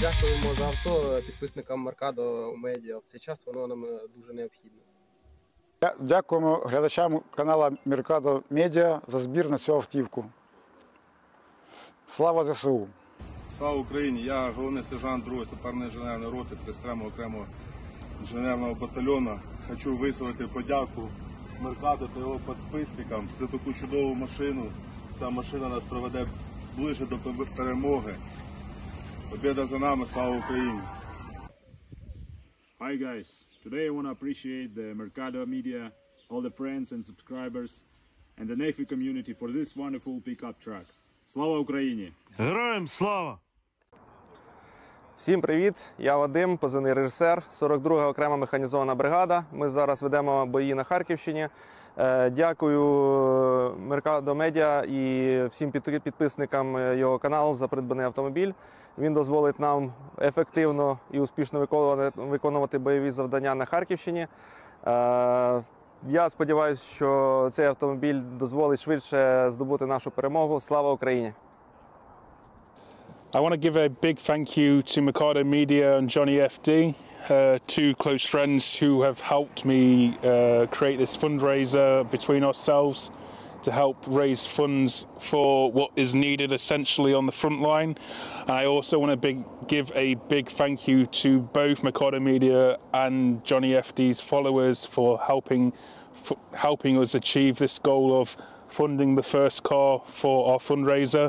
Дякуємо за авто підписникам Меркадо Медіа. В цей час воно нам дуже необхідно. Дякуємо глядачам каналу Меркадо Медіа за збір на цю автівку. Слава ЗСУ! Слава Україні! Я головний сержант 2-ї саперної інженерної роти 33-го окремого інженерного батальйону. Хочу висловити подяку Меркадо та його підписникам за таку чудову машину. Ця машина нас приведе ближче до перемоги. Победа за нами, слава Україні! Hi guys, today I want to appreciate the Mercado Media, all the friends and subscribers, and the Navy community for this wonderful pickup truck. Слава Україні! Героям слава! Всім привіт! Я Вадим, позивний режисер, 42-га окрема механізована бригада. Ми зараз ведемо бої на Харківщині. Дякую Меркадо Медіа і всім підписникам його каналу за придбаний автомобіль. Він дозволить нам ефективно і успішно виконувати бойові завдання на Харківщині. Я сподіваюся, що цей автомобіль дозволить швидше здобути нашу перемогу. Слава Україні! I want to give a big thank you to Mikado Media and Johnny FD, two close friends who have helped me create this fundraiser between ourselves to help raise funds for what is needed essentially on the front line. And I also want to give a big thank you to both Mikado Media and Johnny FD's followers for helping us achieve this goal of funding the first car for our fundraiser.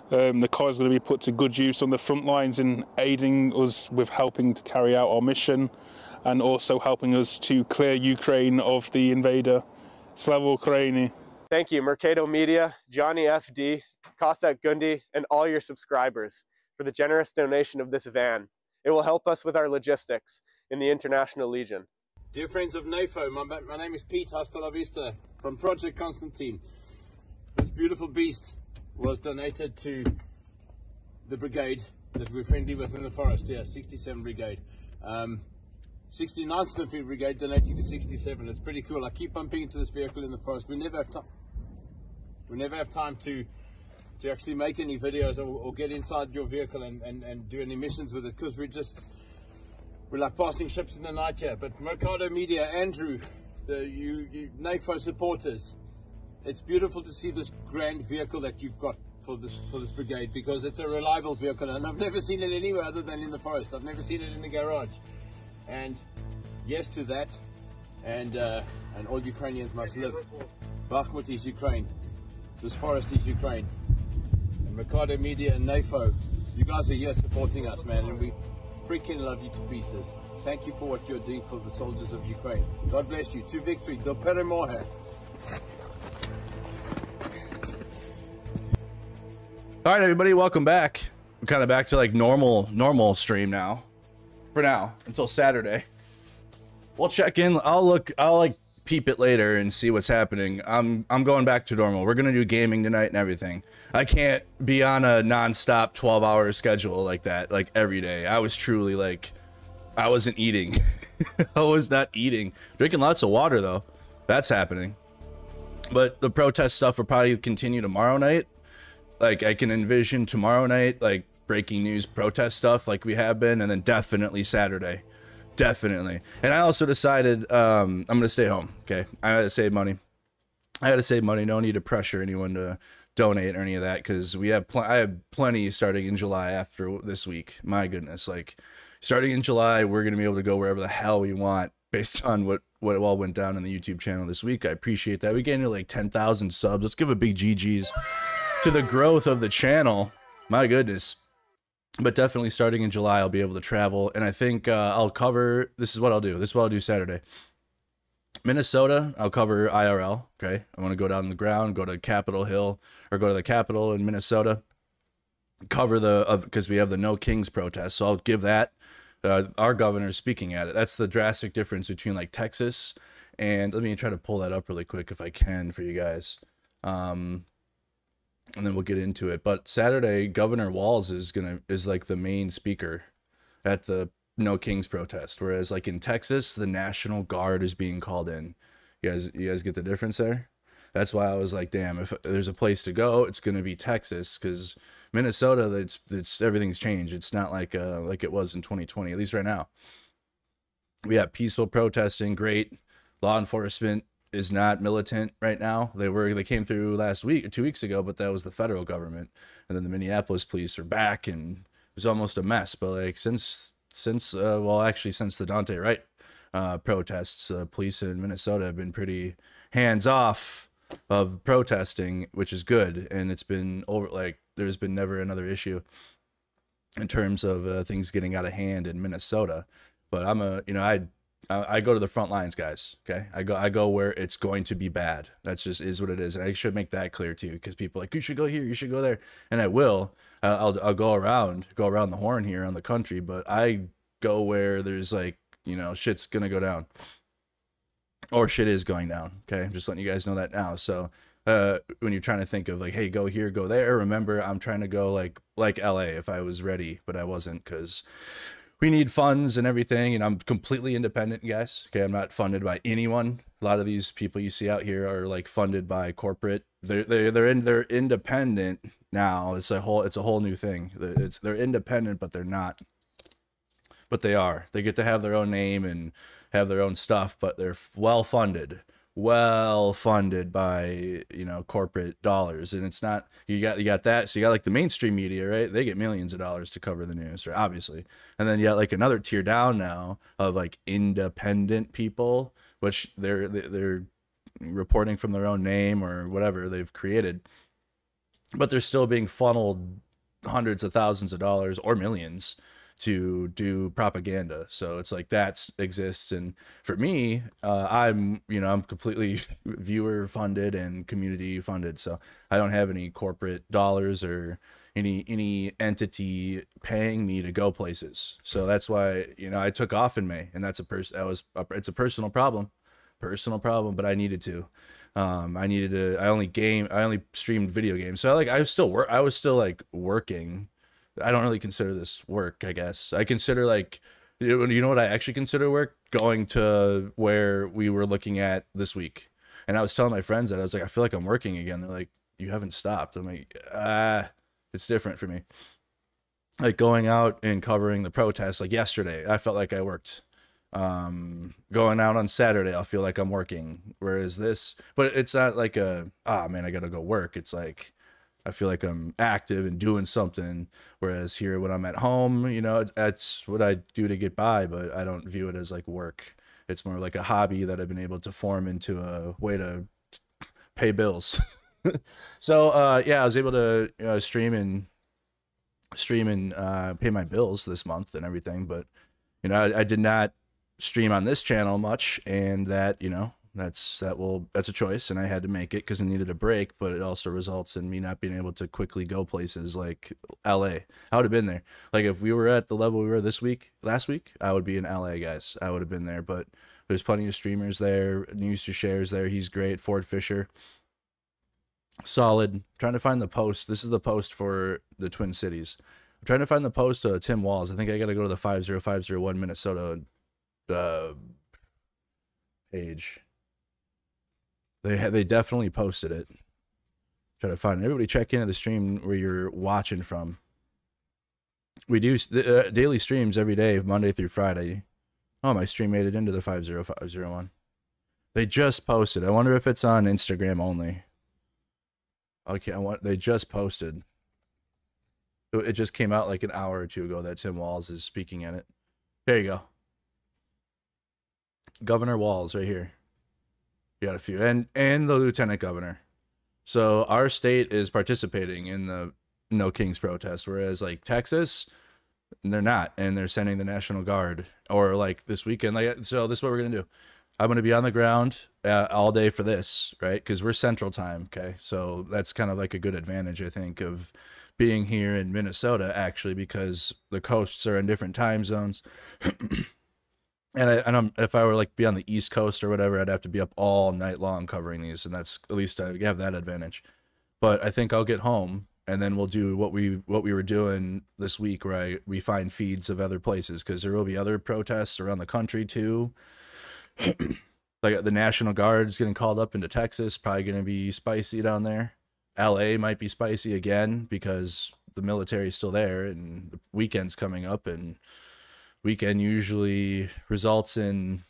The car is going to be put to good use on the front lines in aiding us with helping to carry out our mission and also helping us to clear Ukraine of the invader. Slava Ukraini! Thank you, Mercado Media, Johnny FD, Kostak Gundi, and all your subscribers for the generous donation of this van. It will help us with our logistics in the International Legion. Dear friends of NAFO, my name is Pete, hasta la vista, from Project Constantine. This beautiful beast was donated to the brigade that we're friendly with in the forest, 67 Brigade. 69th Infantry Brigade donating to 67. It's pretty cool. I keep bumping into this vehicle in the forest. We never have time. We never have time to actually make any videos or get inside your vehicle and do any missions with it, because we're like passing ships in the night here. But Mercado Media, Andrew, you NAFO supporters, it's beautiful to see this grand vehicle that you've got for this brigade, because it's a reliable vehicle, and I've never seen it anywhere other than in the forest. I've never seen it in the garage. And yes to that, and all Ukrainians must live. Bakhmut is Ukraine. This forest is Ukraine. And Mercado Media and NAFO, you guys are here supporting us, man, and we freaking love you to pieces. Thank you for what you're doing for the soldiers of Ukraine. God bless you. To victory. Do peremoje. All right, everybody, welcome back. We're kind of back to like normal stream now. For now, until Saturday. We'll check in. I'll like peep it later and see what's happening. I'm going back to normal. We're gonna do gaming tonight and everything. I can't be on a non-stop 12-hour schedule like that, like every day. I was truly like, I wasn't eating. I was not eating. Drinking lots of water though. That's happening. But the protest stuff will probably continue tomorrow night. Like I can envision tomorrow night, like breaking news protest stuff like we have been, and then definitely Saturday. Definitely. And I also decided I'm gonna stay home. Okay, I gotta save money. No need to pressure anyone to donate or any of that, because I have plenty starting in July after this week. My goodness, like starting in July we're gonna be able to go wherever the hell we want based on what all went down in the YouTube channel this week. I appreciate that. We gained like 10,000 subs. Let's give a big GG's to the growth of the channel. My goodness. But definitely starting in July, I'll be able to travel. And I think I'll cover, this is what I'll do. This is what I'll do Saturday. Minnesota, I'll cover IRL. Okay. I want to go down on the ground, go to Capitol Hill, or go to the Capitol in Minnesota. Cover because we have the No Kings protest. So I'll give that. Our governor's speaking at it. That's the drastic difference between like Texas and, let me try to pull that up really quick if I can for you guys. And then we'll get into it. But Saturday, Governor Walz is like the main speaker at the No Kings protest, whereas like in Texas, the National Guard is being called in. You guys get the difference there? That's why I was like, damn, if there's a place to go, it's gonna be Texas, because Minnesota, it's everything's changed. It's not like it was in 2020, at least right now. We have peaceful protesting, great. Law enforcement is not militant right now. They came through last week or 2 weeks ago, but that was the federal government. And then the Minneapolis police are back, and it was almost a mess. But like since the Dante Wright protests, police in Minnesota have been pretty hands off of protesting, which is good. And it's been there's been never another issue in terms of things getting out of hand in Minnesota. But I go to the front lines, guys. Okay, I go where it's going to be bad. That's just is what it is, and I should make that clear too, because people are like, you should go here, you should go there, and I will. I'll go around the horn here on the country, but I go where there's like, shit's gonna go down, or shit is going down. Okay, I'm just letting you guys know that now. So when you're trying to think of like, hey, go here, go there. Remember, I'm trying to go like LA if I was ready, but I wasn't, because we need funds and everything, and I'm completely independent, guys. Okay, I'm not funded by anyone. A lot of these people you see out here are like funded by corporate. They're independent now. It's a whole new thing. They're independent, but they're not. But they are. They get to have their own name and have their own stuff, but they're well funded by, you know, corporate dollars. And it's not, you got that. So you got like the mainstream media, right? They get millions of dollars to cover the news, right? Obviously. And then you got like another tier down now of like independent people, which they're reporting from their own name or whatever they've created, but they're still being funneled hundreds of thousands of dollars or millions to do propaganda. So it's like that exists. And for me, I'm completely viewer funded and community funded. So I don't have any corporate dollars or any entity paying me to go places. So that's why, you know, I took off in May, and it's a personal problem, but I needed to. I only streamed video games. So like I was still like working. I don't really consider this work, I guess. I consider like, you know what I actually consider work? Going to where we were looking at this week. And I was telling my friends that I was like, I feel like I'm working again. They're like, you haven't stopped. I'm like, it's different for me. Like going out and covering the protests, like yesterday, I felt like I worked. Going out on Saturday, I'll feel like I'm working. Whereas this, but it's not like man, I gotta go work. It's like, I feel like I'm active and doing something. Whereas here, when I'm at home, you know, that's what I do to get by, but I don't view it as like work. It's more like a hobby that I've been able to form into a way to pay bills. So, yeah, I was able to stream and pay my bills this month and everything. But, you know, I did not stream on this channel much, and that, you know, that's a choice, and I had to make it because I needed a break. But it also results in me not being able to quickly go places like LA. I would have been there. Like if we were at the level we were last week, I would be in LA, guys. I would have been there. But there's plenty of streamers there. News to Shares there. He's great. Ford Fisher, solid. I'm trying to find the post. This is the post for the Twin Cities. I'm trying to find the post of Tim Walz. I think I got to go to the 50501 Minnesota page. They definitely posted it. Try to find it. Everybody check into the stream where you're watching from. We do daily streams every day, Monday through Friday. Oh, my stream made it into the 50501. They just posted. I wonder if it's on Instagram only. Okay, they just posted. It just came out like an hour or two ago that Tim Walz is speaking in it. There you go. Governor Walz right here. You got a few, and the lieutenant governor. So our state is participating in the No Kings protest, whereas like Texas, they're not, and they're sending the National Guard. Or like this weekend, like, so this is what we're gonna do. I'm gonna be on the ground all day for this, right? Because we're Central Time, okay? So that's kind of like a good advantage, I think, of being here in Minnesota, actually, because the coasts are in different time zones. And if I were like be on the East Coast or whatever, I'd have to be up all night long covering these, and that's, at least I have that advantage. But I think I'll get home, and then we'll do what we were doing this week, where we find feeds of other places, because there will be other protests around the country too. Like the National Guard is getting called up into Texas, probably going to be spicy down there. LA might be spicy again because the military is still there, and the weekend's coming up, and weekend usually results in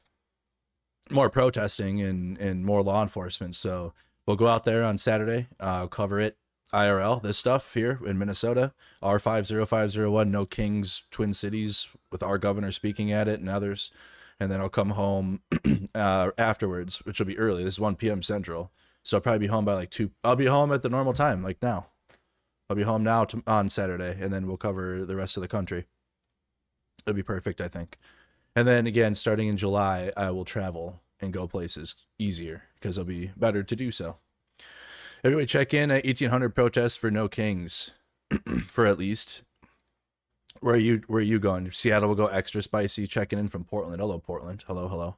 more protesting and more law enforcement. So we'll go out there on Saturday, cover it IRL, this stuff here in Minnesota, R50501, No Kings, Twin Cities, with our governor speaking at it and others. And then I'll come home afterwards, which will be early. This is 1 p.m. Central. So I'll probably be home by like 2. I'll be home at the normal time, like now. I'll be home now on Saturday, and then we'll cover the rest of the country. It'll be perfect, I think. And then again, starting in July, I will travel and go places easier because it'll be better to do so. Everybody check in at 1800 protests for No Kings for at least. Where are you going? Seattle will go extra spicy. Checking in from Portland. Hello, Portland. Hello, hello.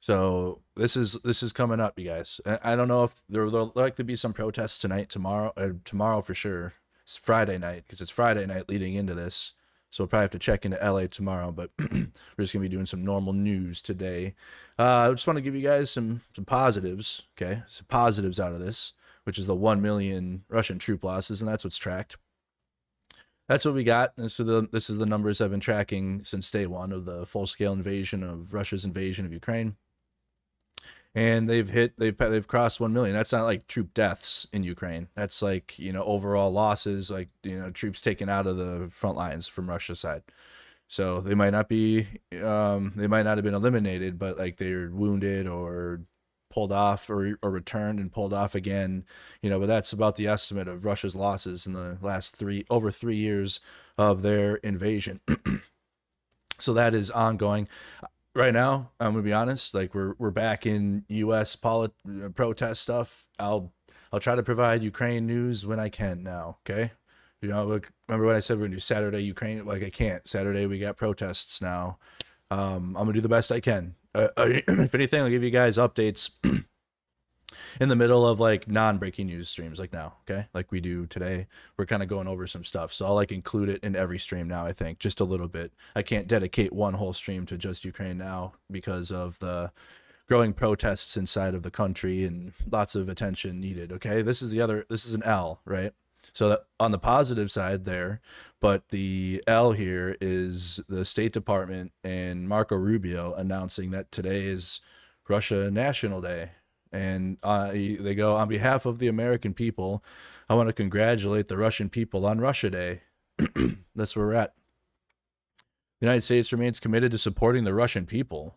So this is coming up, you guys. I don't know if there'll like to be some protests tonight, tomorrow for sure. It's Friday night because it's Friday night leading into this. So we'll probably have to check into LA tomorrow, but we're just gonna be doing some normal news today. I just want to give you guys some positives, okay? Some positives out of this, which is the 1 million Russian troop losses, and that's what's tracked. That's what we got. And so this is the numbers I've been tracking since day one of the full-scale invasion of Russia's invasion of Ukraine. And they've crossed 1 million. That's not like troop deaths in Ukraine. That's like, you know, overall losses, like, you know, troops taken out of the front lines from Russia's side. So they might not be, they might not have been eliminated, but like they're wounded or pulled off or returned and pulled off again, you know. But that's about the estimate of Russia's losses in the last over 3 years of their invasion. So that is ongoing. Right now, I'm gonna be honest. Like we're back in U.S. protest stuff. I'll try to provide Ukraine news when I can now. Okay, you know, look, remember when I said we're gonna do Saturday Ukraine? Like I can't. Saturday we got protests now. I'm gonna do the best I can. If anything, I'll give you guys updates in the middle of like non-breaking news streams like now, okay? Like we do today. We're kind of going over some stuff. So I'll like include it in every stream now, I think, just a little bit. I can't dedicate one whole stream to just Ukraine now because of the growing protests inside of the country and lots of attention needed, okay? This is an L, right? So that on the positive side there, but the L here is the State Department and Marco Rubio announcing that today is Russia National Day. And they go, on behalf of the American people, I want to congratulate the Russian people on Russia Day. That's where we're at. The United States remains committed to supporting the Russian people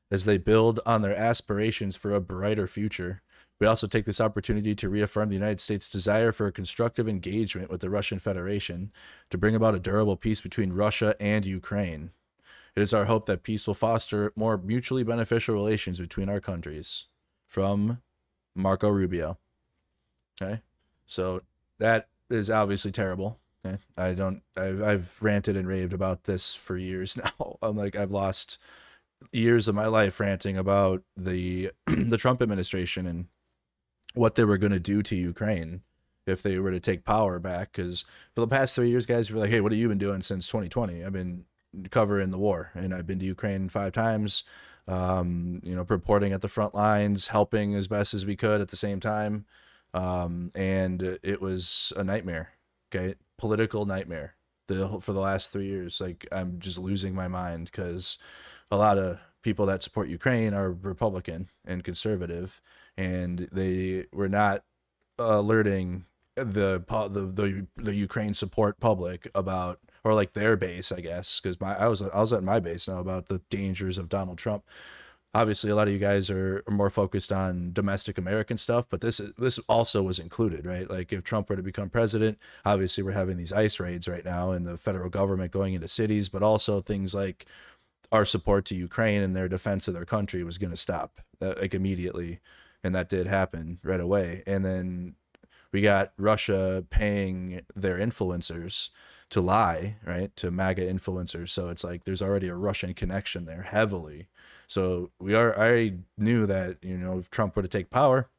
as they build on their aspirations for a brighter future. We also take this opportunity to reaffirm the United States' desire for a constructive engagement with the Russian Federation to bring about a durable peace between Russia and Ukraine. It is our hope that peace will foster more mutually beneficial relations between our countries. From Marco Rubio. Okay, so that is obviously terrible. Okay, I've ranted and raved about this for years now. I've lost years of my life ranting about the Trump administration and what they were going to do to Ukraine if they were to take power back. Because for the past 3 years, guys, were like, hey, what have you been doing since 2020? I've been covering the war, and I've been to Ukraine 5 times. You know, reporting at the front lines, helping as best as we could at the same time. And it was a nightmare, okay? Political nightmare for the last 3 years. Like, I'm just losing my mind because a lot of people that support Ukraine are Republican and conservative, and they were not alerting the Ukraine support public about, or like their base, I guess, because I was at my base now about the dangers of Donald Trump. Obviously, a lot of you guys are more focused on domestic American stuff, but this also was included, right? Like if Trump were to become president, obviously we're having these ICE raids right now and the federal government going into cities, but also things like our support to Ukraine and their defense of their country was going to stop like immediately, and that did happen right away. And then we got Russia paying their influencers to lie, right? To MAGA influencers. So it's like there's already a Russian connection there heavily. So I knew that, you know, if Trump were to take power,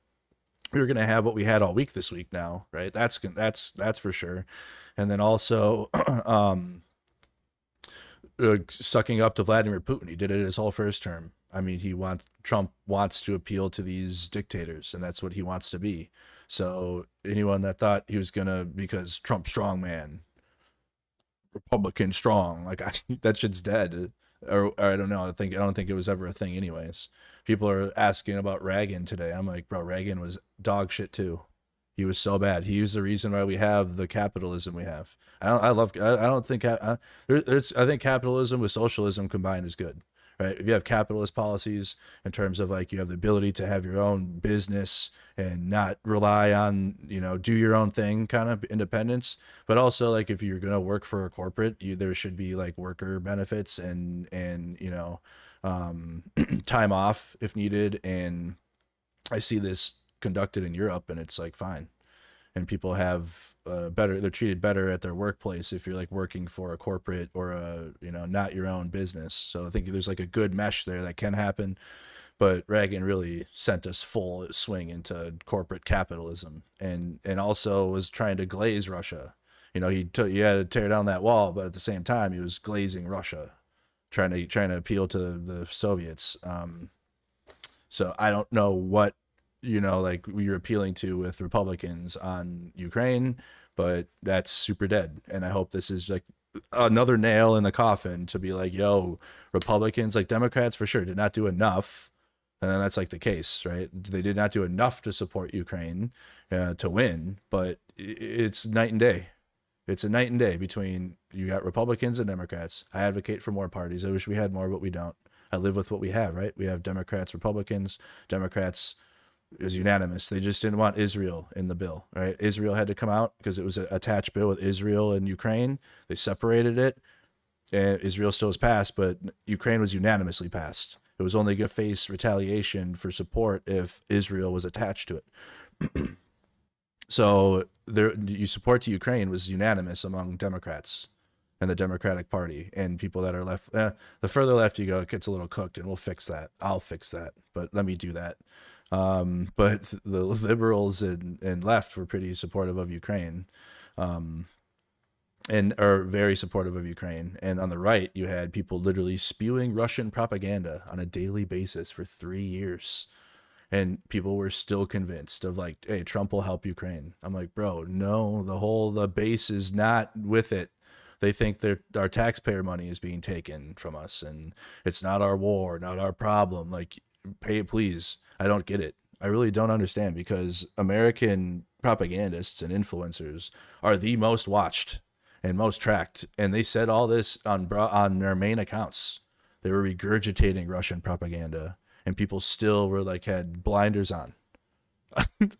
we were going to have what we had all week this week now, right? That's for sure. And then also sucking up to Vladimir Putin. He did it his whole first term. I mean, Trump wants to appeal to these dictators, and that's what he wants to be. So anyone that thought he was gonna, because Trump strong man, Republican strong, like that shit's dead. Or I don't know. I don't think it was ever a thing anyways. People are asking about Reagan today. I'm like, bro, Reagan was dog shit too. He was so bad. He was the reason why we have the capitalism we have. I think capitalism with socialism combined is good. Right? If you have capitalist policies in terms of like you have the ability to have your own business and not rely on, you know, do your own thing kind of independence, but also like if you're going to work for a corporate, there should be like worker benefits and you know, time off if needed. And I see this conducted in Europe, and it's like fine. And people have they're treated better at their workplace if you're like working for a corporate or a, you know, not your own business. So I think there's like a good mesh there that can happen. but Reagan really sent us full swing into corporate capitalism, and also was trying to glaze Russia. You know, he had to tear down that wall, but at the same time, he was glazing Russia, trying to appeal to the Soviets. So I don't know what, you know, like you're appealing to with Republicans on Ukraine, but that's super dead. And I hope this is like another nail in the coffin to be like, yo, Republicans, like Democrats for sure did not do enough. And then that's like the case, right? They did not do enough to support Ukraine to win, but it's night and day. It's a night and day between, you got Republicans and Democrats. I advocate for more parties. I wish we had more, but we don't. I live with what we have, right? We have Democrats, Republicans. Democrats is unanimous. They just didn't want Israel in the bill, right? Israel had to come out because it was an attached bill with Israel and Ukraine. They separated it, and Israel still was passed, but Ukraine was unanimously passed. It was only going to face retaliation for support if Israel was attached to it. So you support to Ukraine was unanimous among Democrats and the Democratic Party and people that are left. The further left you go, it gets a little cooked, and we'll fix that. I'll fix that, but let me do that. But the liberals and left were pretty supportive of Ukraine, and are very supportive of Ukraine. And on the right, you had people literally spewing Russian propaganda on a daily basis for 3 years. And people were still convinced of like, hey, Trump will help Ukraine. I'm like, bro, no, the base is not with it. They think that our taxpayer money is being taken from us, and it's not our war, not our problem. Like, pay it, please. I don't get it. I really don't understand, because American propagandists and influencers are the most watched and most tracked. And they said all this on their main accounts. They were regurgitating Russian propaganda, and people still were like, had blinders on.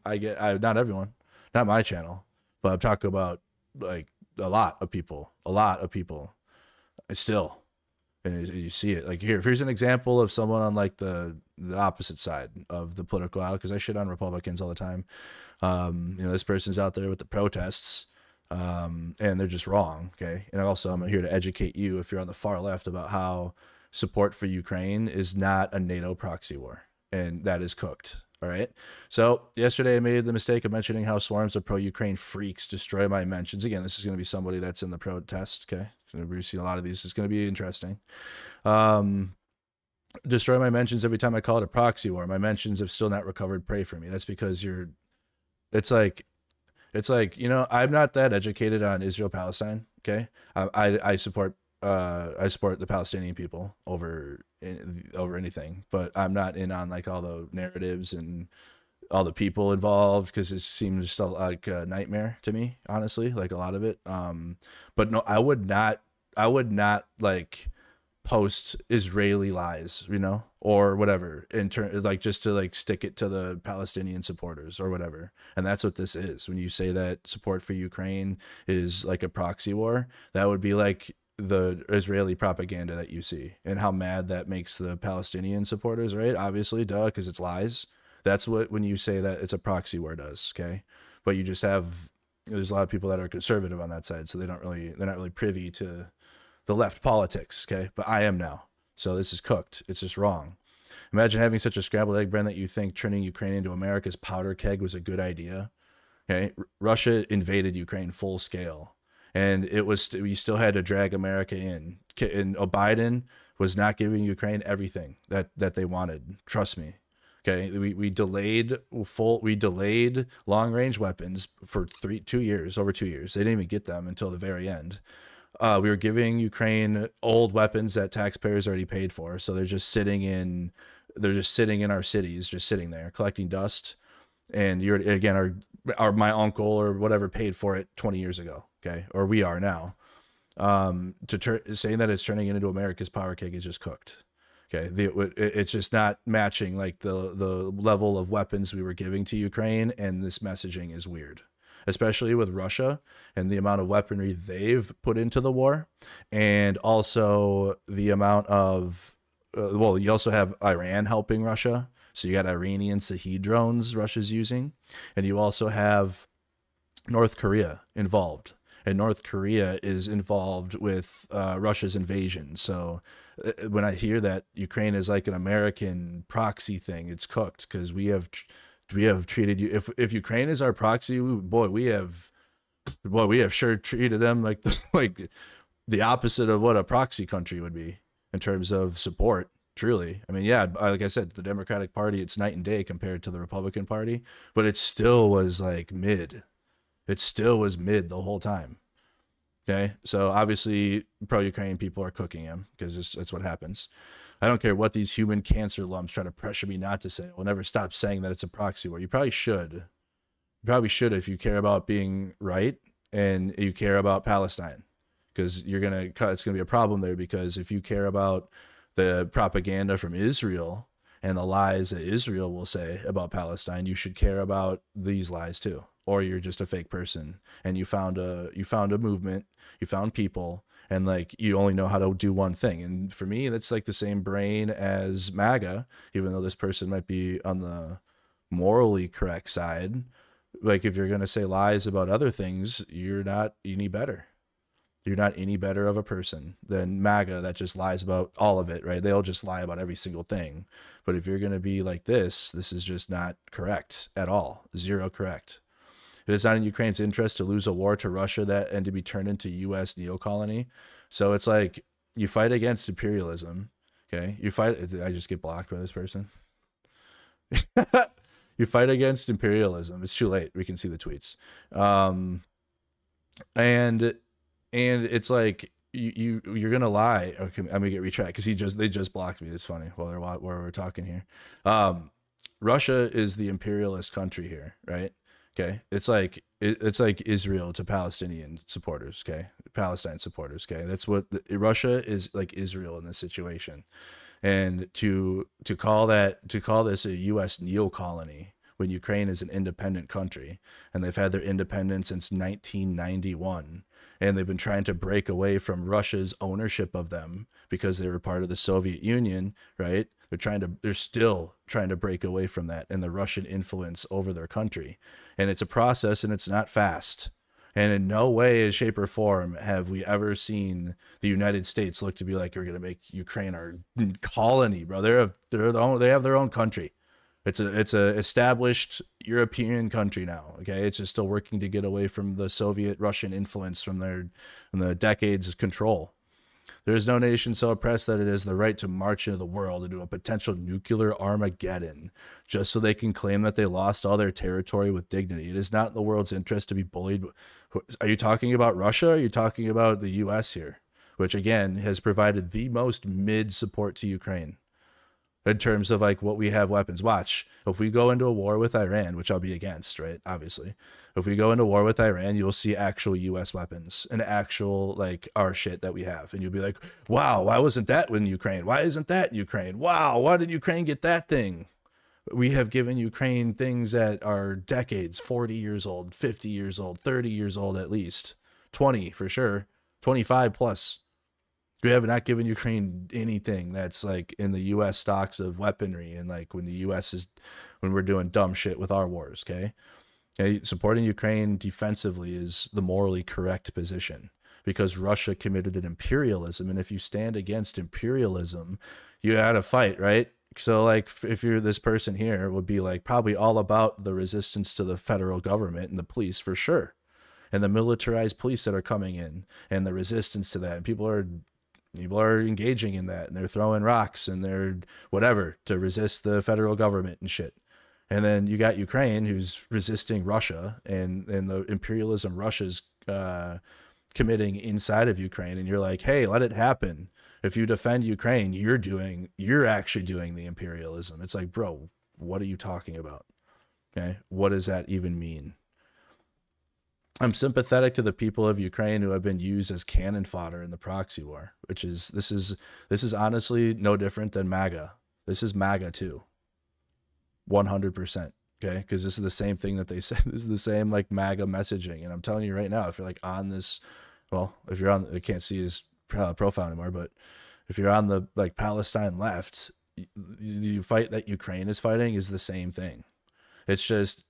Not everyone, not my channel, but I'm talking about like a lot of people still. And you see it like here's an example of someone on like the opposite side of the political aisle, because I shit on Republicans all the time. You know, this person's out there with the protests, and they're just wrong. Okay. And also, I'm here to educate you, if you're on the far left, about how support for Ukraine is not a NATO proxy war, and that is cooked. All right. So yesterday I made the mistake of mentioning how swarms of pro-Ukraine freaks destroy my mentions. Again, this is going to be somebody that's in the protest. Okay. We've seen a lot of these. It's going to be interesting. Destroy my mentions every time I call it a proxy war. My mentions have still not recovered. Pray for me. That's because it's like, you know, I'm not that educated on Israel-Palestine. Okay. I support the Palestinian people over anything, but I'm not in on like all the narratives and all the people involved, because it seems just like a nightmare to me, honestly, like a lot of it. But no, I would not like post Israeli lies, you know, or whatever, like just to like stick it to the Palestinian supporters or whatever. And that's what this is. When you say that support for Ukraine is like a proxy war, that would be like the Israeli propaganda that you see, and how mad that makes the Palestinian supporters, right? Obviously, duh, because it's lies. That's what, when you say that it's a proxy war, does. Okay. But you just have, there's a lot of people that are conservative on that side, so they're not really privy to the left politics. Okay. But I am now. So this is cooked. It's just wrong. Imagine having such a scrambled egg, Brand, that you think turning Ukraine into America's powder keg was a good idea. Okay. Russia invaded Ukraine full scale, and we still had to drag America in. And Biden was not giving Ukraine everything that they wanted. Trust me. Okay, we delayed long range weapons for over 2 years. They didn't even get them until the very end. We were giving Ukraine old weapons that taxpayers already paid for, so they're just sitting in our cities, just sitting there collecting dust. And my uncle or whatever paid for it 20 years ago. Okay, or we are now. Saying that it's turning it into America's power keg is just cooked. Okay, it's just not matching like the level of weapons we were giving to Ukraine, and this messaging is weird, especially with Russia and the amount of weaponry they've put into the war, and also the amount of you also have Iran helping Russia, so you got Iranian Shahed drones Russia's using, and you also have North Korea involved. And North Korea is involved with Russia's invasion. So when I hear that Ukraine is like an American proxy thing, it's cooked, because we have treated you. If Ukraine is our proxy, we have sure treated them like the opposite of what a proxy country would be in terms of support. Truly, I mean, yeah, like I said, the Democratic Party, it's night and day compared to the Republican Party, but it still was like mid. It still was mid the whole time. Okay, so obviously pro-Ukraine people are cooking him, because that's what happens. I don't care what these human cancer lumps try to pressure me not to say. We'll never stop saying that it's a proxy war. You probably should. You probably should, if you care about being right and you care about Palestine, because it's gonna be a problem there. Because if you care about the propaganda from Israel and the lies that Israel will say about Palestine, you should care about these lies too. Or you're just a fake person and you found a movement, you found people, and like you only know how to do one thing. And for me, that's like the same brain as MAGA, even though this person might be on the morally correct side. Like, if you're going to say lies about other things, you're not any better. You're not any better of a person than MAGA that just lies about all of it, right? They'll just lie about every single thing. But if you're going to be like this is just not correct at all. Zero correct. It is not in Ukraine's interest to lose a war to Russia and to be turned into U.S. neocolony. So it's like, you fight against imperialism. Okay. Did I just get blocked by this person? You fight against imperialism. It's too late. We can see the tweets. And it's like, you're gonna lie. Okay, I'm gonna get retract, because they just blocked me. It's funny while we're talking here. Russia is the imperialist country here, right? Okay, it's like Israel to Palestinian supporters. Okay, Palestine supporters. Okay, that's what Russia is like. Israel in this situation, and to call this a U.S. neocolony when Ukraine is an independent country and they've had their independence since 1991. And they've been trying to break away from Russia's ownership of them because they were part of the Soviet Union, right? They're still trying to break away from that and the Russian influence over their country. And it's a process, and it's not fast. And in no way, shape, or form have we ever seen the United States look to be like, we're going to make Ukraine our colony, bro. They have their own country. It's a established European country now. Okay, it's just still working to get away from the Soviet Russian influence from the decades of control. There is no nation so oppressed that it has the right to march into the world into a potential nuclear Armageddon just so they can claim that they lost all their territory with dignity. It is not in the world's interest to be bullied. Are you talking about Russia? Or are you talking about the U.S. here, which again has provided the most mid support to Ukraine? In terms of like what we have weapons. Watch, if we go into a war with Iran, which I'll be against, right? Obviously, if we go into war with Iran, you'll see actual U.S. weapons and actual like our shit that we have, and you'll be like, "Wow, why wasn't that in Ukraine? Why isn't that in Ukraine? Wow, why did Ukraine get that thing?" We have given Ukraine things that are decades, 40 years old, 50 years old, 30 years old at least, 20 for sure, 25 plus. We have not given Ukraine anything that's like in the U.S. stocks of weaponry, and like when we're doing dumb shit with our wars. Okay, supporting Ukraine defensively is the morally correct position because Russia committed an imperialism, and if you stand against imperialism, you got to fight, right? So like if you're this person here, would be like probably all about the resistance to the federal government and the police for sure, and the militarized police that are coming in and the resistance to that, and people are engaging in that, and they're throwing rocks and they're whatever to resist the federal government and shit. And then you got Ukraine who's resisting Russia and the imperialism Russia's committing inside of Ukraine. And you're like, hey, let it happen. If you defend Ukraine, you're actually doing the imperialism. It's like, bro, what are you talking about? Okay. What does that even mean? I'm sympathetic to the people of Ukraine who have been used as cannon fodder in the proxy war, which is this is honestly no different than MAGA. This is MAGA too. 100%. Okay, because this is the same thing that they said. This is the same like MAGA messaging, and I'm telling you right now, if you're like on this, well, if you're on, I can't see his profile anymore, but if you're on the like Palestine left, you fight that Ukraine is fighting is the same thing. It's just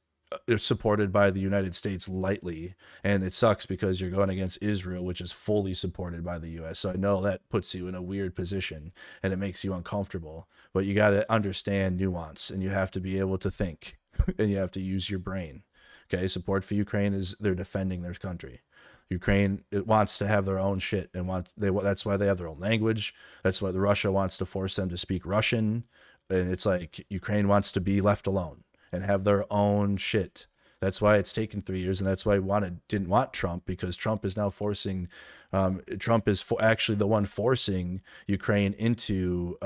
supported by the United States lightly, and it sucks because you're going against Israel, which is fully supported by the US. So I know that puts you in a weird position and it makes you uncomfortable, but you got to understand nuance, and you have to be able to think and you have to use your brain. Okay, support for Ukraine is they're defending their country. Ukraine, it wants to have their own shit, and that's why they have their own language. That's why Russia wants to force them to speak Russian, and it's like Ukraine wants to be left alone and have their own shit. That's why it's taken 3 years, and that's why didn't want Trump, because Trump is now forcing. Trump is actually the one forcing Ukraine into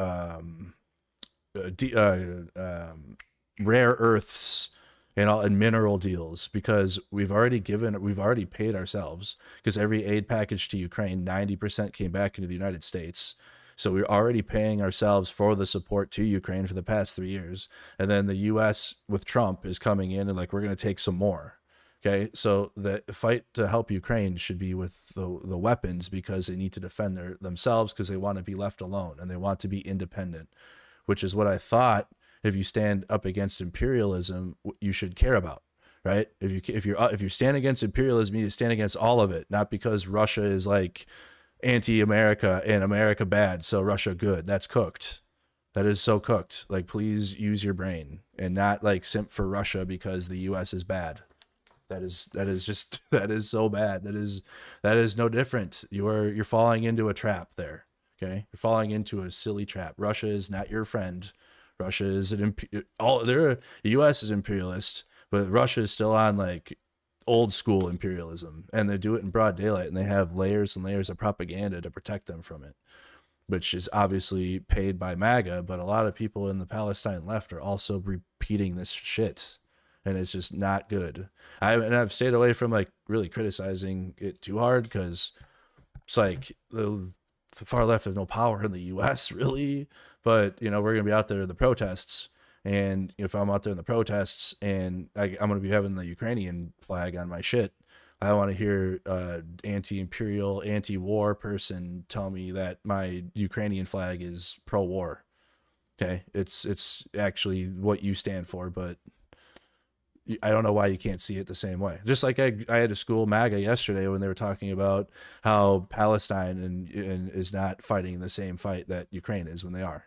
rare earths and mineral deals, because we've already paid ourselves, because every aid package to Ukraine, 90% came back into the United States. So we're already paying ourselves for the support to Ukraine for the past 3 years. And then the US with Trump is coming in and like, we're going to take some more. Okay. So the fight to help Ukraine should be with the weapons, because they need to defend themselves, because they want to be left alone and they want to be independent, which is what I thought, if you stand up against imperialism, you should care about, right? If you stand against imperialism, you stand against all of it, not because Russia is like anti-America and America bad, so Russia good. That's cooked. That is so cooked. Like, please use your brain and not like simp for Russia because the US is bad. That is so bad. That is no different. You're falling into a trap there. Okay, you're falling into a silly trap. Russia is not your friend. Russia is the US is imperialist, but Russia is still on like old school imperialism, and they do it in broad daylight, and they have layers and layers of propaganda to protect them from it, which is obviously paid by MAGA. But a lot of people in the Palestine left are also repeating this shit, and it's just not good. I've stayed away from like really criticizing it too hard, because it's like the far left has no power in the US really. But you know, we're gonna be out there in the protests, and if I'm out there in the protests and I'm going to be having the Ukrainian flag on my shit, I want to hear anti-imperial, anti-war person tell me that my Ukrainian flag is pro-war. Okay, it's actually what you stand for, but I don't know why you can't see it the same way. Just like I had to school MAGA yesterday when they were talking about how Palestine and is not fighting the same fight that Ukraine is, when they are.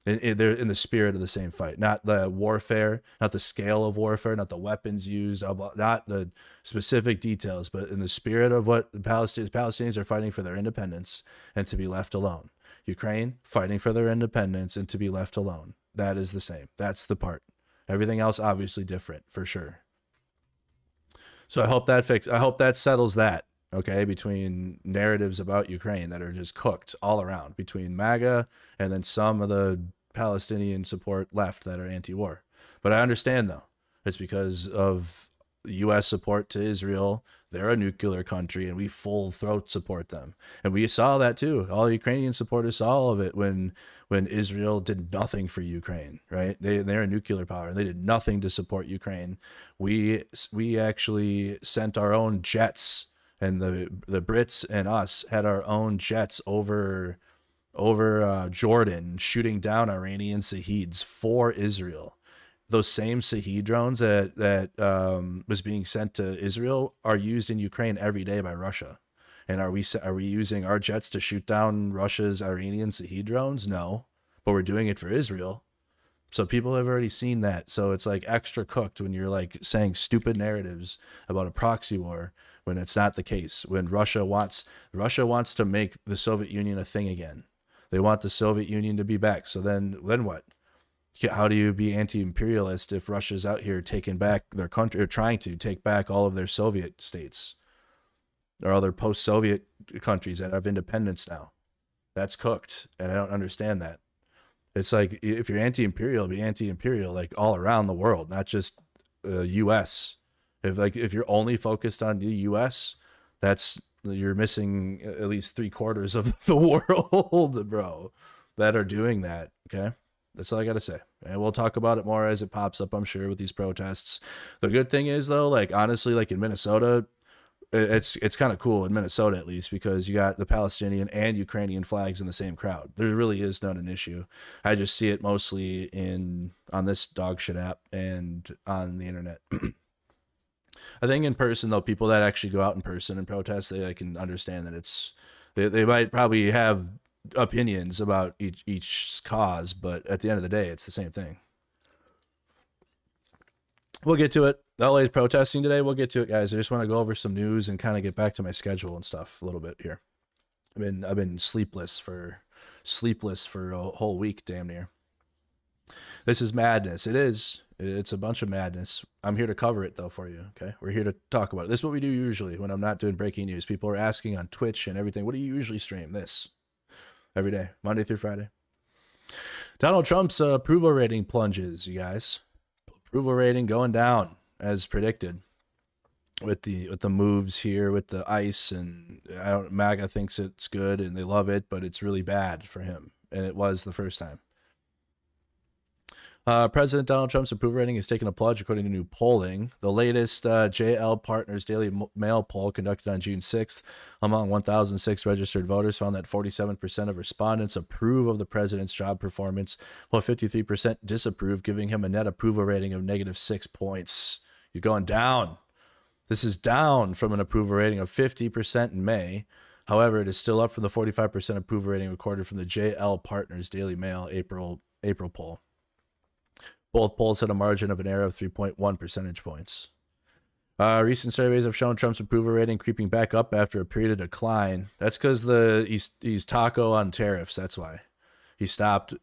They're in the spirit of the same fight, not the warfare, not the scale of warfare, not the weapons used, not the specific details, but in the spirit of what the Palestinians are fighting for their independence and to be left alone. Ukraine fighting for their independence and to be left alone. That is the same. That's the part. Everything else obviously different for sure. So I hope that settles that. Okay, between narratives about Ukraine that are just cooked all around, between MAGA and then some of the Palestinian support left that are anti-war. But I understand, though, it's because of the U.S. support to Israel. They're a nuclear country, and we full throat support them. And we saw that too. All Ukrainian supporters saw all of it when Israel did nothing for Ukraine, right? They're a nuclear power, and they did nothing to support Ukraine. We actually sent our own jets. And the Brits and us had our own jets over Jordan, shooting down Iranian Shaheeds for Israel. Those same Shaheed drones that was being sent to Israel are used in Ukraine every day by Russia. And are we using our jets to shoot down Russia's Iranian Shaheed drones? No, but we're doing it for Israel. So people have already seen that. So it's like extra cooked when you're like saying stupid narratives about a proxy war, when it's not the case. When Russia wants to make the Soviet Union a thing again. They want the Soviet Union to be back. So then what? How do you be anti-imperialist if Russia's out here taking back their country, or trying to take back all of their Soviet states or other post-Soviet countries that have independence now? That's cooked, and I don't understand that. It's like, if you're anti-imperial, be anti-imperial like all around the world, not just U.S. If you're only focused on the U.S., you're missing at least 3/4 of the world, bro, that are doing that. Okay, that's all I gotta say. And we'll talk about it more as it pops up, I'm sure, with these protests. The good thing is, though, like honestly, like in Minnesota, it's kind of cool in Minnesota, at least, because you got the Palestinian and Ukrainian flags in the same crowd. There really is not an issue. I just see it mostly on this dog shit app and on the internet. I think in person though, people that actually go out in person and protest, they can understand that it's they might probably have opinions about each cause, but at the end of the day, it's the same thing. We'll get to it. LA is protesting today. We'll get to it, guys. I just want to go over some news and kind of get back to my schedule and stuff a little bit here. I've been sleepless for a whole week, damn near. This is madness. It is. It's a bunch of madness. I'm here to cover it though for you. Okay, we're here to talk about it. This is what we do usually when I'm not doing breaking news. People are asking on Twitch and everything. What do you usually stream? This every day, Monday through Friday. Donald Trump's approval rating plunges, you guys. Approval rating going down as predicted with the moves here with the ICE, and MAGA thinks it's good and they love it, but it's really bad for him, and it was the first time. President Donald Trump's approval rating has taken a plunge according to new polling. The latest JL Partners Daily Mail poll conducted on June 6th among 1,006 registered voters found that 47% of respondents approve of the president's job performance, while 53% disapprove, giving him a net approval rating of -6 points. He's going down. This is down from an approval rating of 50% in May. However, it is still up from the 45% approval rating recorded from the JL Partners Daily Mail April poll. Both polls had a margin of an error of 3.1 percentage points. Recent surveys have shown Trump's approval rating creeping back up after a period of decline. That's because he's taco on tariffs. That's why he stopped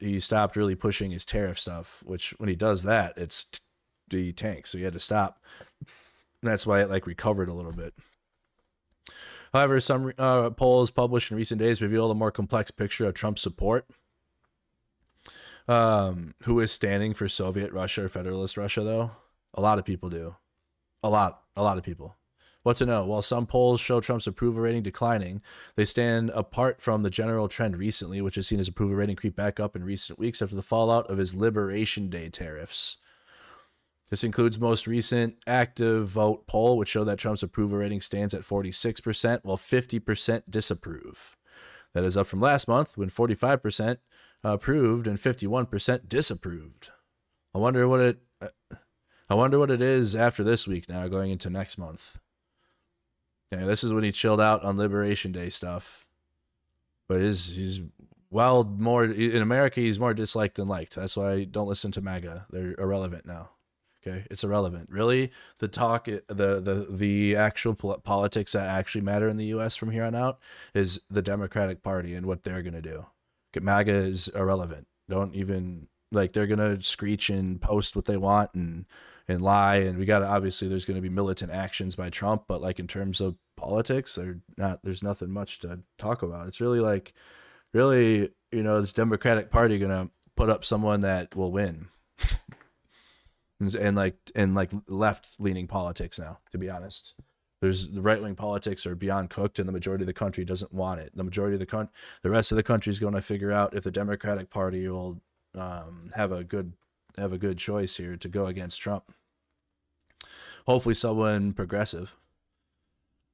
really pushing his tariff stuff. Which when he does that, he tanks. So he had to stop. And that's why it recovered a little bit. However, some polls published in recent days reveal a more complex picture of Trump's support. Who is standing for Soviet Russia or Federalist Russia, though? A lot of people do. A lot of people. What to know? While some polls show Trump's approval rating declining, they stand apart from the general trend recently, which has seen his approval rating creep back up in recent weeks after the fallout of his Liberation Day tariffs. This includes most recent active vote poll, which showed that Trump's approval rating stands at 46%, while 50% disapprove. That is up from last month, when 45% approved and 51% disapproved. I wonder what it is after this week now, going into next month. Yeah, this is when he chilled out on Liberation Day stuff. But he's more in America. He's more disliked than liked. That's why I don't listen to MAGA. They're irrelevant now. Okay, it's irrelevant. Really, the actual politics that actually matter in the U.S. from here on out is the Democratic Party and what they're gonna do. MAGA is irrelevant. Don't even they're gonna screech and post what they want and lie, and obviously there's gonna be militant actions by Trump, but in terms of politics, there's nothing much to talk about. It's really this Democratic Party gonna put up someone that will win. and left-leaning politics now, to be honest. The right-wing politics are beyond cooked, and the majority of the country doesn't want it. The majority of the rest of the country is going to figure out if the Democratic Party will have a good choice here to go against Trump. Hopefully, someone progressive,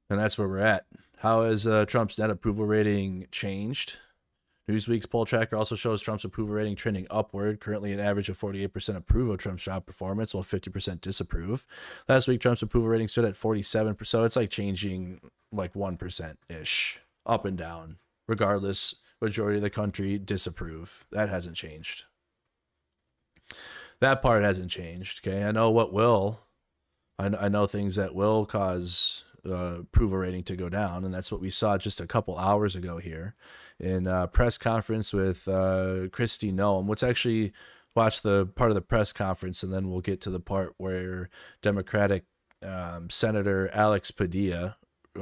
and that's where we're at. How has Trump's net approval rating changed? Newsweek's poll tracker also shows Trump's approval rating trending upward, currently an average of 48% approve of Trump's job performance, while 50% disapprove. Last week, Trump's approval rating stood at 47%, so it's changing 1%-ish, up and down. Regardless, majority of the country disapprove. That hasn't changed. That part hasn't changed, okay? I know what will. I know things that will cause approval rating to go down, and that's what we saw just a couple hours ago here in a press conference with Kristi Noem. Let's actually watch the part of the press conference, and then we'll get to the part where Democratic Senator Alex Padilla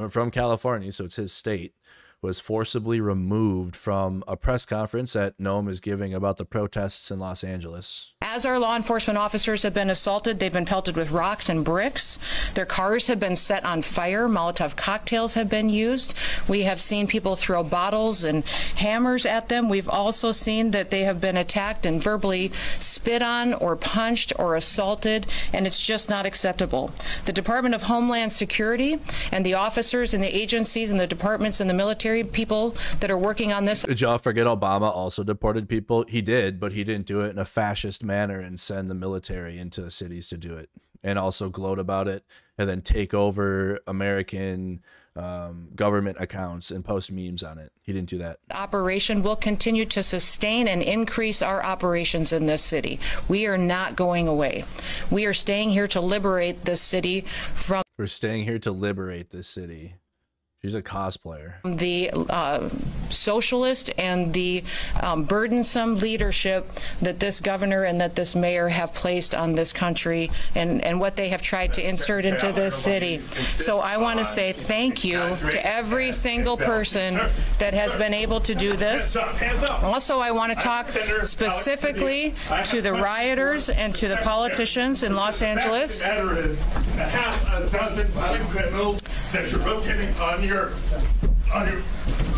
from California, so it's his state, was forcibly removed from a press conference that Noem is giving about the protests in Los Angeles. As our law enforcement officers have been assaulted, they've been pelted with rocks and bricks. Their cars have been set on fire. Molotov cocktails have been used. We have seen people throw bottles and hammers at them. We've also seen that they have been attacked and verbally spit on or punched or assaulted, and it's just not acceptable. The Department of Homeland Security and the officers and the agencies and the departments and the military people that are working on this. Did y'all forget Obama also deported people? He did, but he didn't do it in a fascist manner and send the military into cities to do it. and also gloat about it, and then take over American government accounts and post memes on it. He didn't do that. Operation will continue to sustain and increase our operations in this city. We are not going away. We are staying here to liberate this city from... We're staying here to liberate this city. She's a cosplayer. The socialist and the burdensome leadership that this governor and that this mayor have placed on this country, and what they have tried to insert into this city. So I want to say thank you to every single person that has been able to do this. Also, I want to talk specifically to the rioters and to the politicians in Los Angeles.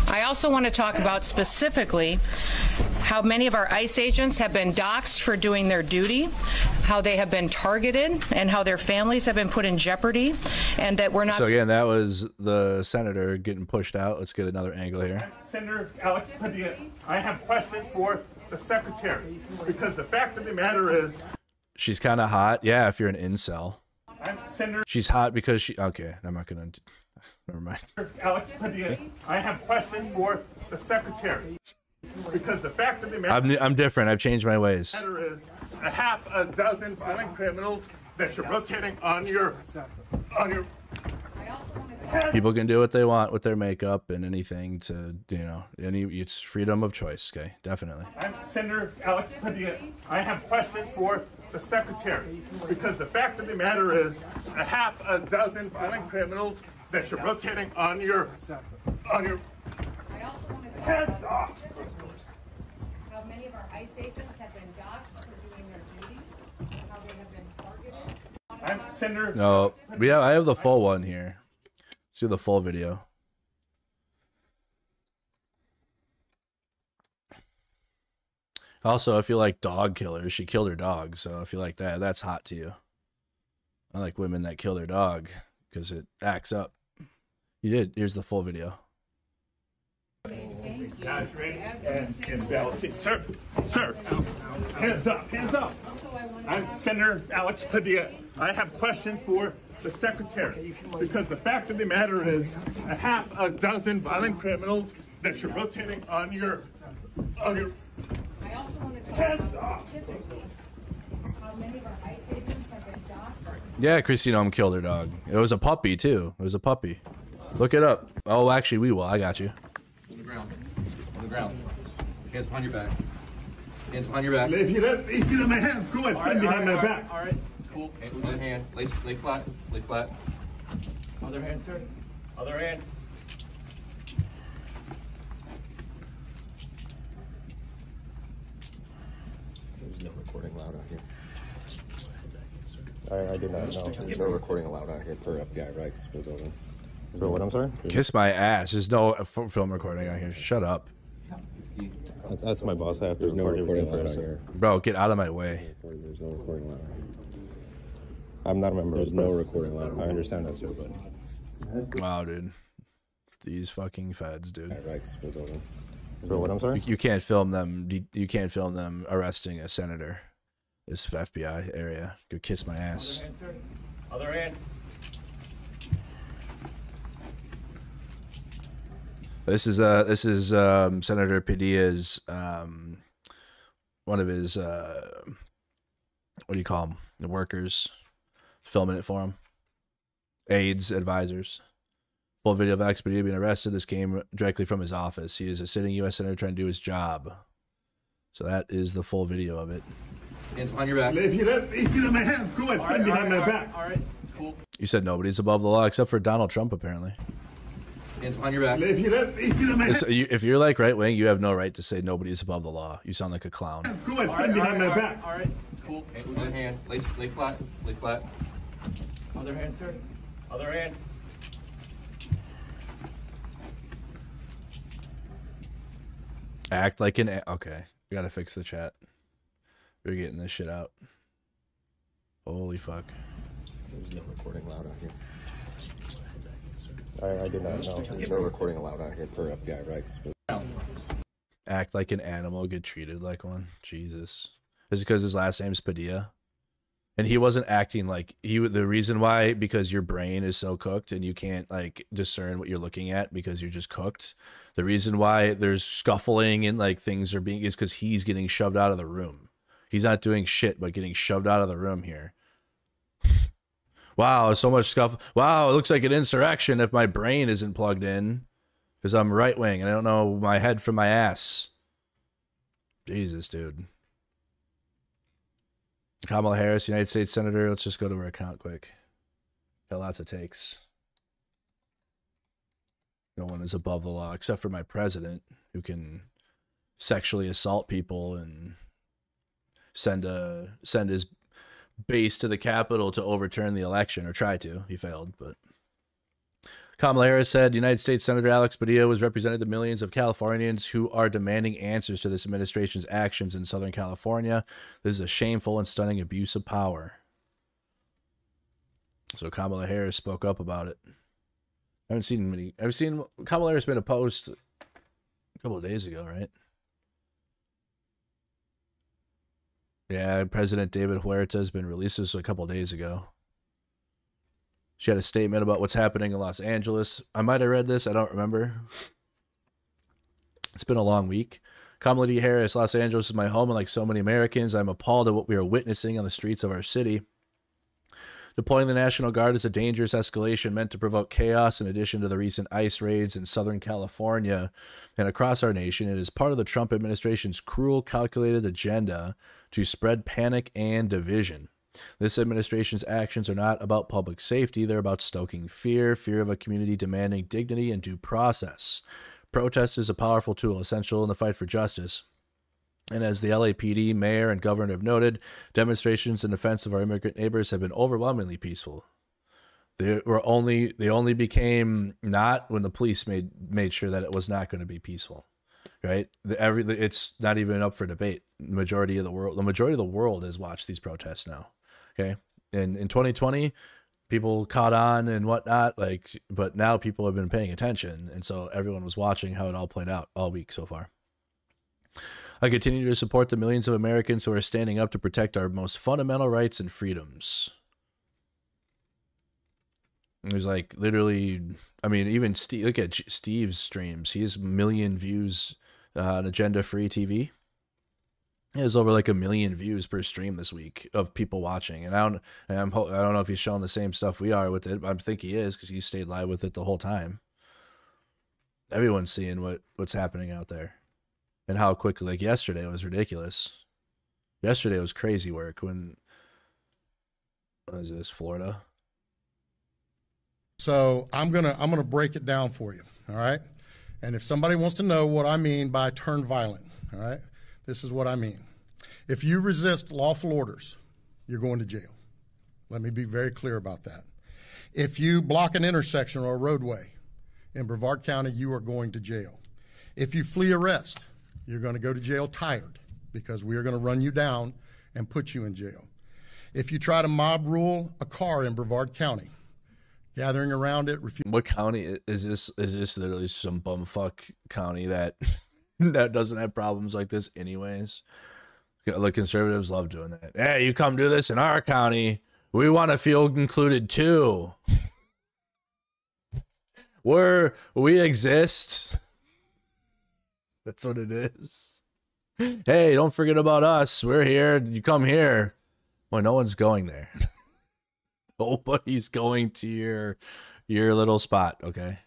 I also want to talk about specifically how many of our ICE agents have been doxxed for doing their duty, how they have been targeted, and how their families have been put in jeopardy, and that we're not... So again, that was the senator getting pushed out. Let's get another angle here. Senator Alex Padilla, I have questions for the secretary, because the fact of the matter is... She's kind of hot. Yeah, if you're an incel. She's hot because she... Okay, I'm not going to... Never mind. Alex Padilla, I have questions for the secretary, because the fact of the matter... I'm different. I've changed my ways. Is a half a dozen violent criminals that you're rotating on your People can do what they want with their makeup and anything to, you know, it's freedom of choice. Okay, definitely. I'm Senator Alex Padilla. I have questions for the secretary, because the fact of the matter is a half a dozen violent criminals that you're rotating on your heads off. How many of our ICE agents have been doxxed for doing their duty, how they have been targeted. I'm Senator... No, I have the full one here. Let's do the full video. Also, if you like dog killers, she killed her dog. So if you like that, that's hot to you. I like women that kill their dog because it acts up. You did. Here's the full video. And embellishing. Sir, hands up. I'm Senator Alex Padilla. I have questions for the secretary, because the fact of the matter is a half a dozen violent criminals that you're rotating on your hands off. Yeah, Kristi Noem killed her dog. It was a puppy too. It was a puppy. Look it up. Oh, actually, we will. I got you. On the ground. On the ground. Hands behind your back. Hands behind your back. If you let my hands go and stand behind my back. All right. Cool. Other hand. Lay flat. Lay flat. Other hand, sir. Other hand. There's no recording allowed out here. I did not know. There's no recording allowed out here per FBI rights for the building. So what, I'm sorry? Kiss my ass. There's no film recording out here. Shut up. That's my boss. I have to record everything allowed out here. Bro, get out of my way. There's no recording allowed out here. I'm not a member of the press. There's no recording allowed. I understand that, sir, but... Wow, dude. These fucking feds, dude. Rights for the building. So what, I'm sorry? You can't film them. You can't film them arresting a senator. This FBI area. Go kiss my ass. Other hand. This is Senator Padilla's one of his what do you call them? The workers filming it for him. Aides, advisors. Full video of Alex Padilla being arrested. This came directly from his office. He is a sitting U.S. senator trying to do his job. So that is the full video of it. Hands behind your back. If you let my hands go and stand behind my back. All right. Cool. You said nobody's above the law except for Donald Trump, apparently. Hands behind your back. If you let my hands... If you're like right wing, you have no right to say nobody is above the law. You sound like a clown. Go and stand behind my back. All right. Cool. Other hand. Lay flat. Lay flat. Other hand, sir. Other hand. Act like an... Okay. We gotta fix the chat. We're getting this shit out. Holy fuck. There's no recording allowed out here. I did not know. There's no recording allowed out here per FBI rights. Act like an animal, get treated like one. Jesus. Is it because his last name's Padilla? And he wasn't acting like the reason why, because your brain is so cooked and you can't like discern what you're looking at because you're just cooked. The reason why there's scuffling and like things are being is because he's getting shoved out of the room. He's not doing shit but getting shoved out of the room here. Wow, so much scuffle. Wow, it looks like an insurrection if my brain isn't plugged in because I'm right wing and I don't know my head from my ass. Jesus, dude. Kamala Harris, United States Senator. Let's just go to her account quick. Got lots of takes. No one is above the law except for my president, who can sexually assault people and send his base to the Capitol to overturn the election, or try to. He failed, but Kamala Harris said United States Senator Alex Padilla was representing the millions of Californians who are demanding answers to this administration's actions in Southern California. This is a shameful and stunning abuse of power. So Kamala Harris spoke up about it. I've seen Kamala Harris made a post a couple of days ago, right? Yeah, President David Huerta has been released. This was a couple of days ago. She had a statement about what's happening in Los Angeles. I might have read this. I don't remember. It's been a long week. Kamala D. Harris, Los Angeles is my home, and like so many Americans, I'm appalled at what we are witnessing on the streets of our city. Deploying the National Guard is a dangerous escalation meant to provoke chaos in addition to the recent ICE raids in Southern California and across our nation. It is part of the Trump administration's cruel, calculated agenda to spread panic and division. This administration's actions are not about public safety. They're about stoking fear of a community demanding dignity and due process. Protest is a powerful tool, essential in the fight for justice. And as the LAPD, mayor, and governor have noted, demonstrations in defense of our immigrant neighbors have been overwhelmingly peaceful. They only became not when the police made sure that it was not going to be peaceful. Right? It's not even up for debate. The majority of the world has watched these protests now. Okay. And in 2020, people caught on and whatnot, but now people have been paying attention. And so everyone was watching how it all played out all week so far. I continue to support the millions of Americans who are standing up to protect our most fundamental rights and freedoms. There's like literally, I mean, even Steve, look at Steve's streams. He has 1 million views on Agenda Free TV. He has over like 1 million views per stream this week of people watching. And I don't know if he's showing the same stuff we are with it, but I think he is because he stayed live with it the whole time. Everyone's seeing what's happening out there and how quickly, like yesterday was ridiculous. Yesterday was crazy work when, what is this, Florida? So I'm gonna break it down for you, all right? And if somebody wants to know what I mean by turn violent, all right, this is what I mean. If you resist lawful orders, you're going to jail. Let me be very clear about that. If you block an intersection or a roadway in Brevard County, you are going to jail. If you flee arrest, you're going to go to jail tired because we are going to run you down and put you in jail. If you try to mob rule a car in Brevard County, gathering around it. What county is this? Is this literally some bumfuck county that that doesn't have problems like this anyways? The conservatives love doing that. Hey, you come do this in our county. We want to feel included too. We exist. That's what it is. Hey, don't forget about us. We're here. You come here. Well, no one's going there. Nobody's going to your little spot, okay?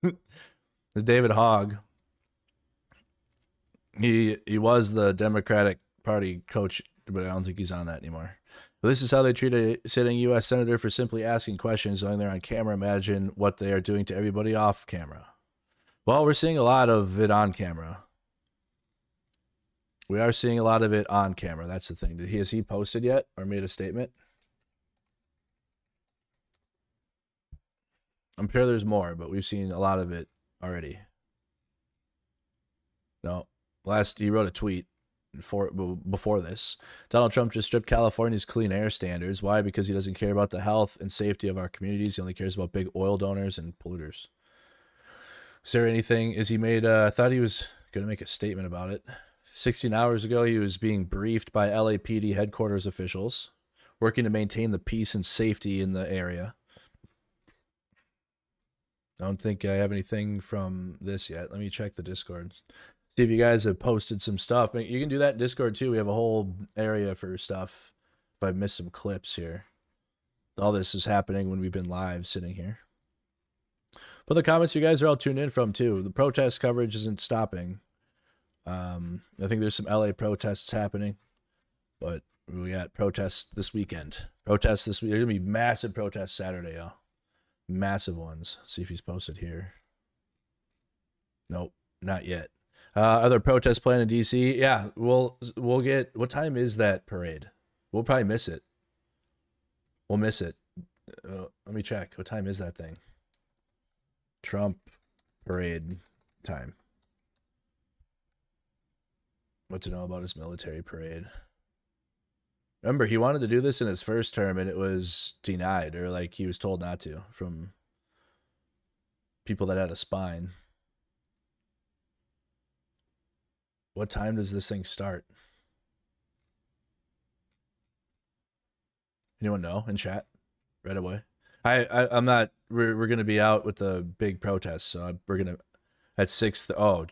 There's David Hogg. He was the Democratic Party coach, but I don't think he's on that anymore. But this is how they treat a sitting U.S. senator for simply asking questions knowing they're on camera. Imagine what they are doing to everybody off camera. Well, we're seeing a lot of it on camera. We are seeing a lot of it on camera. That's the thing. Has he posted yet or made a statement? I'm sure there's more, but we've seen a lot of it already. No. He wrote a tweet before this. Donald Trump just stripped California's clean air standards. Why? Because he doesn't care about the health and safety of our communities. He only cares about big oil donors and polluters. Is there anything? Is he made? I thought he was going to make a statement about it. 16 hours ago, he was being briefed by LAPD headquarters officials working to maintain the peace and safety in the area. I don't think I have anything from this yet. Let me check the Discord. See if you guys have posted some stuff. You can do that in Discord too. We have a whole area for stuff. If I've missed some clips here. All this is happening when we've been live sitting here. But the comments you guys are all tuned in from too. The protest coverage isn't stopping. I think there's some LA protests happening. But we got protests this weekend. Protests this week. There's going to be massive protests Saturday, y'all. Massive ones. See if he's posted here. Nope, not yet. Other protests planned in DC. Yeah, we'll get. What time is that parade? We'll probably miss it. We'll miss it. Let me check. What time is that thing? Trump parade time. What to know about his military parade? Remember, he wanted to do this in his first term, and it was denied, or like he was told not to from people that had a spine. What time does this thing start? Anyone know in chat? Right away. I'm not. We're gonna be out with the big protests, so we're gonna at 6. Oh,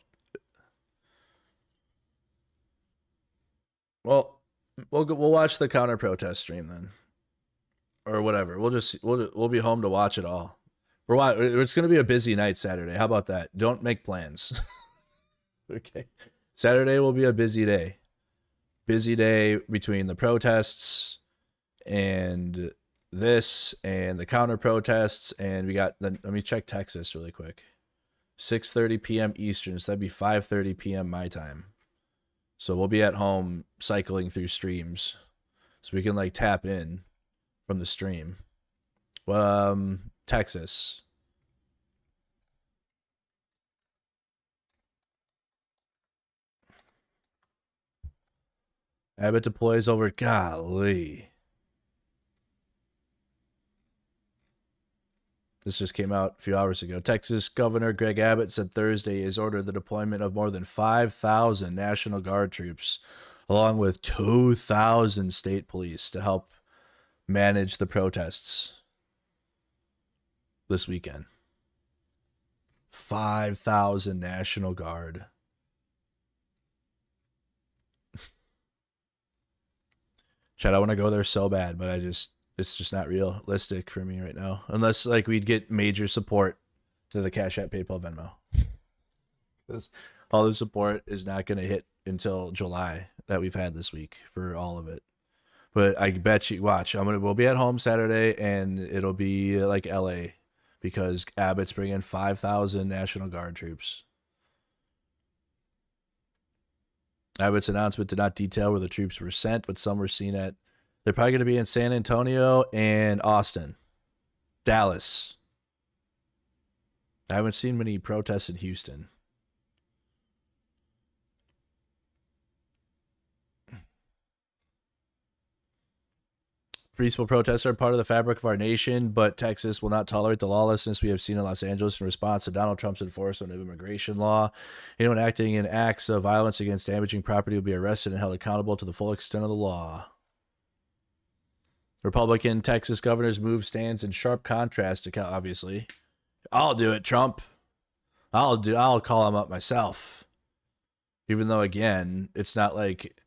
well, we'll watch the counter protest stream then, or whatever. We'll be home to watch it all. It's gonna be a busy night Saturday. How about that? Don't make plans. Okay, Saturday will be a busy day. Busy day between the protests and this and the counter protests, and we got the. Let me check Texas really quick. 6:30 p.m. Eastern, so that'd be 5:30 p.m. my time. So we'll be at home cycling through streams, so we can like tap in from the stream. Texas. Abbott deploys over. Golly. This just came out a few hours ago. Texas Governor Greg Abbott said Thursday has ordered the deployment of more than 5,000 National Guard troops, along with 2,000 state police to help manage the protests this weekend. 5,000 National Guard. Chad, I want to go there so bad, but it's just not realistic for me right now. Unless like we'd get major support to the Cash App, PayPal, Venmo. Because all the support is not going to hit until July that we've had this week for all of it. But I bet you, watch, we'll be at home Saturday, and it'll be like LA because Abbott's bringing 5,000 National Guard troops. Abbott's announcement did not detail where the troops were sent, but some were seen at. They're probably going to be in San Antonio and Austin, Dallas. I haven't seen many protests in Houston. Peaceful protests are part of the fabric of our nation, but Texas will not tolerate the lawlessness we have seen in Los Angeles in response to Donald Trump's enforcement of immigration law. Anyone acting in acts of violence against damaging property will be arrested and held accountable to the full extent of the law. Republican Texas governor's move stands in sharp contrast to obviously. I'll do it, Trump. I'll call him up myself. Even though, again, it's not like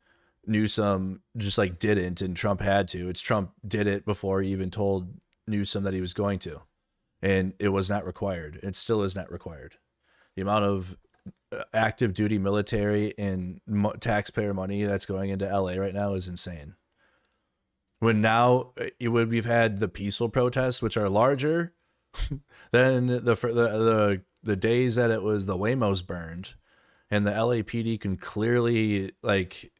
Newsom just like didn't and Trump had to. It's Trump did it before he even told Newsom that he was going to. And it was not required. It still is not required. The amount of active duty military and taxpayer money that's going into LA right now is insane. When now we've had the peaceful protests, which are larger than the days that it was the Waymos burned, and the LAPD can clearly like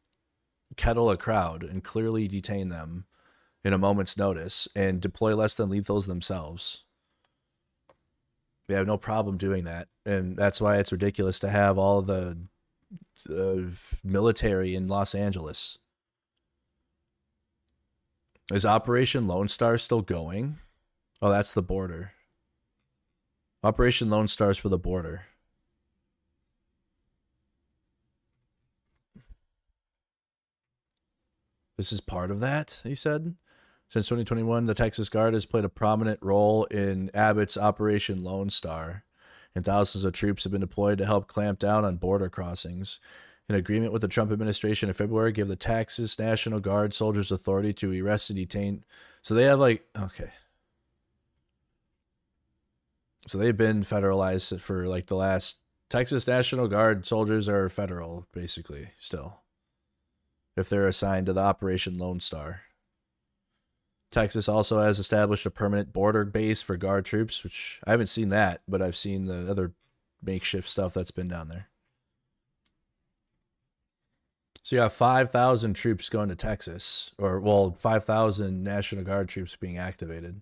kettle a crowd and clearly detain them in a moment's notice and deploy less than lethals themselves. They have no problem doing that, and that's why it's ridiculous to have all the military in Los Angeles. Is Operation Lone Star still going? Oh, that's the border. Operation Lone Star's for the border. This is part of that, he said. Since 2021, the Texas Guard has played a prominent role in Abbott's Operation Lone Star, and thousands of troops have been deployed to help clamp down on border crossings. An agreement with the Trump administration in February gave the Texas National Guard soldiers authority to arrest and detain. So they have like, okay. So they've been federalized for like the last, Texas National Guard soldiers are federal, basically, still. If they're assigned to the Operation Lone Star. Texas also has established a permanent border base for Guard troops, which I haven't seen that, but I've seen the other makeshift stuff that's been down there. So you have 5,000 troops going to Texas, or, well, 5,000 National Guard troops being activated.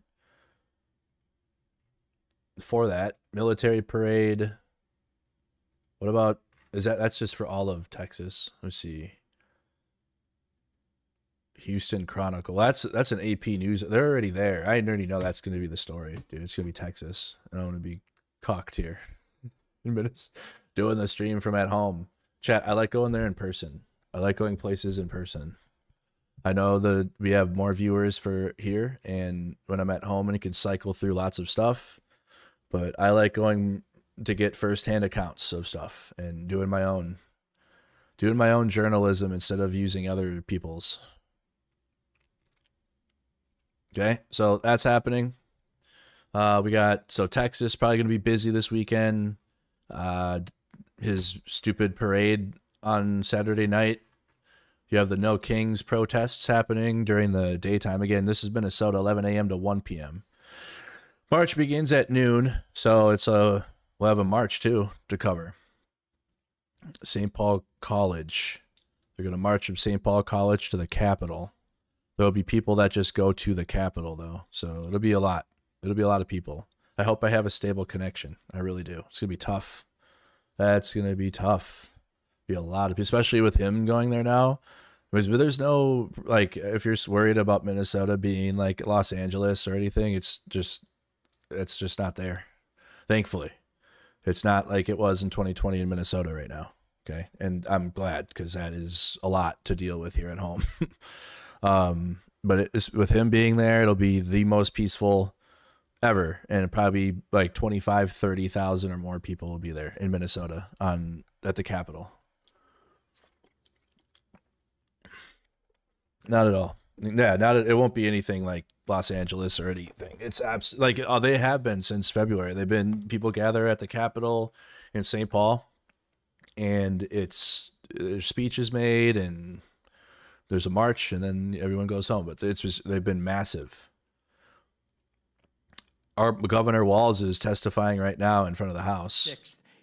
For that, military parade. What about, that's just for all of Texas. Let's see. Houston Chronicle. That's an AP News. They're already there. I already know that's going to be the story, dude. It's going to be Texas. I don't want to be cocked here in minutes. Doing the stream from at home. Chat, I like going there in person. I like going places in person. I know that we have more viewers for here, and when I'm at home and you can cycle through lots of stuff, but I like going to get firsthand accounts of stuff and doing my own journalism instead of using other people's. Okay, so that's happening. We got, so Texas probably going to be busy this weekend. His stupid parade on Saturday night. You have the No Kings protests happening during the daytime. Again, this is Minnesota, 11 a.m. to 1 p.m. March begins at noon, so it's we'll have a march too to cover. St. Paul College. They're going to march from St. Paul College to the Capitol. There'll be people that just go to the Capitol, though. So it'll be a lot. It'll be a lot of people. I hope I have a stable connection. I really do. It's going to be tough. That's going to be tough. Be a lot of people, especially with him going there now. But there's no, like, if you're worried about Minnesota being like Los Angeles or anything, it's just not there. Thankfully. It's not like it was in 2020 in Minnesota right now. Okay. And I'm glad, because that is a lot to deal with here at home. But with him being there, it'll be the most peaceful ever, and probably like 25, 30,000 or more people will be there in Minnesota at the Capitol. Not at all. Yeah, it won't be anything like Los Angeles or anything. It's like they have been since February. They've been, people gather at the Capitol in St. Paul, and there's speeches made, and there's a march, and then everyone goes home. But they've been massive. Our Governor Walz is testifying right now in front of the House.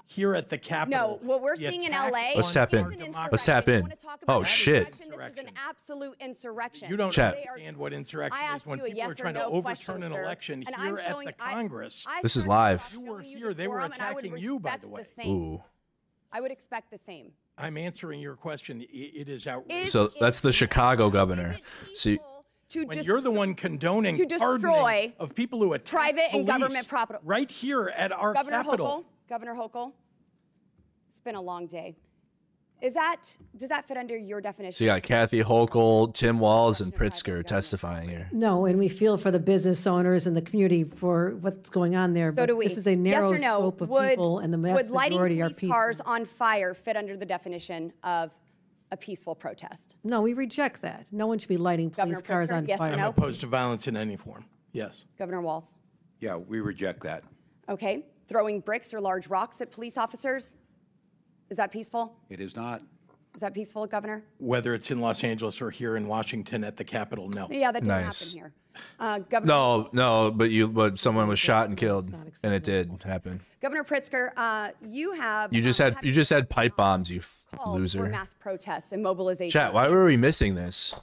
Here at the Capitol. No, what we're seeing in LA. Let's tap in. Let's tap in. Oh shit! This is an absolute insurrection. You don't understand what insurrection is when people are trying to overturn an election here at the Congress. This is live. You were here. They were attacking you, by the way. Ooh. I would expect the same. I'm answering your question. It is outrageous. So that's the Chicago governor. See, when you're the one condoning to destroy of people who attack private and government property right here at our Capitol. Governor Hochul, it's been a long day. Does that fit under your definition? So you got Kathy Hochul, Tim Walz, and Pritzker testifying here. No, and we feel for the business owners and the community for what's going on there. So do we. This is a narrow yes or no, scope of people, and the vast majority are peaceful. Would lighting police cars on fire fit under the definition of a peaceful protest? No, we reject that. No one should be lighting police cars on yes fire. Or no? I'm opposed to violence in any form. Yes. Governor Walz? Yeah, we reject that. Okay. Throwing bricks or large rocks at police officers, is that peaceful? It is not. Is that peaceful, Governor? Whether it's in Los Angeles or here in Washington at the Capitol, no. Yeah, that didn't happen here. Governor, no, but someone was shot and killed, and it did happen. Governor Pritzker, you just had pipe bombs, you loser. For mass protests and mobilization. Chat, why were we missing this?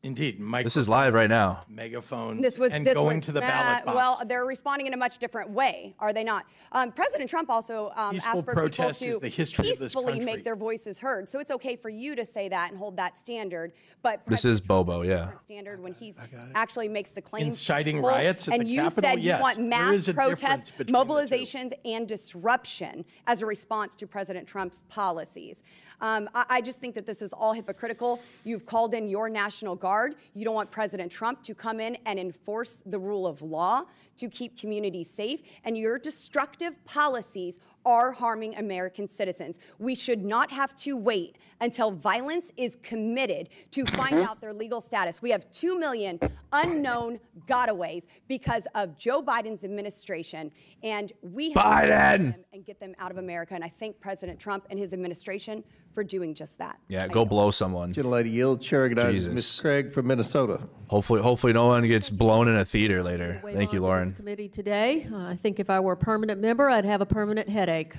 Indeed, this is live right now. Megaphone. Going to the ballot box. Well, they're responding in a much different way, are they not? President Trump also asked for people to peacefully make their voices heard. So it's okay for you to say that and hold that standard. But this is Bobo, yeah. Standard when he actually makes the claim. Inciting riots at the Capitol. And you said you want mass protests, mobilizations, and disruption as a response to President Trump's policies. I just think that this is all hypocritical. You've called in your National Guard disregard. You don't want President Trump to come in and enforce the rule of law to keep communities safe. And your destructive policies are harming American citizens. We should not have to wait until violence is committed to find out their legal status. We have 2 million unknown gotaways because of Joe Biden's administration, and we have to find them and get them out of America. And I thank President Trump and his administration for doing just that. Yeah, go blow someone. Gentlelady yield. Chair recognizes Ms. Craig from Minnesota. Hopefully no one gets blown in a theater later. Thank you, Lauren. Committee today. I think if I were a permanent member, I'd have a permanent headache.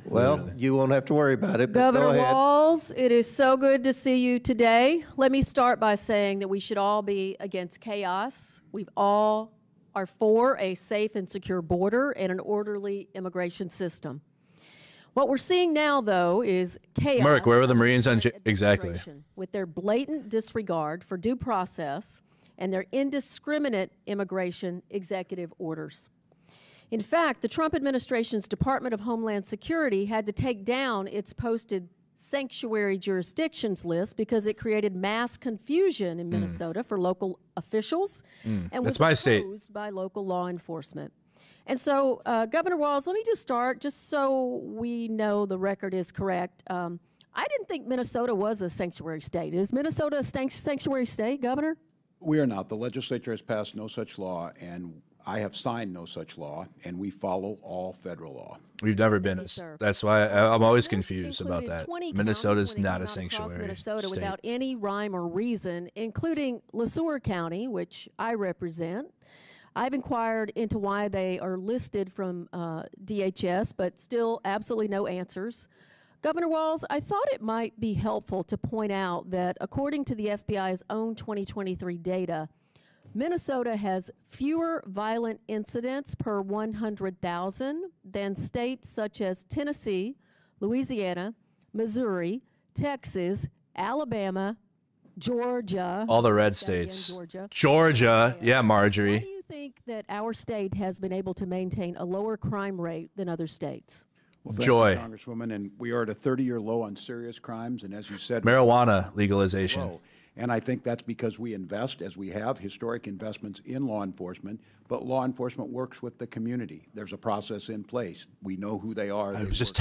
Well, you won't have to worry about it. But Governor go ahead. Walz, it is so good to see you today. Let me start by saying that we should all be against chaos. We all are for a safe and secure border and an orderly immigration system. What we're seeing now, though, is chaos. Merck, where were the Marines on exactly? With their blatant disregard for due process and their indiscriminate immigration executive orders. In fact, the Trump administration's Department of Homeland Security had to take down its posted sanctuary jurisdictions list because it created mass confusion in Minnesota for local officials and was opposed by local law enforcement. And so, Governor Walz, let me just start, just so we know the record is correct. I didn't think Minnesota was a sanctuary state. Is Minnesota a sanctuary state, Governor? We are not. The legislature has passed no such law, and I have signed no such law, and we follow all federal law. We've never been. That's why I'm always confused about that. Minnesota's not a sanctuary Minnesota state. Without any rhyme or reason, including LeSueur County, which I represent. I've inquired into why they are listed from DHS, but still absolutely no answers. Governor Walz, I thought it might be helpful to point out that according to the FBI's own 2023 data, Minnesota has fewer violent incidents per 100,000 than states such as Tennessee, Louisiana, Missouri, Texas, Alabama, Georgia. All the red states. Georgia. Yeah, Marjorie. Why do you think that our state has been able to maintain a lower crime rate than other states? Well, thank Joy. you, Congresswoman, and we are at a 30-year low on serious crimes, and as you said, marijuana legalization. And I think that's because we invest, as we have, historic investments in law enforcement, but law enforcement works with the community. There's a process in place. We know who they are. I was just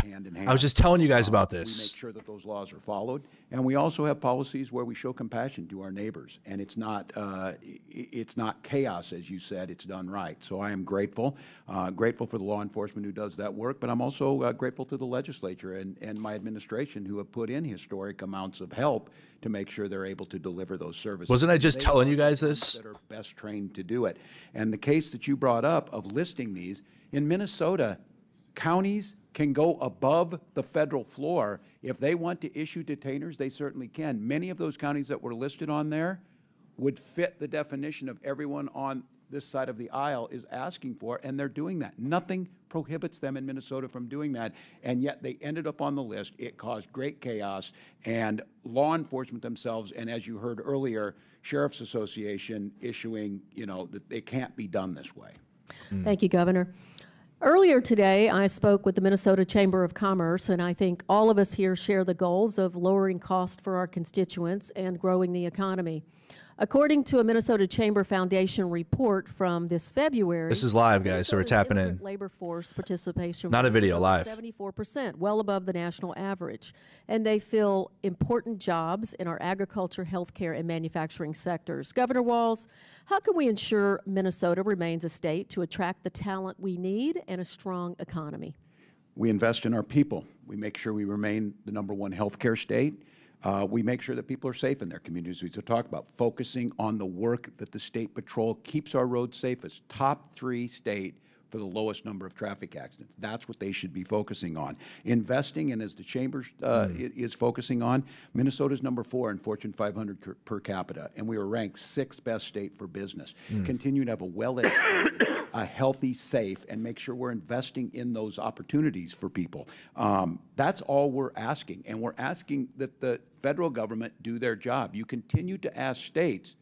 telling you guys about this. We make sure that those laws are followed, and we also have policies where we show compassion to our neighbors, and it's not chaos, as you said. It's done right. So I am grateful for the law enforcement who does that work, but I'm also grateful to the legislature and my administration who have put in historic amounts of help to make sure they're able to deliver those services. Wasn't I just telling you guys this? That are best trained to do it. And the case that you brought up of listing these, in Minnesota, counties can go above the federal floor. If they want to issue detainers, they certainly can. Many of those counties that were listed on there would fit the definition of everyone on this side of the aisle is asking for, and they're doing that. Nothing prohibits them in Minnesota from doing that, and yet they ended up on the list. It caused great chaos, and law enforcement themselves, and as you heard earlier, Sheriff's Association issuing, that it can't be done this way. Thank you, Governor. Earlier today, I spoke with the Minnesota Chamber of Commerce, and I think all of us here share the goals of lowering cost for our constituents and growing the economy. According to a Minnesota Chamber Foundation report from this February, this is live, guys, so we're tapping in. Labor force participation, not a video, live. 74%, well above the national average, and they fill important jobs in our agriculture, healthcare, and manufacturing sectors. Governor Walz, how can we ensure Minnesota remains a state to attract the talent we need and a strong economy? We invest in our people. We make sure we remain the #1 healthcare state. We make sure that people are safe in their communities. We talk about focusing on the work that the State Patrol keeps our roads safest. Top 3 state for the lowest number of traffic accidents. That's what they should be focusing on. Investing, and as the Chamber is focusing on, Minnesota's #4 in Fortune 500 per capita, and we were ranked 6th best state for business. Continue to have a well-educated, a healthy, safe, and make sure we're investing in those opportunities for people. That's all we're asking, and we're asking that the federal government do their job. You continue to ask states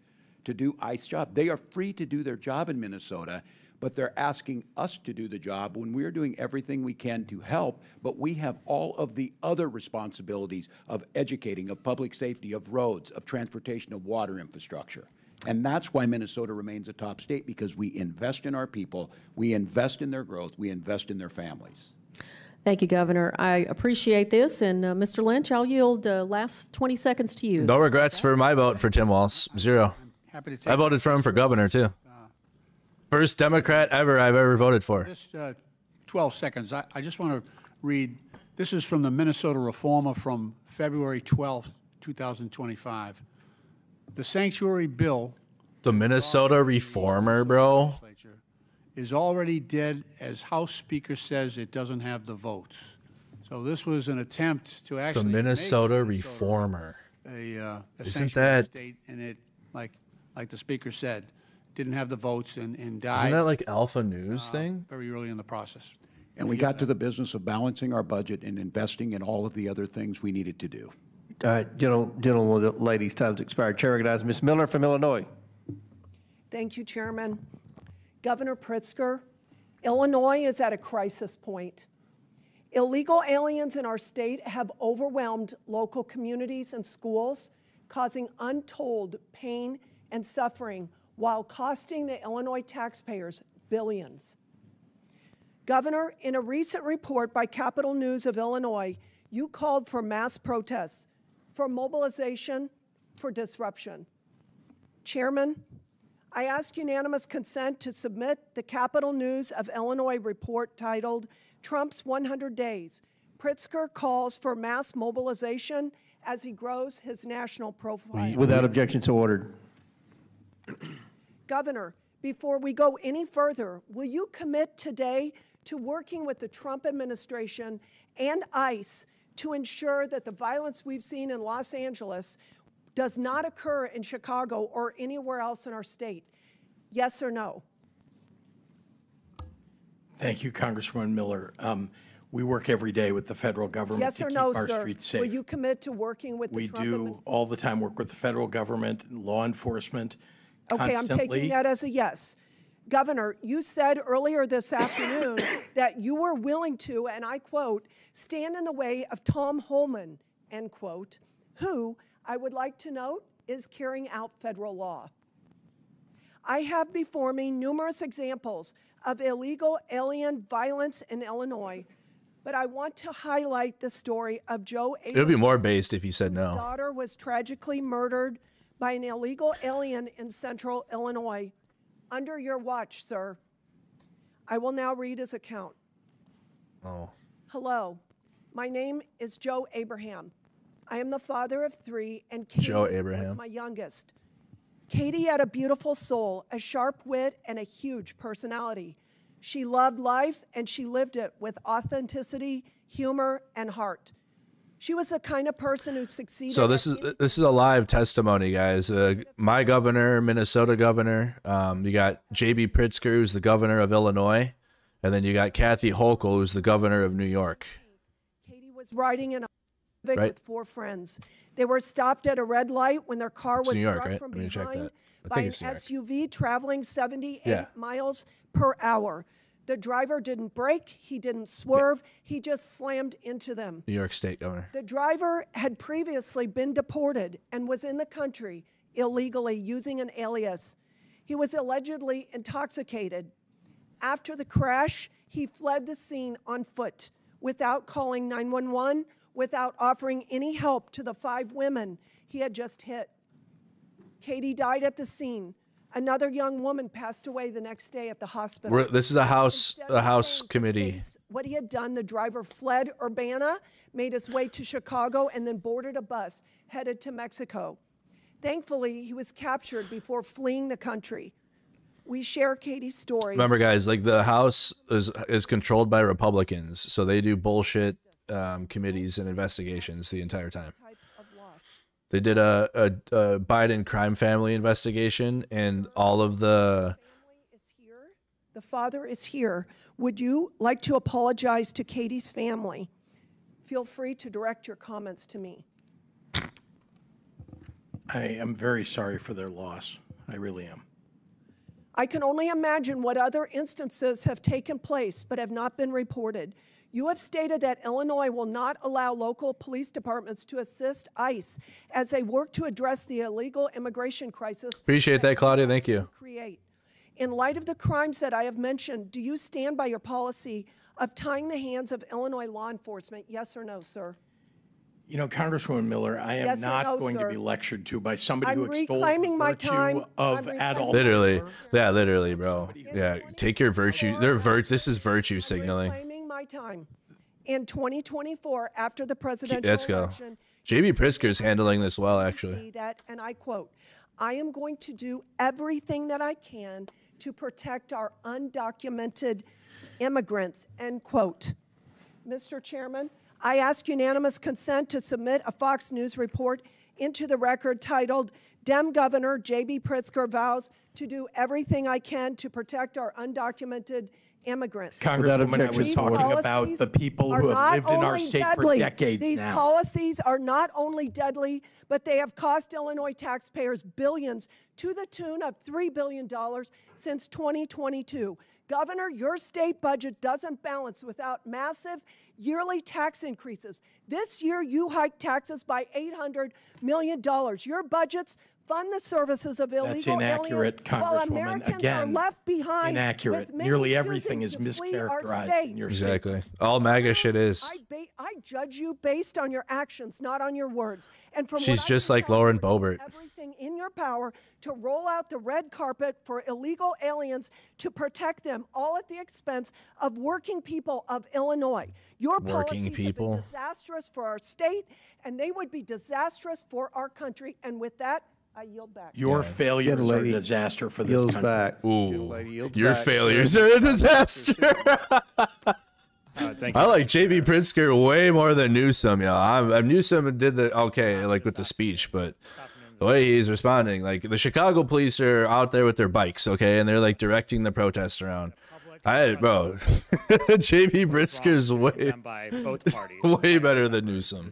to do ICE job. They are free to do their job in Minnesota, but they're asking us to do the job when we're doing everything we can to help, but we have all of the other responsibilities of educating, of public safety, of roads, of transportation, of water infrastructure. And that's why Minnesota remains a top state, because we invest in our people, we invest in their growth, we invest in their families. Thank you, Governor. I appreciate this. And Mr. Lynch, I'll yield last 20 seconds to you. No regrets for my vote for Tim Walz. Zero. Happy to take I voted for him for governor, too. First Democrat I've ever voted for. Just 12 seconds. I just want to read. This is from the Minnesota Reformer from February 12th, 2025. The sanctuary bill. The Minnesota Reformer, bro. Is already dead, as House Speaker says it doesn't have the votes. So this was an attempt to actually The Minnesota Reformer. A Isn't that state, and it, like the Speaker said, didn't have the votes and died. Isn't that like Alpha News thing? Very early in the process. And we got to the business of balancing our budget and investing in all of the other things we needed to do. All right, gentlemen, ladies, time's expired. Chair recognizes Ms. Miller from Illinois. Thank you, Chairman. Governor Pritzker, Illinois is at a crisis point. Illegal aliens in our state have overwhelmed local communities and schools, causing untold pain and suffering while costing the Illinois taxpayers billions. Governor, in a recent report by Capital News of Illinois, you called for mass protests, for mobilization, for disruption. Chairman, I ask unanimous consent to submit the Capital News of Illinois report titled Trump's 100 Days. Pritzker calls for mass mobilization as he grows his national profile. Without objection, so ordered. Governor, before we go any further, will you commit today to working with the Trump administration and ICE to ensure that the violence we've seen in Los Angeles does not occur in Chicago or anywhere else in our state? Yes or no? Thank you, Congresswoman Miller. We work every day with the federal government yes to or keep no, our sir? streets safe. Will you commit to working with the Trump administration? We do all the time work with the federal government, law enforcement, Okay, constantly. I'm taking that as a yes. Governor, you said earlier this afternoon that you were willing to, and I quote, stand in the way of Tom Homeland, end quote, who, I would like to note, is carrying out federal law. I have before me numerous examples of illegal alien violence in Illinois, but I want to highlight the story of Joe Abraham. It would be more based if he said no. His daughter was tragically murdered by an illegal alien in central Illinois. Under your watch, sir. I will now read his account. Oh. Hello, my name is Joe Abraham. I am the father of 3, and Katie was my youngest. Katie had a beautiful soul, a sharp wit, and a huge personality. She loved life, and she lived it with authenticity, humor, and heart. She was the kind of person who succeeded. So this is a live testimony, guys. My governor, Minnesota governor. You got J.B. Pritzker, who's the governor of Illinois, and then you got Kathy Hochul, who's the governor of New York. Katie was riding in a Civic with 4 friends. They were stopped at a red light when their car was struck from behind by an SUV traveling 78 miles per hour. The driver didn't brake, he didn't swerve, he just slammed into them. New York State governor. The driver had previously been deported and was in the country illegally using an alias. He was allegedly intoxicated. After the crash, he fled the scene on foot without calling 911, without offering any help to the 5 women he had just hit. Katie died at the scene. Another young woman passed away the next day at the hospital. This is a House committee. What he had done, the driver fled Urbana, made his way to Chicago, and then boarded a bus headed to Mexico. Thankfully, he was captured before fleeing the country. We share Katie's story. Remember, guys, like the House is controlled by Republicans, so they do bullshit committees and investigations the entire time. They did a Biden crime family investigation, and all of the father is here. Would you like to apologize to Katie's family? Feel free to direct your comments to me. I am very sorry for their loss. I really am. I can only imagine what other instances have taken place but have not been reported. You have stated that Illinois will not allow local police departments to assist ICE as they work to address the illegal immigration crisis. Appreciate that, Claudia. Thank you. Create. In light of the crimes that I have mentioned, do you stand by your policy of tying the hands of Illinois law enforcement? Yes or no, sir? You know, Congresswoman Miller, I am not going to be lectured to by somebody who extols the virtue of adult. Literally. Yeah, literally, bro. Yeah, take your virtue. This is virtue signaling. Reclaiming my time. In 2024, after the presidential Let's go. election, JB Pritzker's handling this well, actually. see that, and I quote, I am going to do everything that I can to protect our undocumented immigrants, end quote. Mr. Chairman, I ask unanimous consent to submit a Fox News report into the record titled, Dem Governor J.B. Pritzker vows to do everything I can to protect our undocumented immigrants. Congresswoman, I was talking about the people who have lived in our state for decades These now. policies are not only deadly, but they have cost Illinois taxpayers billions to the tune of $3 billion since 2022. Governor, your state budget doesn't balance without massive yearly tax increases. This year, you hiked taxes by $800 million. Your budgets fund the services of illegal That's inaccurate, aliens, while Congresswoman. Americans Again, are left behind. inaccurate. With many Nearly everything choosing is to flee our mischaracterized state. in your Exactly. All MAGA shit is. I judge you based on your actions, not on your words. And from She's what just I like can tell, Lauren you're doing Boebert. everything in your power to roll out the red carpet for illegal aliens to protect them, all at the expense of working people of Illinois. Your policies have been disastrous for our state, and they would be disastrous for our country. And with that, I yield back. Your failures are a disaster for this country. Back. Ooh, your failures are a disaster. Thank I like JB Pritzker way more than Newsom, yo. Newsom did the okay, like with the speech, but the way he's responding, like the Chicago police are out there with their bikes, okay, and they're like directing the protest around. Bro, JB Pritzker's way better than Newsom.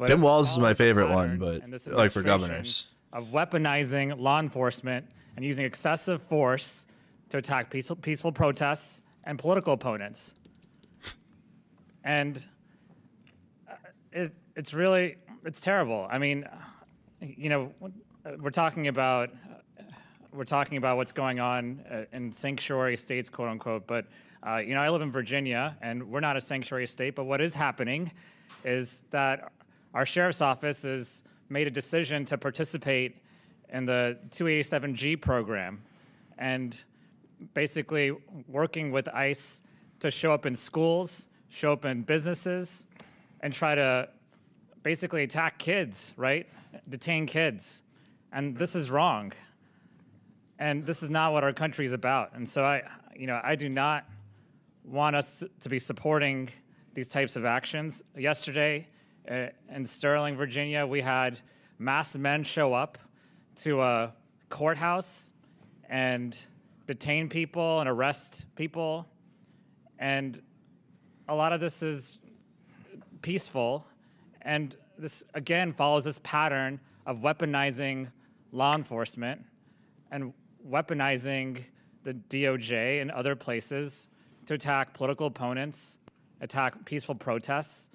Tim Walz is my favorite one, but like for governors. Of weaponizing law enforcement and using excessive force to attack peaceful protests and political opponents. And it's terrible. I mean, you know, we're talking about what's going on in sanctuary states, quote unquote. But you know, I live in Virginia, and we're not a sanctuary state. But what is happening is that our sheriff's office has made a decision to participate in the 287G program, and basically working with ICE to show up in schools, show up in businesses, and try to basically attack kids, right? Detain kids. And this is wrong. And this is not what our country is about. And so I do not want us to be supporting these types of actions. Yesterday in Sterling, Virginia, we had masked men show up to a courthouse and detain people and arrest people. And a lot of this is peaceful. And this, again, follows this pattern of weaponizing law enforcement and weaponizing the DOJ and other places to attack political opponents, attack peaceful protests,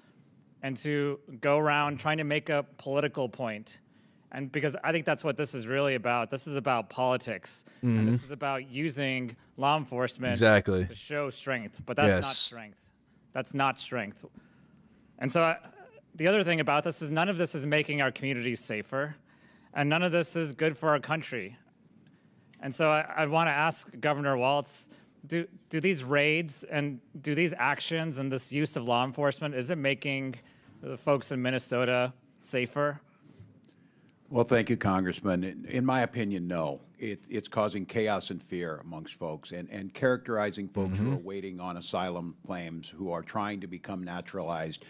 and to go around trying to make a political point. And because I think that's what this is really about. This is about politics. And this is about using law enforcement to show strength. But that's not strength. That's not strength. And so the other thing about this is none of this is making our communities safer. And none of this is good for our country. And so I want to ask Governor Walz, do these raids and do these actions and this use of law enforcement, is it making the folks in Minnesota safer? Well, thank you, Congressman. In my opinion, no. It's causing chaos and fear amongst folks and characterizing folks who are waiting on asylum claims, who are trying to become naturalized.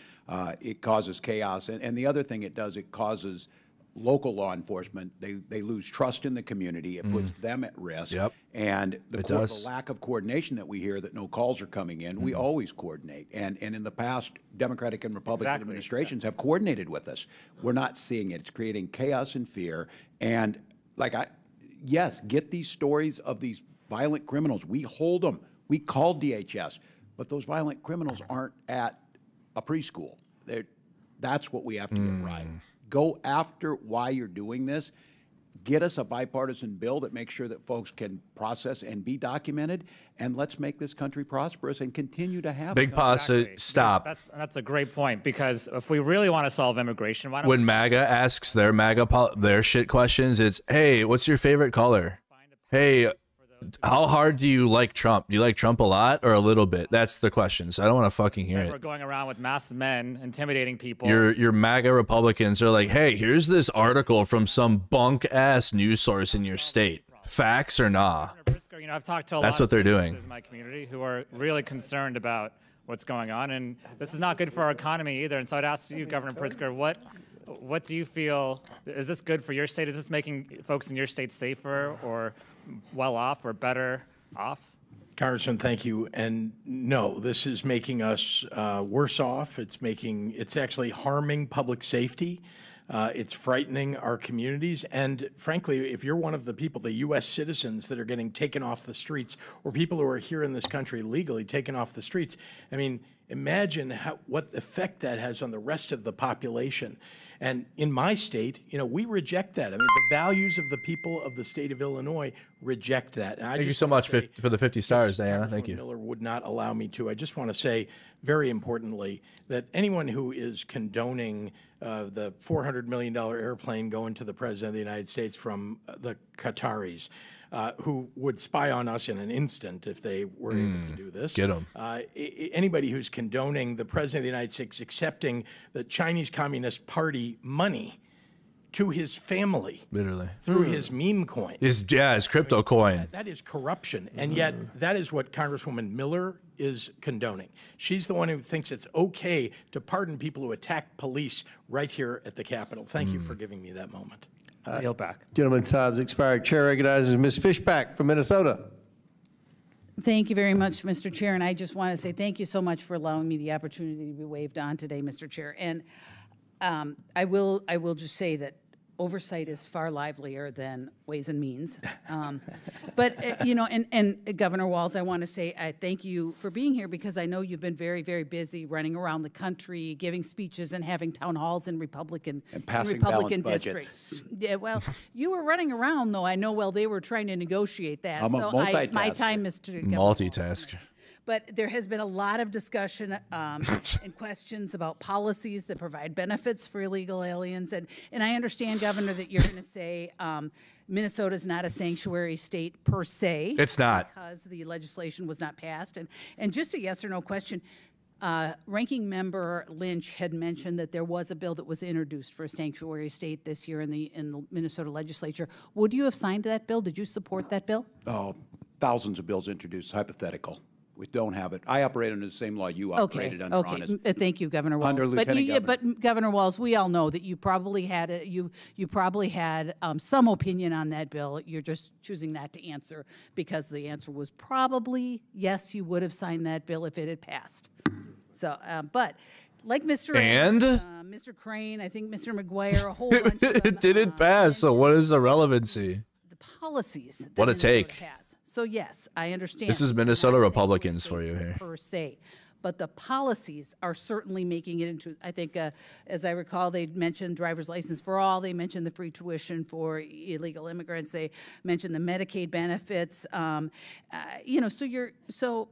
It causes chaos. And the other thing it does, it causes local law enforcement, they lose trust in the community. It puts them at risk. And the lack of coordination that we hear, that no calls are coming in, we always coordinate. And in the past, Democratic and Republican administrations have coordinated with us. We're not seeing it. It's creating chaos and fear. And like yes, get these stories of these violent criminals. We hold them. We call DHS. But those violent criminals aren't at a preschool. That's what we have to get right. Go after why you're doing this. Get us a bipartisan bill that makes sure that folks can process and be documented, and let's make this country prosperous and continue to have Big Pasta, stop. That's a great point, because if we really want to solve immigration, why don't when MAGA asks their shit questions, it's, hey, what's your favorite color? Hey, how hard do you like Trump? Do you like Trump a lot or a little bit? That's the question. So I don't want to fucking hear it. We're going around with masked men intimidating people. Your MAGA Republicans are like, hey, here's this article from some bunk ass news source in your state. Facts or nah? You know, I've talked to a That's lot what they're of doing. businesses in my community who are really concerned about what's going on, and this is not good for our economy either. And so I'd ask you, Governor Pritzker, what do you feel, is this good for your state? Is this making folks in your state safer or well off or better off? Congressman, thank you. And no, this is making us worse off. It's actually harming public safety. It's frightening our communities. And frankly, if you're one of the people, the U.S. citizens that are getting taken off the streets, or people who are here in this country legally taken off the streets, I mean, imagine what effect that has on the rest of the population. And in my state, you know, we reject that. I mean, the values of the people of the state of Illinois reject that. And Thank you so much for the 50 stars, Diana. Thank you. Miller would not allow me to. I just want to say, very importantly, that anyone who is condoning the $400 million airplane going to the President of the United States from the Qataris, who would spy on us in an instant if they were able to do this. Get them. Anybody who's condoning the President of the United States accepting the Chinese Communist Party money to his family, literally, through his meme coin. His crypto coin. That is corruption. And yet that is what Congresswoman Miller is condoning. She's the one who thinks it's okay to pardon people who attack police right here at the Capitol. Thank you for giving me that moment. Yield back. Gentleman's time's expired. Chair recognizes Ms. Fishback from Minnesota. Thank you very much, Mr. Chair. And I just want to say thank you so much for allowing me the opportunity to be waved on today, Mr. Chair. And I will just say that oversight is far livelier than Ways and Means. But, you know, and Governor Walz, I want to say I thank you for being here, because I know you've been very, very busy running around the country, giving speeches and having town halls in Republican districts. Yeah, well, you were running around, though, I know, while they were trying to negotiate that. I'm a multitasker. My time is to multitasker. But there has been a lot of discussion and questions about policies that provide benefits for illegal aliens. And I understand, Governor, that you're going to say Minnesota is not a sanctuary state per se. It's not. Because the legislation was not passed. And just a yes or no question, Ranking Member Lynch had mentioned that there was a bill that was introduced for a sanctuary state this year in the Minnesota legislature. Would you have signed that bill? Did you support that bill? Oh, thousands of bills introduced, hypothetical. We don't have it. I operate under the same law you operated under. Okay. Thank you, Governor Walz. Under Lieutenant Governor. But Governor Walz, we all know that you probably had some opinion on that bill. You're just choosing not to answer, because the answer was probably yes, you would have signed that bill if it had passed. So, but like Mr. Mr. Crane, I think Mr. McGuire, a whole bunch of them, it didn't pass. So what is the relevancy? The policies. What a take. Has. So yes, I understand. This is Minnesota Republicans for you here. Per se. But the policies are certainly making it into, I think, as I recall, they mentioned driver's license for all. They mentioned the free tuition for illegal immigrants. They mentioned the Medicaid benefits. You know, so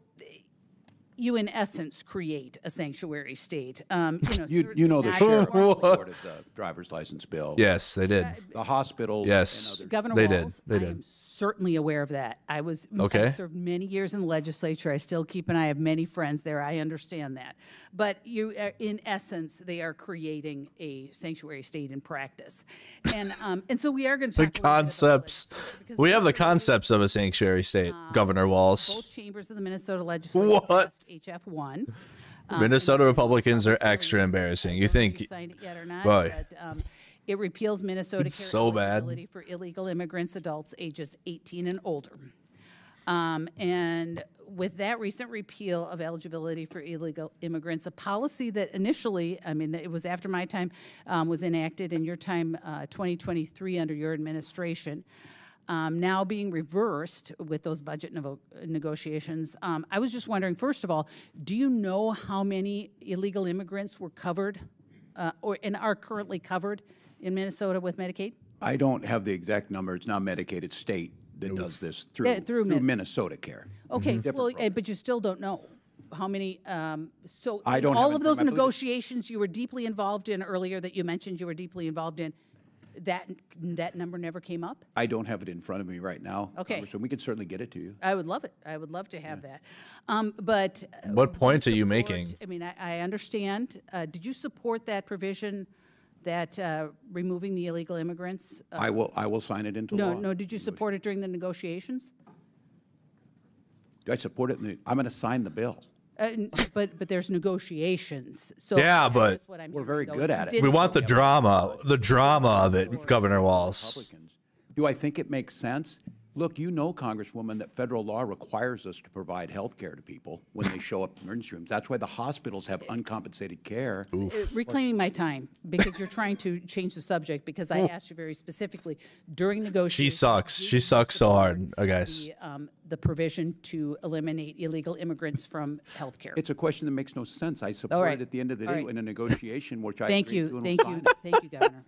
you in essence create a sanctuary state. You know the sheriff supported the driver's license bill. Yes, they did. The hospitals. Yes, Governor they Walz, did. They I did. am certainly aware of that. I served many years in the legislature. I still keep, and I have many friends there. I understand that. But in essence, they are creating a sanctuary state in practice, and so we are going to talk the concepts. We have the concepts of a sanctuary state, Governor Walz. Both chambers of the Minnesota legislature passed HF 1. Minnesota Republicans are extra embarrassing. You think? Signed it yet or not? Boy. But, it repeals Minnesota care eligibility for illegal immigrants, adults ages 18 and older. And with that recent repeal of eligibility for illegal immigrants, a policy that initially, I mean, it was after my time, was enacted in your time, 2023 under your administration. now being reversed with those budget negotiations. I was just wondering, first of all, do you know how many illegal immigrants were covered and are currently covered in Minnesota with Medicaid? I don't have the exact number. It's not Medicaid. It's state that does this through Minnesota Care. Okay, well, but you still don't know how many. So I don't all have of those I believe negotiations you were deeply involved in earlier that you mentioned you were deeply involved in, that number never came up? I don't have it in front of me right now. Okay. So we can certainly get it to you. I would love it. I would love to have that. But What point are you making? I mean, I understand. Did you support that provision that removing the illegal immigrants? I will sign it into law. No. Did you support it during the negotiations? Do I support it? I'm going to sign the bill. But there's negotiations. So Yeah, but we're very good at it. We want the drama of it, Governor Walz. Do I think it makes sense? Look, you know, Congresswoman, that federal law requires us to provide health care to people when they show up in emergency rooms. That's why the hospitals have uncompensated care. Reclaiming my time, because you're trying to change the subject, because I asked you very specifically during negotiations. She sucks. She sucks so hard, guys. The provision to eliminate illegal immigrants from health care. It's a question that makes no sense. I support it at the end of the day in a negotiation, which I agree to and Thank will you, sign. thank you, Governor.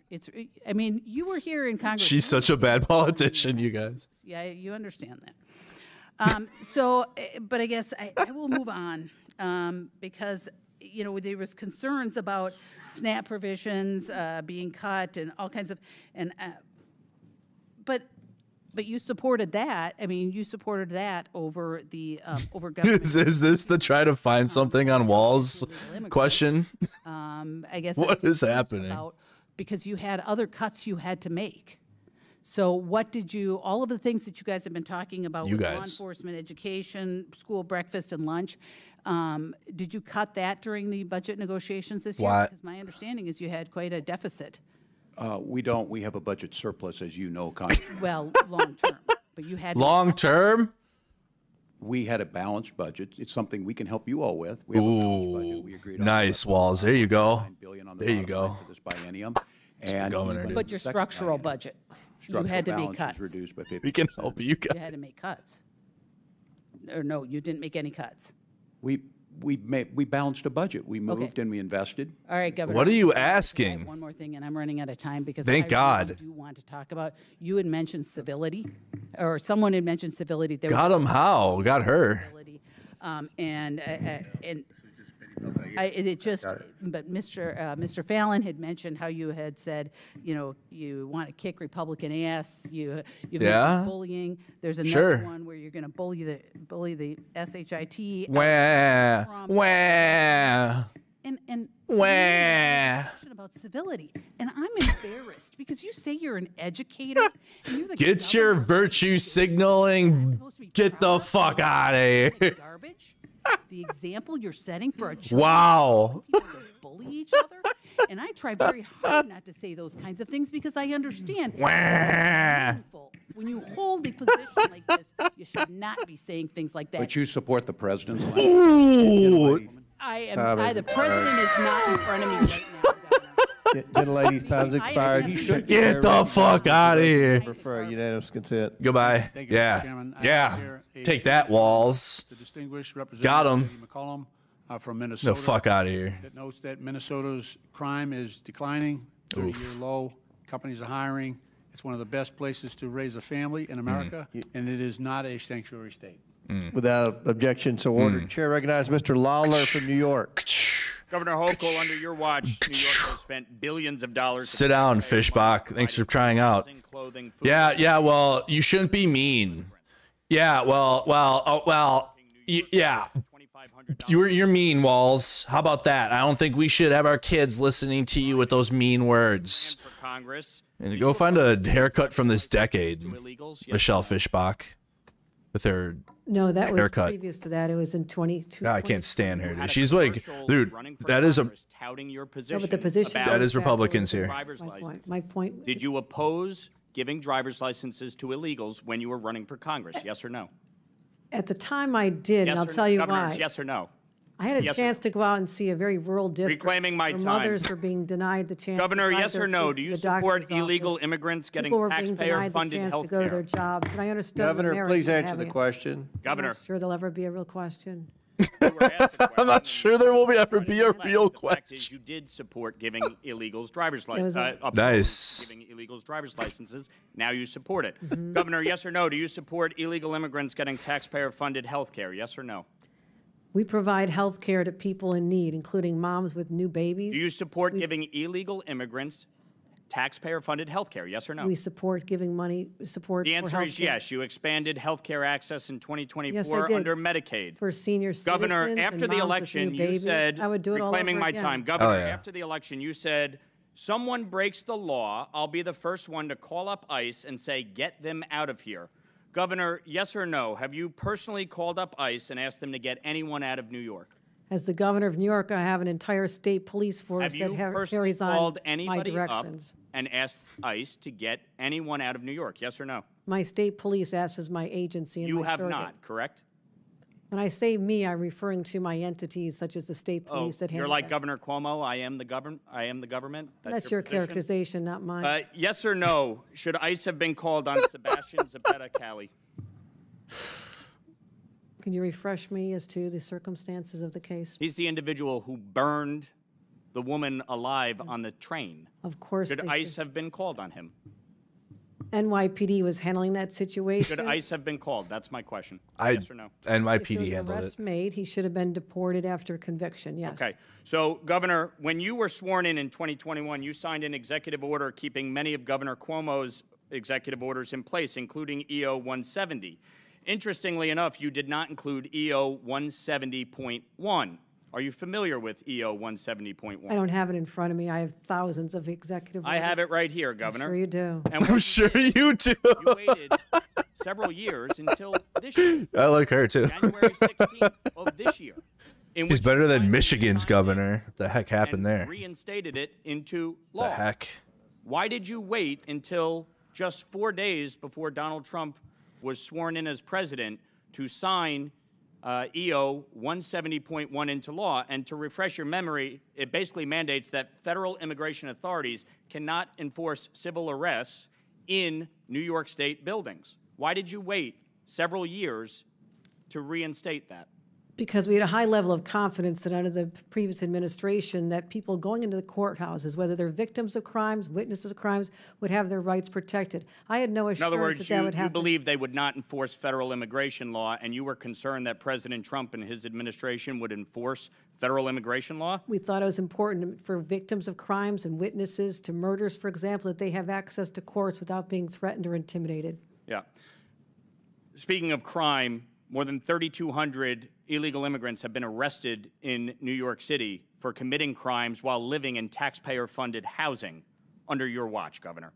I mean, you were here in Congress. She's such a bad politician, you guys. Yeah, you understand that. But I guess I will move on because, you know, there was concerns about SNAP provisions being cut and all kinds of, but you supported that. I mean, you supported that over the over government. Is this the try to find something on Walz question? I guess what is happening? Because you had other cuts you had to make. So what did you, all of the things that you guys have been talking about with law enforcement, education, school breakfast and lunch, did you cut that during the budget negotiations this year? Because my understanding is you had quite a deficit. We don't. We have a budget surplus, as you know, Congressman. Well, long term, but you had long term. We had a balanced budget. It's something we can help you all with. We have a balanced budget. We agreed on nice, Walz. There you go. There you go. For this biennium, and but your structural budget, you had to make cuts. Reduced by 50%. We can help you guys. You had to make cuts. Or no, you didn't make any cuts. We balanced a budget. We moved and we invested. All right, Governor. What are you asking? One more thing, and I'm running out of time because Thank God. Really do want to talk about. You had mentioned civility, or someone had mentioned civility. Got him how? Got her. But Mr. Fallon had mentioned how you had said, you know, you want to kick Republican ass. You've mentioned bullying. There's another one where you're going to bully the SHIT. And about civility, and I'm embarrassed because you say you're an educator. And you're the Get your virtue signaling. Get the fuck out of here. Garbage. The example you're setting for a child. Wow. Bully each other. And I try very hard not to say those kinds of things because I understand. When you hold a position like this, you should not be saying things like that. But you support the president's line. Ooh. The president is not in front of me right now. Gentlelady's time's expired. Get the fuck out of here. Prefer unanimous consent. Goodbye. Thank you, Yeah. Mr. Chairman. Yeah. Take that, Walz. The distinguished representative Got him. McCollum from Minnesota. The fuck out of here. That notes that Minnesota's crime is declining, 30-year low. Companies are hiring. It's one of the best places to raise a family in America, and it is not a sanctuary state. Without objection, so ordered. Chair recognizes Mr. Lawler from New York. Governor Hochul, under your watch, New York has spent billions of dollars. Sit down, Fishbach. Thanks for trying out. Yeah, well, you shouldn't be mean. Yeah, yeah. You're mean, Walz. How about that? I don't think we should have our kids listening to you with those mean words. And go find a haircut from this decade, Michelle Fishbach, with her No, that was haircut. previous to that. It was in 22. God, I can't stand her, dude. She's like, dude, that is a... No, but the position That is Republicans here. My point. Did you oppose giving driver's licenses to illegals when you were running for Congress? Yes or no? At the time I did, and I'll tell you Governor, why. yes or no? I had a Yes or chance to go out and see a very rural district Reclaiming my where time. mothers were being denied the chance Governor, to drive yes their or no, kids do to you the support doctor's illegal office. immigrants getting People were being denied the taxpayer-funded chance health to go to their care? jobs, and I understood the Governor, merits please of answer the having it. question. I'm Governor. not sure there'll ever be a real question. I'm not sure there will ever be a real The fact is, question. you did support giving illegals driver's It was licenses. a- Nice. Giving illegals driver's licenses. Now you support it. Governor, yes or no? Do you support illegal immigrants getting taxpayer-funded health care? Yes or no? We provide health care to people in need, including moms with new babies. Do you support giving illegal immigrants taxpayer-funded health care? Yes or no? We support giving money, support The for answer is healthcare yes. You expanded health care access in 2024 Yes, I did. under Medicaid. for senior Governor, citizens after and the moms with election, new you babies. said, I would do it all reclaiming over my again. time, Governor, Oh, yeah. after the election, you said, someone breaks the law, I'll be the first one to call up ICE and say, get them out of here. Governor, yes or no, have you personally called up ICE and asked them to get anyone out of New York? As the governor of New York, I have an entire state police force Have that you personally carries on called my anybody up directions. and asked ICE to get anyone out of New York? Yes or no? My state police acts as my agency and You my have surrogate. not, correct? When I say me, I'm referring to my entities such as the state police that you're handle like that. Governor Cuomo. I am the government. That's your position? characterization, not mine. Yes or no? Should ICE have been called on Sebastian Zapata Cali? Can you refresh me as to the circumstances of the case? He's the individual who burned the woman alive on the train. Of course. Should they ICE have been called on him? NYPD was handling that situation. Should ICE have been called? That's my question. I Yes or no? If there NYPD was an handled it. arrest made, he should have been deported after conviction, yes. Okay. So, Governor, when you were sworn in 2021, you signed an executive order keeping many of Governor Cuomo's executive orders in place, including EO 170. Interestingly enough, you did not include EO 170.1. Are you familiar with EO 170.1? I don't have it in front of me. I have thousands of executive orders. I have it right here, Governor. I'm sure you do. And I'm sure you do. You waited several years until this year. I like her too. January 16th of this year. in He's which better you than finally Michigan's signed governor. The heck happened and there? reinstated it into law. The heck? Why did you wait until just 4 days before Donald Trump was sworn in as president to sign EO 170.1 into law? And to refresh your memory, it basically mandates that federal immigration authorities cannot enforce civil arrests in New York State buildings. Why did you wait several years to reinstate that? Because we had a high level of confidence that under the previous administration that people going into the courthouses, whether they're victims of crimes, witnesses of crimes, would have their rights protected. I had no In assurance other words, that would you happen. believe they would not enforce federal immigration law, and you were concerned that President Trump and his administration would enforce federal immigration law? We thought it was important for victims of crimes and witnesses to murders, for example, that they have access to courts without being threatened or intimidated. Yeah. Speaking of crime, more than 3,200 illegal immigrants have been arrested in New York City for committing crimes while living in taxpayer-funded housing under your watch, Governor.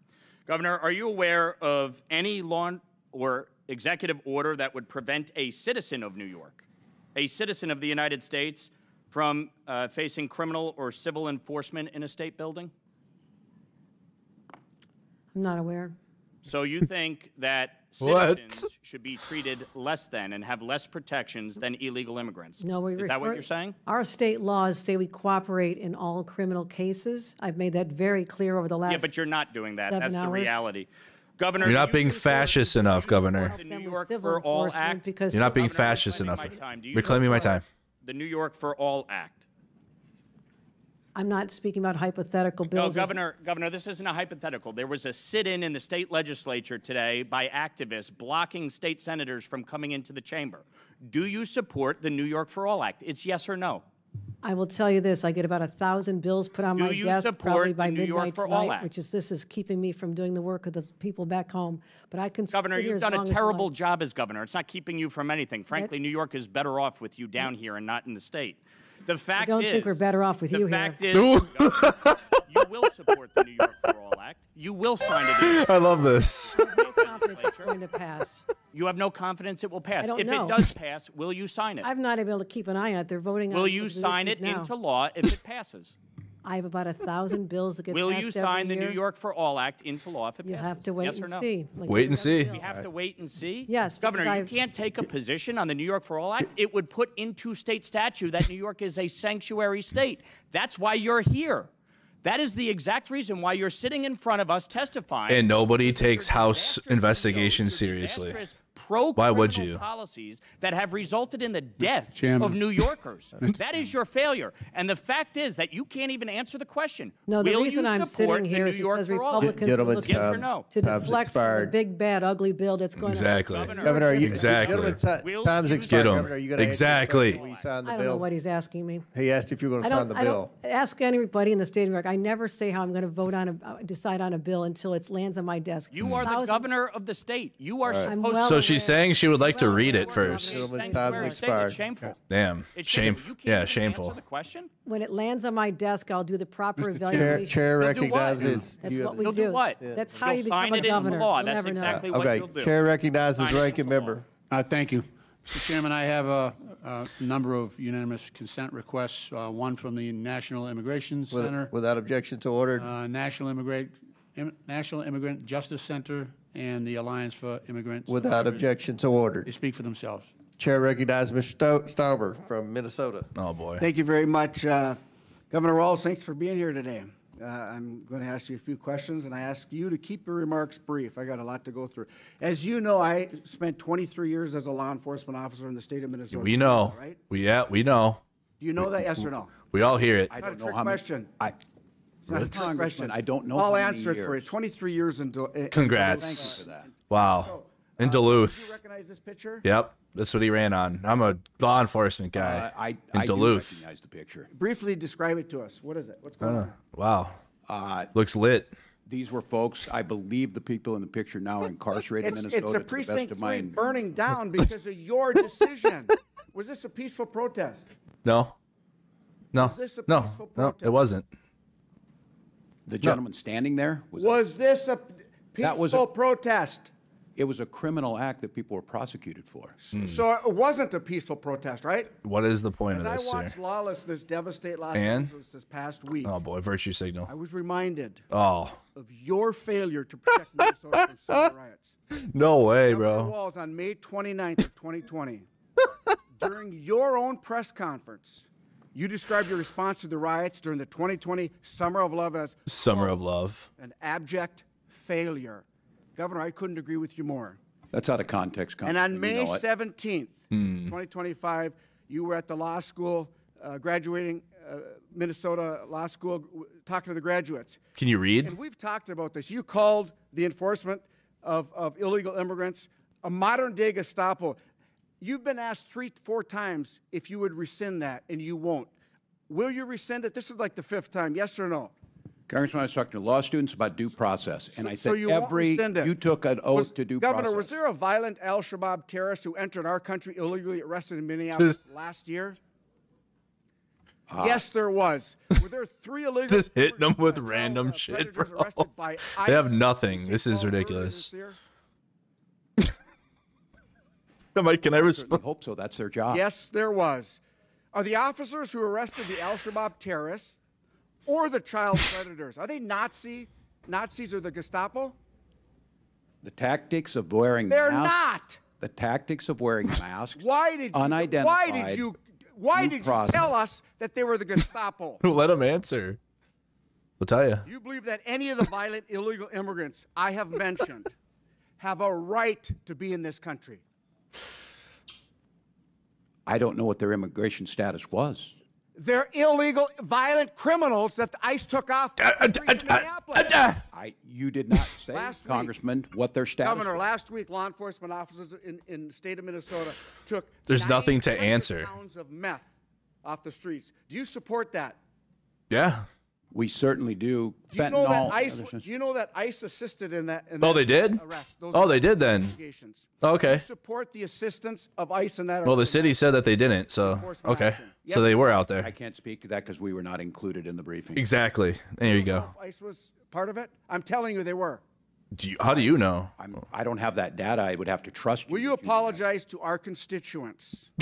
Governor, are you aware of any law or executive order that would prevent a citizen of New York, a citizen of the United States, from facing criminal or civil enforcement in a state building? I'm not aware. So you think that citizens should be treated less than and have less protections than illegal immigrants? No, Is that what you're saying? Our state laws say we cooperate in all criminal cases. I've made that very clear over the last Yeah, but you're not doing that. 7 That's the hours. reality. Governor, You're not do being you support fascist enough, Governor. the New York civil for All enforcement Act? because You're not being Governor, fascist reclaiming enough. my time. Do you Reclaiming my support time. The New York for All Act. I'm not speaking about hypothetical No, bills. Governor, this isn't a hypothetical. There was a sit-in in the state legislature today by activists blocking state senators from coming into the chamber. Do you support the New York for All Act? It's yes or no. I will tell you this, I get about 1,000 bills put on Do my you desk support probably the by New York midnight for All tonight, Act? which is, this is keeping me from doing the work of the people back home. But I can Governor, sit here you've as done long a as you terrible like. job as governor. It's not keeping you from anything. Frankly, New York is better off with you down here and not in the state. The fact don't is, think we're better off with you the here. fact is, Governor, you will support the New York for All Act. You will sign it. I love this. Confidence it's going to pass. You have no confidence it will pass. I don't If know. it does pass, will you sign it? I'm not able to keep an eye on it. They're voting on Will it you as it sign is it now. into law if it passes? I have about 1,000 bills that get Will passed you every sign the year. New York for All Act into law if it You passes? have to wait yes or and no? see. Like Wait and see. We have to wait and see? Yes, Governor, because you can't take a position on the New York for All Act. It would put into state statute that New York is a sanctuary state. That's why you're here. That is the exact reason why you're sitting in front of us testifying. And nobody takes House investigations seriously. Why would you? Policies that have resulted in the death Chairman. of New Yorkers. That is your failure. And the fact is that you can't even answer the question. No, the Will reason you I'm support sitting the here New is York because for All Act? Republicans are looking Yes or no? to Time's deflect from the expired. big, bad, ugly bill that's going Exactly. on. Governor, Exactly. Time's expired. Get 'em. Governor, are you gonna Exactly. answer the question when you sign the I don't know bill? what he's asking me. He asked if you were going to sign the I bill. don't ask anybody in the state of New York. I never say how I'm going to vote on decide on a bill until it lands on my desk. You are the governor of the state. You are supposed to. So she's saying she would like to read it first. Gentlemen's time's expired. It's shameful. Damn. It's Shameful. You can't Yeah, even shameful. answer the question? When it lands on my desk, I'll do the proper evaluation. Chair You'll do what? recognizes. That's you what have- we You'll do. do what? That's how You'll you become sign a it into governor. law. You'll That's never know. exactly what Okay, you'll do. chair recognizes Sign it ranking into law. member. Thank you. Mr. Chairman, I have a number of unanimous consent requests, one from the National Immigration Center, Without objection to ordered. National Immigrant Justice Center, and the Alliance for Immigrants. Without objection to ordered. They speak for themselves. Chair recognizes Mr. Stauber from Minnesota. Oh, boy. Thank you very much. Governor Rawls, thanks for being here today. I'm going to ask you a few questions, and I ask you to keep your remarks brief. I got a lot to go through. As you know, I spent 23 years as a law enforcement officer in the state of Minnesota. We know. Right? We know. Do you know that, yes or no? We all hear it. I don't know how question. It's not a trick Congressman, question. I don't know I'll how many answer it for you. years. 23 years in Congrats. Thank you for that. Wow. In Do you Duluth. recognize this picture? Yep. That's what he ran on. I'm a law enforcement guy I in do Duluth. recognize the picture. Briefly describe it to us. What is it? What's going on? Wow. Looks lit. These were folks, I believe the people in the picture now are incarcerated in Minnesota. It's a to the best precinct of 3 my burning down because of your decision. Was this a peaceful protest? No. No. Was this a No. peaceful No, protest? it wasn't. The gentleman standing there, Was this a That was peaceful protest? it was a criminal act that people were prosecuted for. So it wasn't a peaceful protest, right? What is the point As of I this, watched sir? lawlessness devastate Los And? Angeles this past week, Oh, boy. Virtue signal. I was reminded Oh. of your failure to protect Minnesota from civil riots. No way, Governor bro. Walz, on May 29th of 2020, during your own press conference, you described your response to the riots during the 2020 Summer of Love as Summer of Love. an abject failure. Governor, I couldn't agree with you more. That's out of context. And on You May know it. 17th, 2025, you were at the law school, graduating Minnesota Law School, talking to the graduates. Can you read? And we've talked about this. You called the enforcement of illegal immigrants a modern-day Gestapo. You've been asked 3-4 times if you would rescind that, and you won't. Will you rescind it? This is like the 5th time. Yes or no? Congressman, I was talking to law students about due process, and I So said you won't rescind it. you took an oath to due Governor, process. was there a violent al-Shabaab terrorist who entered our country illegally, arrested in Minneapolis last year? Yes, there was. Were there 3 illegal Just hitting them with random shit, bro. predators arrested by They have ICE nothing. in This St. is Paul earlier ridiculous. this year? Mike, can I I respond? hope so. That's their job. Yes, there was. Are the officers who arrested the al-Shabaab terrorists or the child predators, are they Nazis or the Gestapo? The tactics of wearing They're masks. not. The tactics of wearing masks. Why did you unidentified. Why due did you process. tell us that they were the Gestapo? Let him answer. We'll tell you. You believe that any of the violent illegal immigrants I have mentioned have a right to be in this country? I don't know what their immigration status was. They're illegal, violent criminals that the ICE took off the streets of Minneapolis. You did not say, Last week, Congressman, what their status Governor, was. last week, law enforcement officers in the state of Minnesota took There's nothing to 900 answer. pounds of meth off the streets. Do you support that? Yeah. We certainly do. Do you know that Fentanyl, ICE? other Do you know that ICE assisted in that? Oh, they did? Arrest. Those Oh, they did then. investigations. Okay. Do you support the assistance of ICE in that? Well, the city said that they didn't, so Enforcement okay. action. So Yes. they were out there. I can't speak to that because we were not included in the briefing. Exactly. There you go. ICE was part of it. I'm telling you, they were. How do you know? I don't have that data. I would have to trust you. Will you apologize to our constituents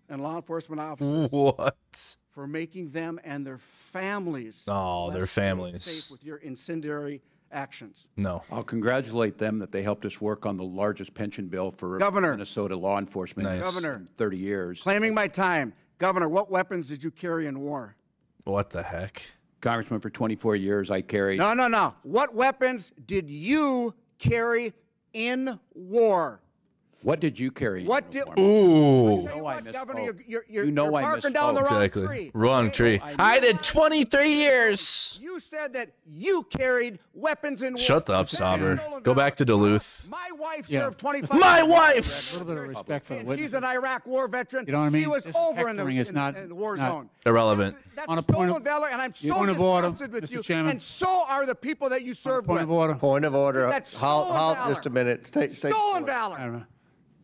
and law enforcement officers What? for making them and their families their less families. safe with your incendiary actions. No. I'll congratulate them that they helped us work on the largest pension bill for Governor. Minnesota law enforcement Nice. Governor. in 30 years. Claiming my time. Governor, what weapons did you carry in war? What the heck? Congressman, for 24 years, I carried. No. What weapons did you carry in war? What did you carry? What did? Ooh. Tell you what, Governor, you're You know I barking down the misspoke. wrong Exactly. tree. Wrong tree. I did 23 years. You said that you carried weapons in war. Shut up, Sauber. Go back to Duluth. My wife Yeah. served 25 My years. wife! A little bit of respect for the And witness. she's an Iraq war veteran. You know what I mean? She was This over in the, hectoring is in, not- in the war not- zone. Irrelevant. That's On a point stolen of- valor, and I'm so point of order, disgusted with Mr. you. Chairman. And so are the people that you served Point with. of order. Point of order. That's Halt, stolen valor. just a minute. Stay Stolen point. valor. I don't know.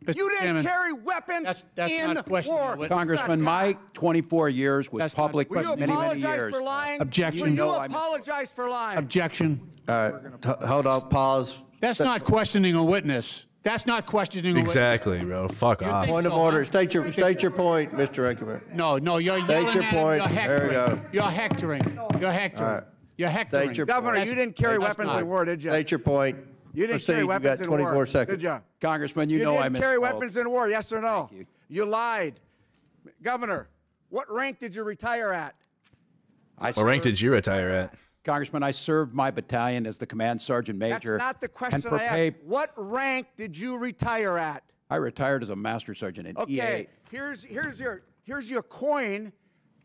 You Mr. didn't Chairman, carry weapons that's in not questioning war. the witness. Congressman, my 24 years was That's not public the for Will you many, many apologize years. for lying? Objection. Will you No, I'm- apologize for lying? Objection. Hold on, pause. That's not questioning a witness. That's not questioning a witness. Exactly, bro. Fuck off. think Point of so, order. huh? State your point, Mr. Rankin. No, you're State yelling your at point. him. You're There we hectoring. go. You're hectoring. You're hectoring. right. You're hectoring. State your Governor, point. you didn't carry That's weapons not- in war, did you? State your point. You didn't Proceed. carry You weapons got in war. 24 seconds. Did you? Congressman, you You know I didn't misspoke. carry weapons in war, yes or no? You lied. Governor, what rank did you retire at? What rank did you retire at? Congressman, I served my battalion as the command sergeant major. That's not the question and for I asked. pay, What rank did you retire at? I retired as a master sergeant in Okay, EA. here's your coin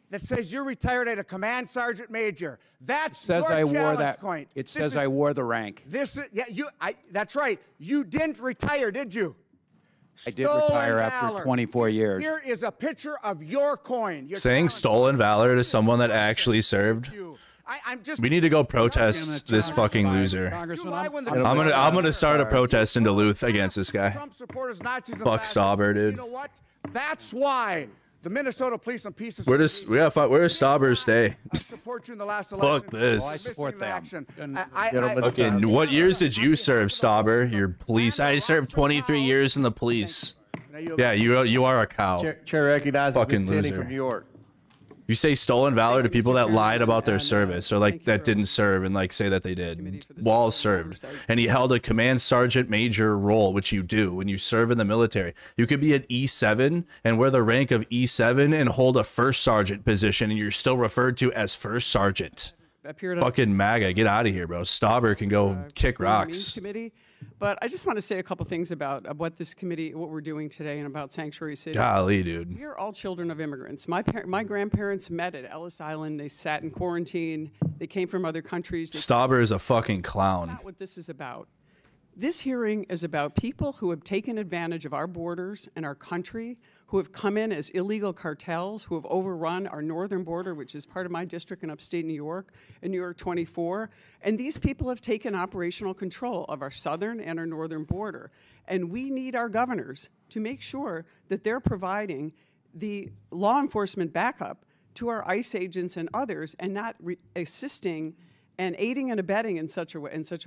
that says you're retired at a command sergeant major. That's Says your I wore challenge that. coin. It This says is- I wore the rank. This is that's right. You didn't retire, did you? I did Stolen retire after valor. 24 years. Here is a picture of your coin. Your Saying challenge stolen valor to someone that actually served? you. I'm just. We need to go protest this fucking loser. Congressman, You lie when the I'm gonna start a protest in Duluth against this guy. Trump supporters, Nazis, and Fuck fascists. Sauber, dude. You know what? That's why the Minnesota Police and Peace Where does Stauber stay? I support you in the last election. Fuck this. I support them. Action. Fucking, what years did you serve, Stauber? Your police? I served 23 years in the police. Yeah, you are a cow. Chair recognizes Fucking Ms. Tenney loser. from New York. You say stolen valor to people that lied about their service or like that didn't serve and like say that they did. Walls served. And he held a command sergeant major role, which you do when you serve in the military. You could be an E7 and wear the rank of E7 and hold a first sergeant position and you're still referred to as first sergeant. Fucking MAGA, get out of here, bro. Stauber can go kick rocks. Committee. But I just want to say a couple things about what this committee, what we're doing today, and about sanctuary cities. Golly, dude. We are all children of immigrants. My grandparents met at Ellis Island. They sat in quarantine. They came from other countries. Stauber is a fucking clown. That's not what this is about. This hearing is about people who have taken advantage of our borders and our country, who have come in as illegal cartels, who have overrun our northern border, which is part of my district in upstate New York, in New York 24. And these people have taken operational control of our southern and our northern border. And we need our governors to make sure that they're providing the law enforcement backup to our ICE agents and others and not assisting and aiding and abetting in such a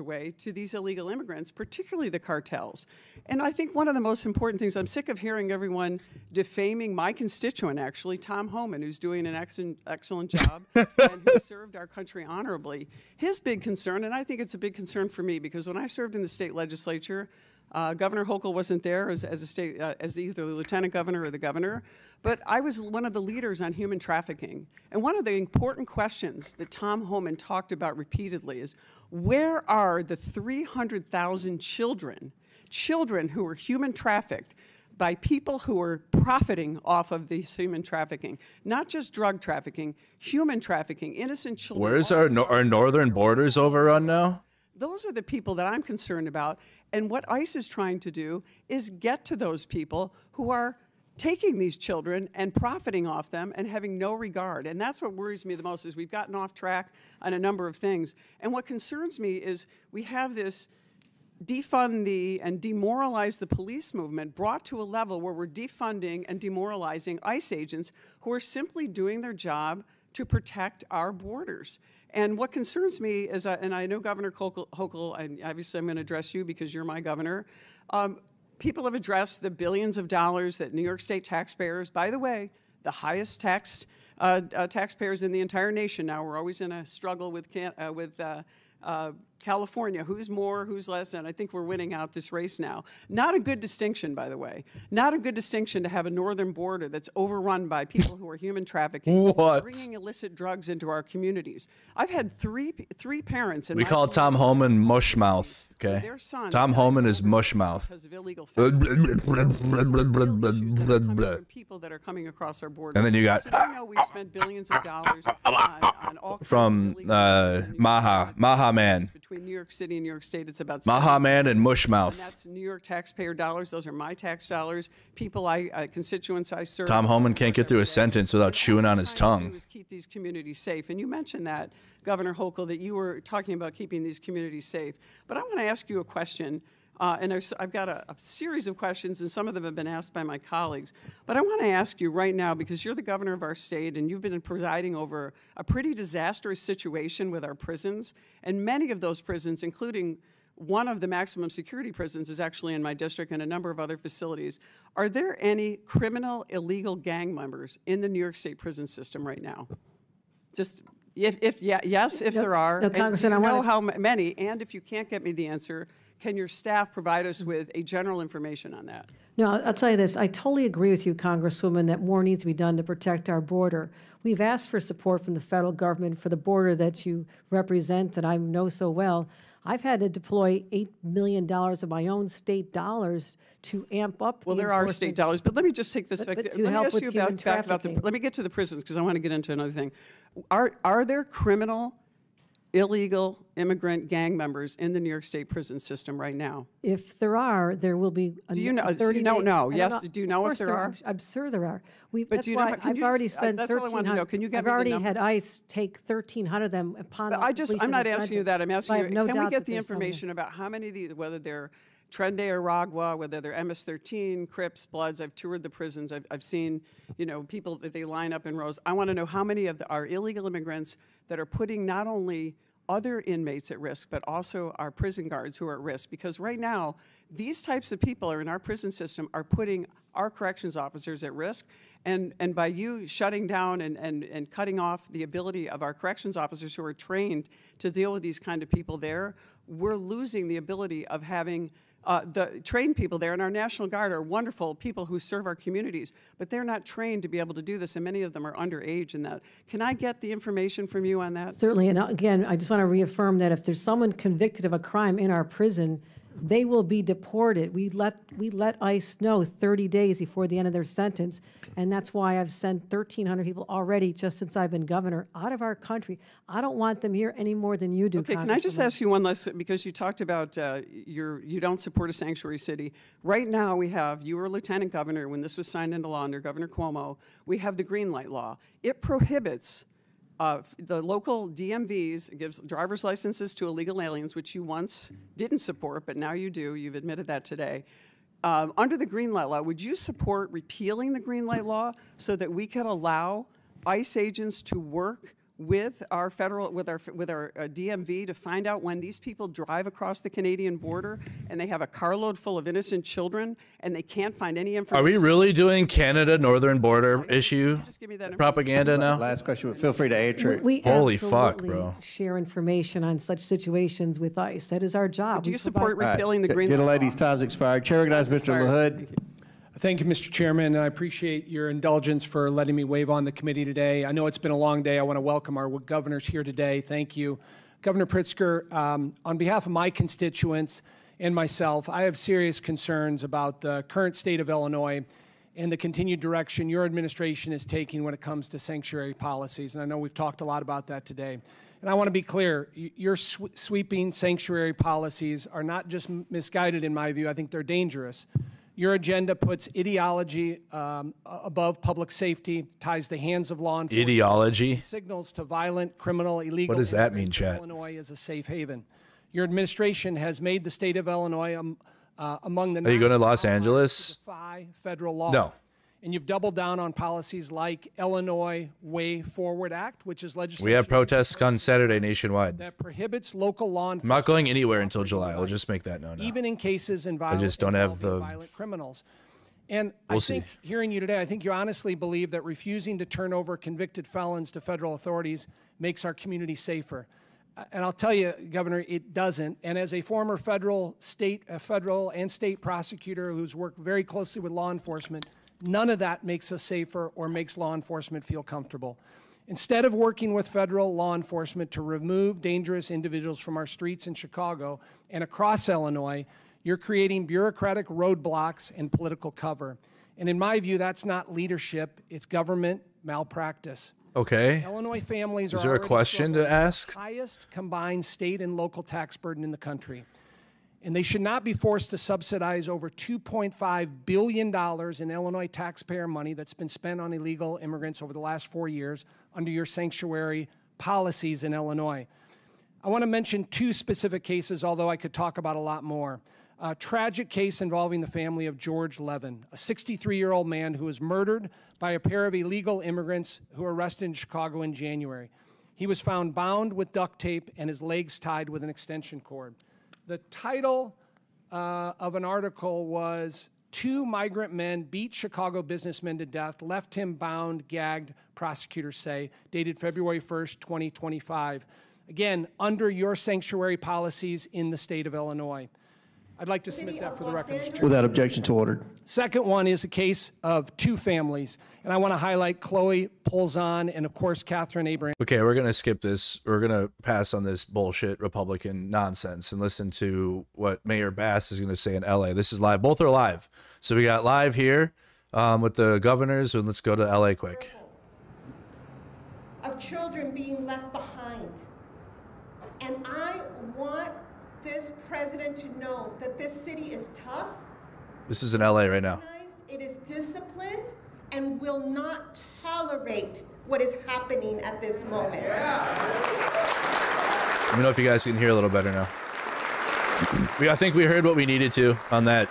way to these illegal immigrants, particularly the cartels. And I think one of the most important things, I'm sick of hearing everyone defaming my constituent, actually, Tom Homan, who's doing an excellent job and who served our country honorably. His big concern, and I think it's a big concern for me, because when I served in the state legislature, Governor Hochul wasn't there as either the lieutenant governor or the governor, but I was one of the leaders on human trafficking. And one of the important questions that Tom Homan talked about repeatedly is, where are the 300,000 children who were human trafficked by people who are profiting off of this human trafficking? Not just drug trafficking, human trafficking, innocent children. Where's our northern borders overrun now? Those are the people that I'm concerned about. And what ICE is trying to do is get to those people who are taking these children and profiting off them and having no regard. And that's what worries me the most, is we've gotten off track on a number of things. And what concerns me is we have this defund and demoralize the police movement brought to a level where we're defunding and demoralizing ICE agents who are simply doing their job to protect our borders. And what concerns me is, and I know Governor Hochul, and obviously I'm going to address you because you're my governor, people have addressed the billions of dollars that New York State taxpayers, by the way, the highest tax taxpayers in the entire nation now. We're always in a struggle with California, who's more, who's less, and I think we're winning out this race now. Not a good distinction, by the way. Not a good distinction to have a northern border that's overrun by people who are human trafficking, bringing illicit drugs into our communities. I've had three parents in We my call Tom Homan mushmouth, okay? Their son Tom Homan is mushmouth. because of illegal people that are coming across our border. And then you got so we know we've spent billions of dollars on all from Maha Man. between New York City and New York State. It's about Maha Man and mushmouth. And that's New York taxpayer dollars. Those are my tax dollars. People, constituents I serve. Tom Homan can't get through a sentence without chewing on his tongue. Is keep these communities safe. And you mentioned that, Governor Hochul, that you were talking about keeping these communities safe. But I want to ask you a question. And I've got a series of questions, and some of them have been asked by my colleagues. But I want to ask you right now, because you're the governor of our state, and you've been presiding over a pretty disastrous situation with our prisons, and many of those prisons, including one of the maximum security prisons, is actually in my district, and a number of other facilities. Are there any criminal, illegal gang members in the New York State prison system right now? Just yes, if there are. No, Congressman, I know want how many, and if you can't get me the answer, can your staff provide us with a general information on that? No, I'll tell you this. I totally agree with you, Congresswoman, that more needs to be done to protect our border. We've asked for support from the federal government for the border that you represent, and I know so well. I've had to deploy $8 million of my own state dollars to amp up. Well, there are state dollars, but let me just take this back. Let me ask you back about the. Let me get to the prisons because I want to get into another thing. Are there criminal, illegal immigrant gang members in the New York State prison system right now? If there are, there will be. Do you know? Do you know? Yes. Do you know if there are? I'm sure there are. But that's why I've already sent 1,300. That's all I want to know. Can you get me the I've already number? had ICE take 1,300 of them upon. I'm not asking you that. I'm asking you. No can we doubt get that the there's information about how many of these, whether they're Trende Aragua, whether they're MS-13, Crips, Bloods? I've toured the prisons. I've seen, people that they line up in rows. I want to know how many of our illegal immigrants that are putting not only other inmates at risk, but also our prison guards who are at risk. Because right now, these types of people are in our prison system are putting our corrections officers at risk. And by you shutting down and cutting off the ability of our corrections officers who are trained to deal with these kind of people there, we're losing the ability of having the trained people there. And our National Guard are wonderful people who serve our communities, but they're not trained to be able to do this, and many of them are underage in that. Can I get the information from you on that? Certainly, and again, I just want to reaffirm that if there's someone convicted of a crime in our prison, they will be deported. We let ICE know 30 days before the end of their sentence, and that's why I've sent 1,300 people already just since I've been governor out of our country. I don't want them here any more than you do. Okay, can I just ask you one last, because you talked about you don't support a sanctuary city. Right now you were a lieutenant governor when this was signed into law under Governor Cuomo. We have the green light law. It prohibits the local DMVs, gives driver's licenses to illegal aliens, which you once didn't support, but now you do. You've admitted that today. Under the green light law, would you support repealing the green light law so that we could allow ICE agents to work with our DMV to find out when these people drive across the Canadian border and they have a carload full of innocent children and they can't find any information? Are we really doing Canada northern border issue propaganda now? Last question, but feel free to answer it. We Holy fuck, absolutely bro. share information on such situations with ICE. That is our job. Do you support repealing the green light law? Gentlelady's time's expired. Chair recognizes Mr. LaHood. Thank you, Mr. Chairman, and I appreciate your indulgence for letting me wave on the committee today. I know it's been a long day. I want to welcome our governors here today. Thank you. Governor Pritzker, on behalf of my constituents and myself, I have serious concerns about the current state of Illinois and the continued direction your administration is taking when it comes to sanctuary policies. And I know we've talked a lot about that today. And I want to be clear, your sweeping sanctuary policies are not just misguided in my view. I think they're dangerous. Your agenda puts ideology above public safety, ties the hands of law enforcement. Ideology? Signals to violent, criminal, illegal. What does that mean, Chad? Illinois is a safe haven. Your administration has made the state of Illinois among the. Are you going to Los Angeles? Defy federal law. No. And you've doubled down on policies like Illinois Way Forward Act, which is legislation. We have protests on Saturday nationwide. That prohibits local law enforcement. I'm not going anywhere until July. I'll just make that known now. Even in cases involving I just don't have the violent criminals. And We'll I think, hearing you today, I think you honestly believe that refusing to turn over convicted felons to federal authorities makes our community safer. And I'll tell you, Governor, it doesn't. And as a former federal and state prosecutor who's worked very closely with law enforcement, none of that makes us safer or makes law enforcement feel comfortable. Instead of working with federal law enforcement to remove dangerous individuals from our streets in Chicago and across Illinois, you're creating bureaucratic roadblocks and political cover. And in my view, that's not leadership, it's government malpractice. Okay. Illinois families are Is there a already question to struggling with ask? the highest combined state and local tax burden in the country. And they should not be forced to subsidize over $2.5 billion in Illinois taxpayer money that's been spent on illegal immigrants over the last 4 years under your sanctuary policies in Illinois. I want to mention 2 specific cases, although I could talk about a lot more. A tragic case involving the family of George Levin, a 63-year-old man who was murdered by a pair of illegal immigrants who were arrested in Chicago in January. He was found bound with duct tape and his legs tied with an extension cord. The title of an article was, "2 Migrant Men Beat Chicago Businessmen to Death, Left Him Bound, Gagged," prosecutors say, dated February 1st, 2025. Again, under your sanctuary policies in the state of Illinois. I'd like to submit that for the record, Mr. Chairman. Without objection to ordered. Second one is a case of 2 families, and I want to highlight Chloe Polzon and, of course, Catherine Abraham. Okay, we're going to skip this. We're going to pass on this bullshit Republican nonsense and listen to what Mayor Bass is going to say in LA. This is live. Both are live. So we got live here with the governors, and let's go to LA quick. Of children being left behind. And I want this president to know that this city is tough. This is in LA right now. It is disciplined and will not tolerate what is happening at this moment. Let me know if you guys can hear a little better now. I think we heard what we needed to on that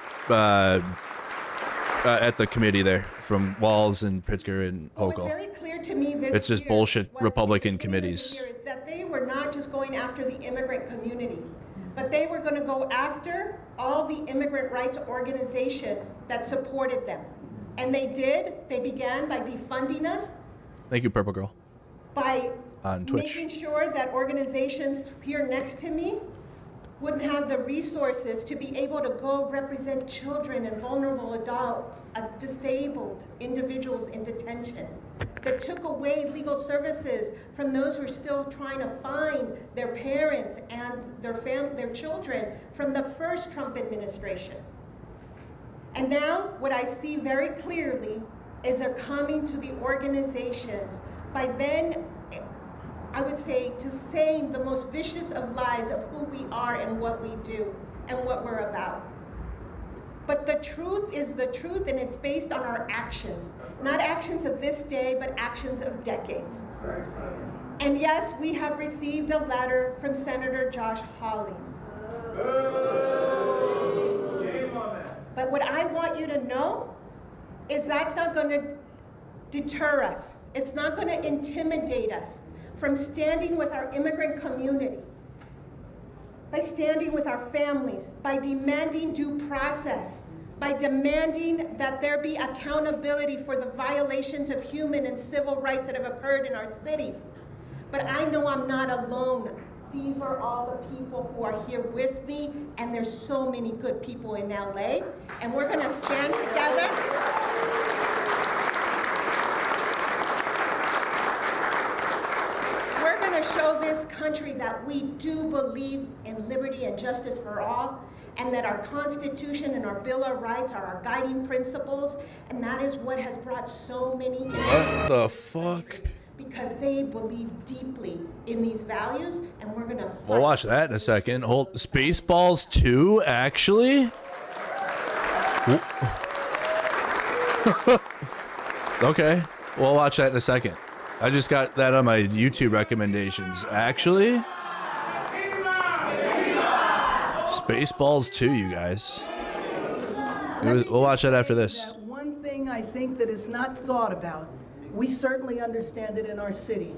at the committee there from Walz and Pritzker and Hochul. Very clear to me this It's just year bullshit Republican committees. is that they were not just going after the immigrant community, but they were going to go after all the immigrant rights organizations that supported them. And they did. They began by defunding us. Thank you, Purple Girl. By on Twitch. Making sure that organizations here next to me wouldn't have the resources to be able to go represent children and vulnerable adults, disabled individuals in detention. That took away legal services from those who are still trying to find their parents and their children from the first Trump administration. And now what I see very clearly is they're coming to the organizations by then, I would say, to saying the most vicious of lies of who we are and what we do and what we're about. But the truth is the truth, and it's based on our actions. Not actions of this day, but actions of decades. And yes, we have received a letter from Senator Josh Hawley. But what I want you to know is that's not going to deter us. It's not going to intimidate us from standing with our immigrant community, by standing with our families, by demanding due process, by demanding that there be accountability for the violations of human and civil rights that have occurred in our city. But I know I'm not alone. These are all the people who are here with me, and there's so many good people in LA, and we're gonna stand together. We're gonna show this country that we do believe in liberty and justice for all, and that our Constitution and our Bill of Rights are our guiding principles, and that is what has brought so many. What the fuck? Because they believe deeply in these values, and we're gonna fight. We'll watch that in a second. Hold Spaceballs 2, actually? Okay, we'll watch that in a second. I just got that on my YouTube recommendations. Actually? Spaceballs 2, you guys. We'll watch that after this. One thing I think that is not thought about, we certainly understand it in our city.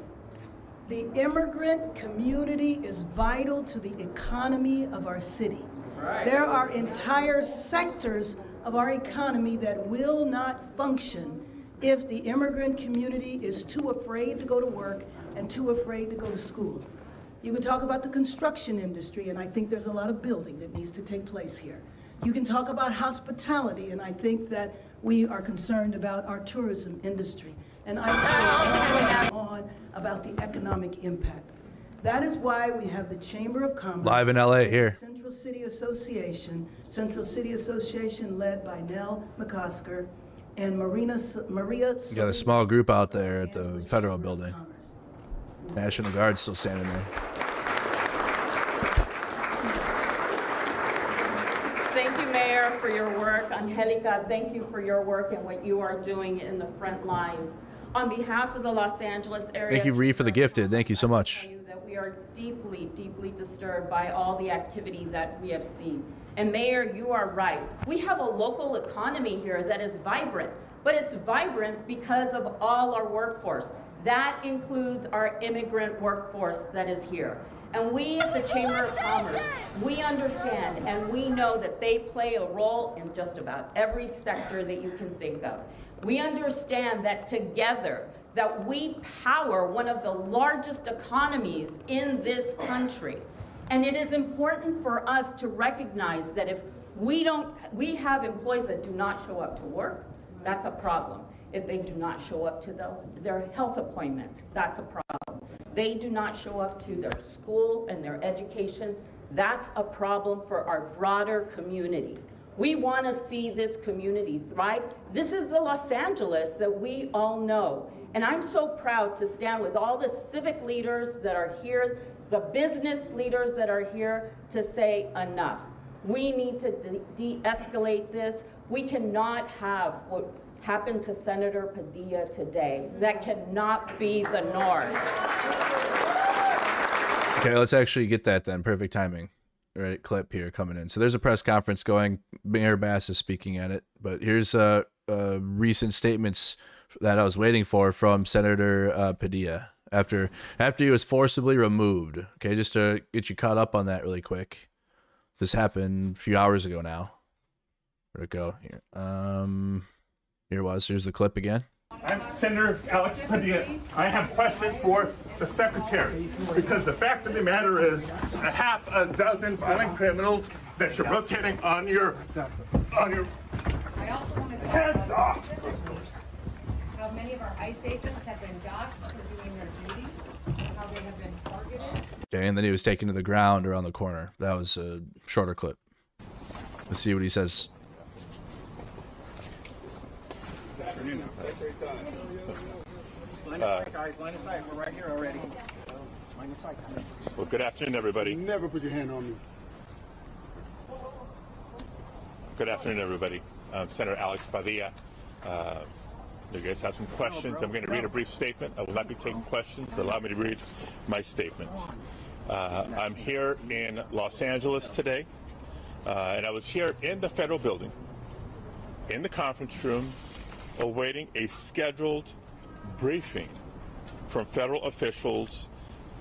The immigrant community is vital to the economy of our city. There are entire sectors of our economy that will not function if the immigrant community is too afraid to go to work and too afraid to go to school. You can talk about the construction industry, and I think there's a lot of building that needs to take place here. You can talk about hospitality, and I think that we are concerned about our tourism industry. And I on about the economic impact. That is why we have the Chamber of Commerce. Live in LA here. Central City Association led by Nell McCosker and Maria. You got a small group out there at the federal building. National Guard still standing there. Thank you, Mayor, for your work. Angelica, thank you for your work and what you are doing in the front lines. On behalf of the Los Angeles area, Thank you, Ree, for the gifted. Thank you so much. that we are deeply, deeply disturbed by all the activity that we have seen. And Mayor, you are right. We have a local economy here that is vibrant, but it's vibrant because of all our workforce. That includes our immigrant workforce that is here. And we at the Chamber of Commerce, we understand and we know that they play a role in just about every sector that you can think of. We understand that together, that we power one of the largest economies in this country. And it is important for us to recognize that if we have employees that do not show up to work, that's a problem. If they do not show up to their health appointments, that's a problem. They do not show up to their school and their education, that's a problem for our broader community. We want to see this community thrive. This is the Los Angeles that we all know. And I'm so proud to stand with all the civic leaders that are here, the business leaders that are here to say enough. We need to de-escalate this. We cannot have what happened to Senator Padilla today. That cannot be the norm. Okay, let's actually get that then. Perfect timing. Right, clip here coming in. So there's a press conference going. Mayor Bass is speaking at it. But here's recent statements that I was waiting for from Senator Padilla after he was forcibly removed. Okay, just to get you caught up on that really quick. This happened a few hours ago now. Where'd it go? Here. Here it was. Here's the clip again. I'm Senator Alex Padilla. I have questions for the Secretary, because the fact of the matter is a half a dozen violent criminals that you're rotating on your heads off. How many of our ICE agents have been doxxed for doing their duty, how they have been targeted. Okay, and then he was taken to the ground around the corner. That was a shorter clip. Let's see what he says. Line of sight, guys. Line of sight. We're right here already. Line of sight. Well, good afternoon, everybody. Never put your hand on me. Good afternoon, everybody. I'm Senator Alex Padilla. You guys have some questions. I'm going to read a brief statement. I will not be taking questions, but allow me to read my statement. I'm here in Los Angeles today, and I was here in the federal building, in the conference room, awaiting a scheduled briefing from federal officials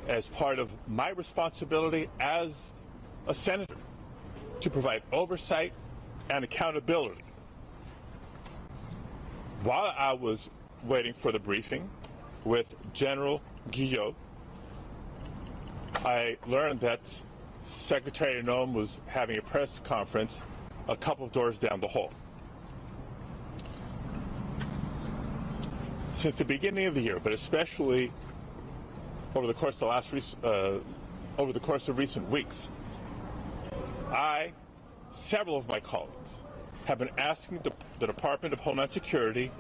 as part of my responsibility as a senator to provide oversight and accountability. While I was waiting for the briefing with General Guillot, I learned that Secretary Noem was having a press conference a couple of doors down the hall. Since the beginning of the year, but especially over the course of recent weeks, several of my colleagues, have been asking the Department of Homeland Security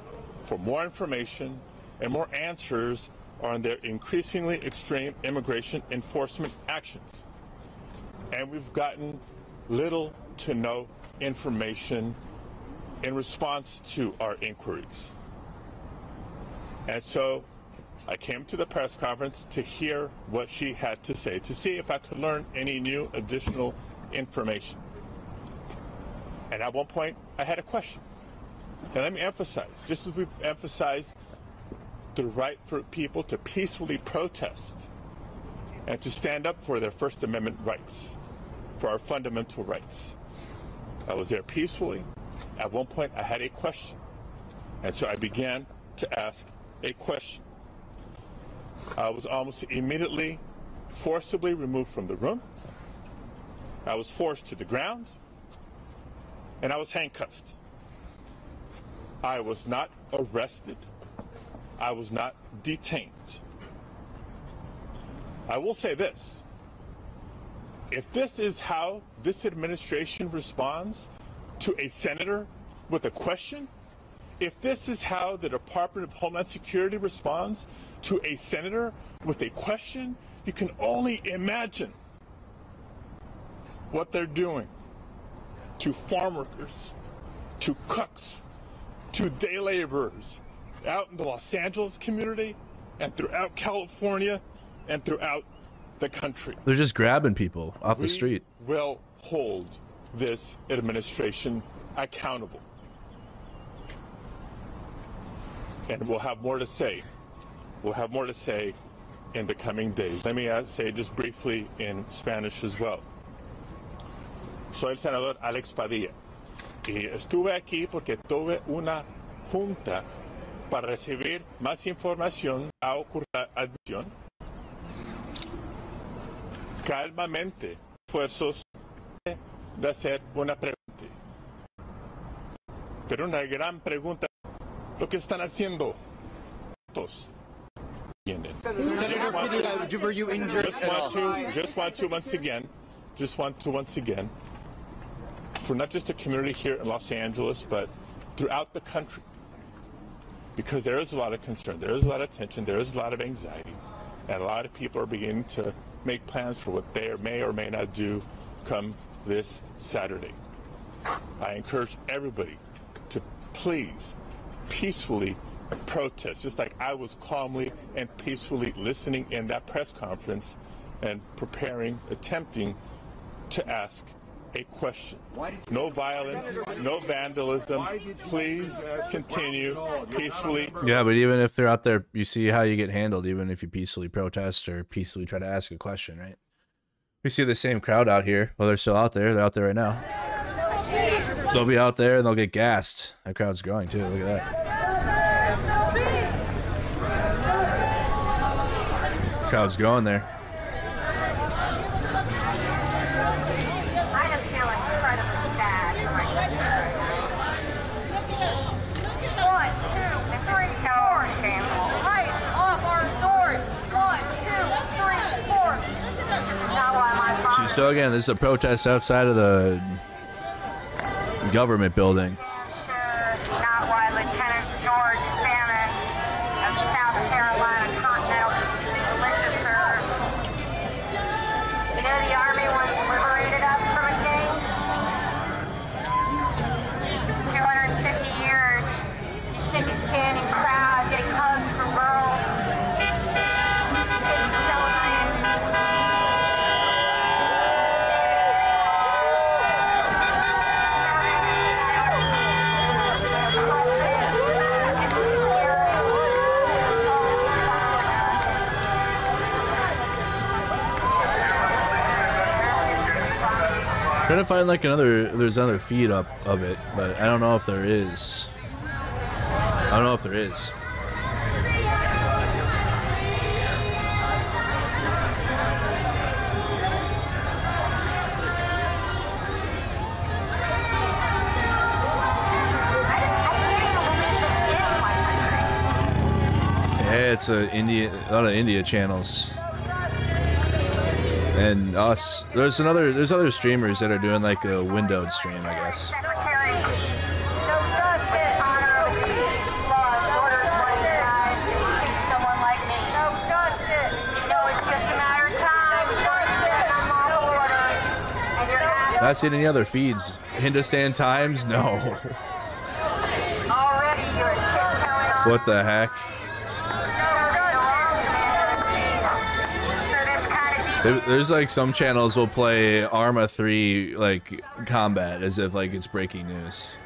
for more information and more answers on their increasingly extreme immigration enforcement actions. And we've gotten little to no information in response to our inquiries. And so I came to the press conference to hear what she had to say, to see if I could learn any new additional information. And at one point, I had a question. And let me emphasize, just as we've emphasized the right for people to peacefully protest and to stand up for their First Amendment rights, for our fundamental rights. I was there peacefully. At one point, I had a question, and so I began to ask a question. I was almost immediately forcibly removed from the room. I was forced to the ground, and I was handcuffed. I was not arrested. I was not detained. I will say this. If this is how this administration responds to a senator with a question, if this is how the Department of Homeland Security responds to a senator with a question, you can only imagine what they're doing to farm workers, to cooks, to day laborers out in the Los Angeles community and throughout California and throughout the country. They're just grabbing people off the street. We will hold this administration accountable. And we'll have more to say. We'll have more to say in the coming days. Let me say just briefly in Spanish as well. Soy el senador Alex Padilla. Y estuve aquí porque tuve una junta para recibir más información a ocurrir la admisión. Calmamente, esfuerzos de hacer una pregunta. Pero una gran pregunta, lo que están haciendo todos. Senator Padilla, were you injured at all? Just want to once again, for not just the community here in Los Angeles, but throughout the country, because there is a lot of concern, there is a lot of tension, there is a lot of anxiety, and a lot of people are beginning to make plans for what they may or may not do come this Saturday. I encourage everybody to please peacefully protest, just like I was calmly and peacefully listening in that press conference and preparing, attempting to ask a question. No violence, no vandalism. Please continue peacefully. Yeah, but even if they're out there, you see how you get handled, even if you peacefully protest or peacefully try to ask a question, right? We see the same crowd out here. Well, they're still out there. They're out there right now. They'll be out there and they'll get gassed. That crowd's growing too. Look at that. Crowd's growing there. So again, this is a protest outside of the government building. Not why Lieutenant George Salmon of South Carolina Continental Delicious served. You know the Army once liberated us from a gang? 250 years. You should be standing proud, getting hugs from girls. You should be celebrating. Trying to find like there's another feed up of it, but I don't know if there is. I don't know if there is. Yeah, it's a lot of India channels. And us, there's other streamers that are doing like a windowed stream, I guess. Not seen any other feeds. Hindustan Times? No. What the heck? There's like some channels will play Arma 3 like combat as if like it's breaking news.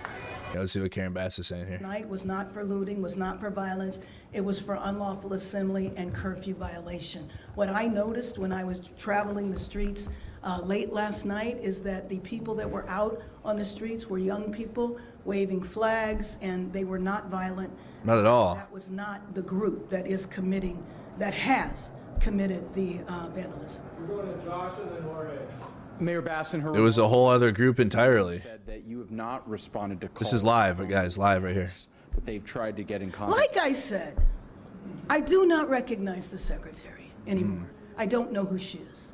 Yeah, let's see what Karen Bass is saying here. Tonight was not for looting, was not for violence. It was for unlawful assembly and curfew violation. What I noticed when I was traveling the streets, late last night is that the people that were out on the streets were young people waving flags, and they were not violent. Not at all. That was not the group that has committed the vandalism. We're going to Josh and then Jorge. Mayor Bass and her. It was a whole other group entirely. Said that you have not responded to calls. This is live, guys, live right here. That they've tried to get in contact. Like I said, I do not recognize the secretary anymore. I don't know who she is.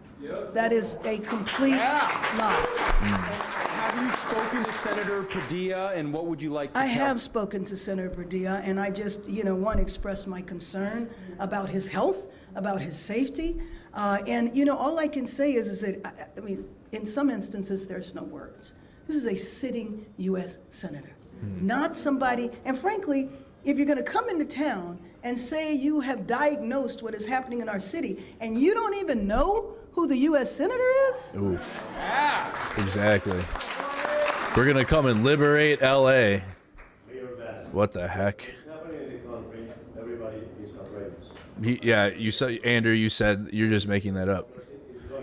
That is a complete lie. Have you spoken to Senator Padilla, and what would you like to tell? I have spoken to Senator Padilla, and I just, want to express my concern about his health, about his safety. And, all I can say is that, in some instances, there's no words. This is a sitting U.S. Senator, not somebody, and frankly, if you're going to come into town and say you have diagnosed what is happening in our city, and you don't even know who the U.S. Senator is? Oof. Exactly. We're going to come and liberate L.A. What the heck? Yeah, you said, Andrew, you said you're just making that up.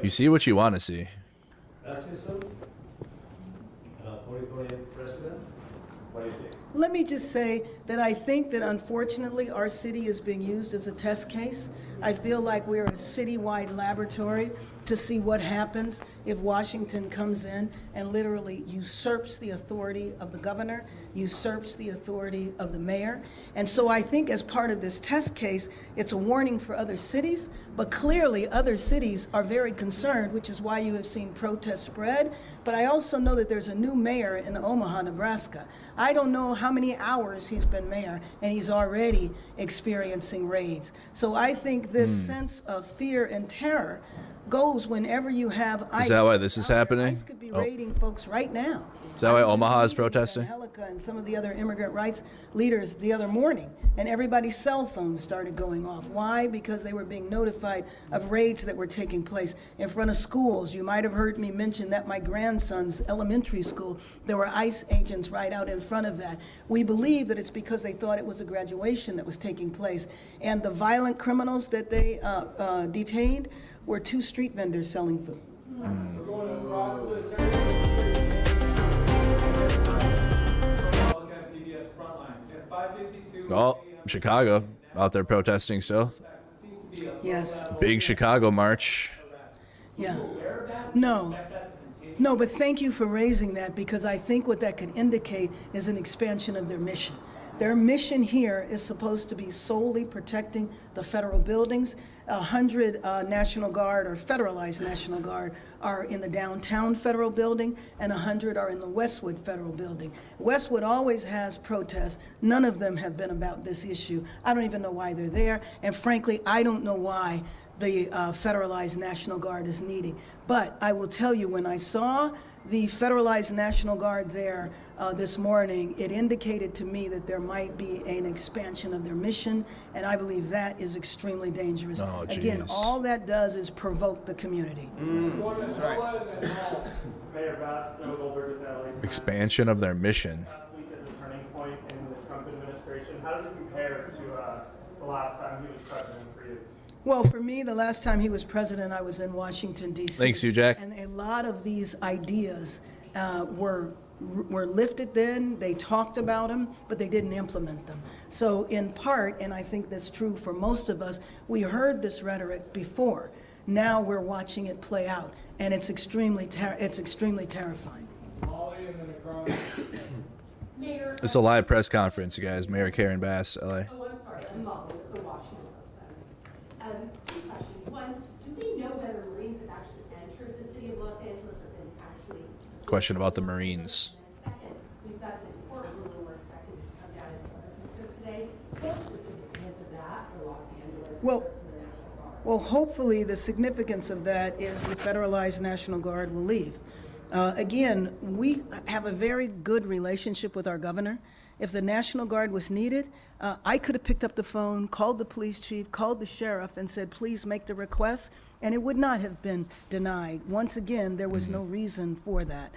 You see what you want to see. Let me just say that I think that unfortunately our city is being used as a test case. I feel like we're a citywide laboratory to see what happens if Washington comes in and literally usurps the authority of the governor, usurps the authority of the mayor. And so I think as part of this test case, it's a warning for other cities, but clearly other cities are very concerned, which is why you have seen protests spread. But I also know that there's a new mayor in Omaha, Nebraska. I don't know how many hours he's been mayor, and he's already experiencing raids. So I think this sense of fear and terror goes whenever you have ICE. Is that why this is happening? ICE could be raiding folks right now. Is that why Omaha is protesting? And some of the other immigrant rights leaders the other morning, and everybody's cell phones started going off. Why? Because they were being notified of raids that were taking place in front of schools. You might have heard me mention that my grandson's elementary school, there were ICE agents right out in front of that. We believe that it's because they thought it was a graduation that was taking place. And the violent criminals that they detained were 2 street vendors selling food. We're going across the Oh, Chicago out there protesting still. Yes. Big Chicago march. Yeah. No, but thank you for raising that, because I think what that could indicate is an expansion of their mission. Their mission here is supposed to be solely protecting the federal buildings. 100 National Guard or federalized National Guard are in the downtown federal building, and 100 are in the Westwood federal building. Westwood always has protests. None of them have been about this issue. I don't even know why they're there, and frankly, I don't know why the federalized National Guard is needed. But I will tell you, when I saw the federalized National Guard there this morning, it indicated to me that there might be an expansion of their mission, and I believe that is extremely dangerous. Oh, again, all that does is provoke the community. Expansion of their mission. Last week as a turning point in the Trump administration. How does it compare to the last time he was president for you? Well, for me, the last time he was president, I was in Washington, D.C. Thanks, you, Jack. And a lot of these ideas were lifted then. They talked about them, but they didn't implement them. So in part, and I think that's true for most of us, we heard this rhetoric before. Now we're watching it play out, and it's extremely terrifying. It's a live press conference, you guys. Mayor Karen Bass, LA. Oh, I'm sorry. I'm Molly with the Washington Post. 2 questions. One, do we know whether Marines have actually entered the city of Los Angeles or been actually... Question about the Marines. And second, we've got this court ruling we're expecting to come down in San Francisco today. What's the significance of that for Los Angeles versus the National Guard? Well, hopefully the significance of that is the federalized National Guard will leave. Again, we have a very good relationship with our governor. If the National Guard was needed, I could have picked up the phone, called the police chief, called the sheriff, and said, please make the request, and it would not have been denied. Once again, there was no reason for that.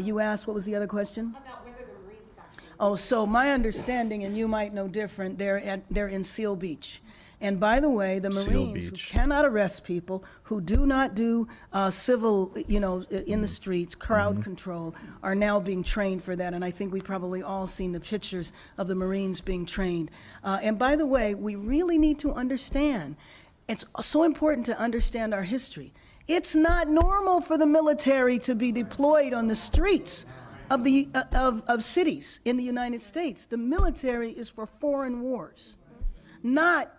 You asked, what was the other question? About whether the Marines have actually... Oh, so my understanding, and you might know different, they're in Seal Beach. And by the way, the Seal Marines who Beach. cannot arrest people, who do not do civil, in the streets, crowd control, are now being trained for that. And I think we probably all seen the pictures of the Marines being trained. And by the way, we really need to understand, it's so important to understand our history. It's not normal for the military to be deployed on the streets of cities in the United States. The military is for foreign wars, not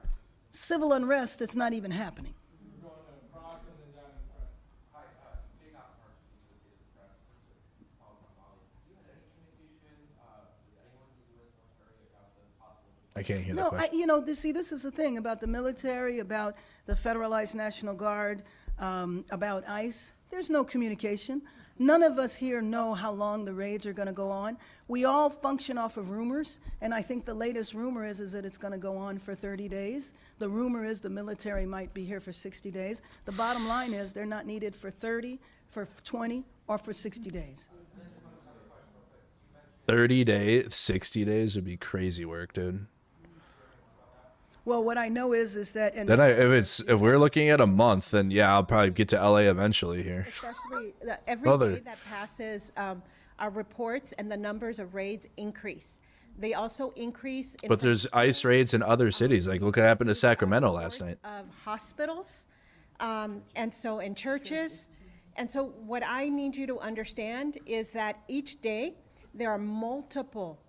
civil unrest that's not even happening. I can't hear the No, question. see, this is the thing about the military, about the Federalized National Guard, about ICE. There's no communication. None of us here know how long the raids are going to go on. We all function off of rumors, and I think the latest rumor is that it's going to go on for 30 days. The rumor is the military might be here for 60 days. The bottom line is they're not needed for 30, for 20, or for 60 days. 30 days, 60 days would be crazy work, dude. Well, what I know is that, and Then if we're looking at a month, then yeah, I'll probably get to LA eventually here. Especially every day that passes, our reports and the numbers of raids increase. They also increase. But there's ICE raids in other cities. Like look what happened to Sacramento last night. Of hospitals, and so in churches. And so what I need you to understand is that each day there are multiple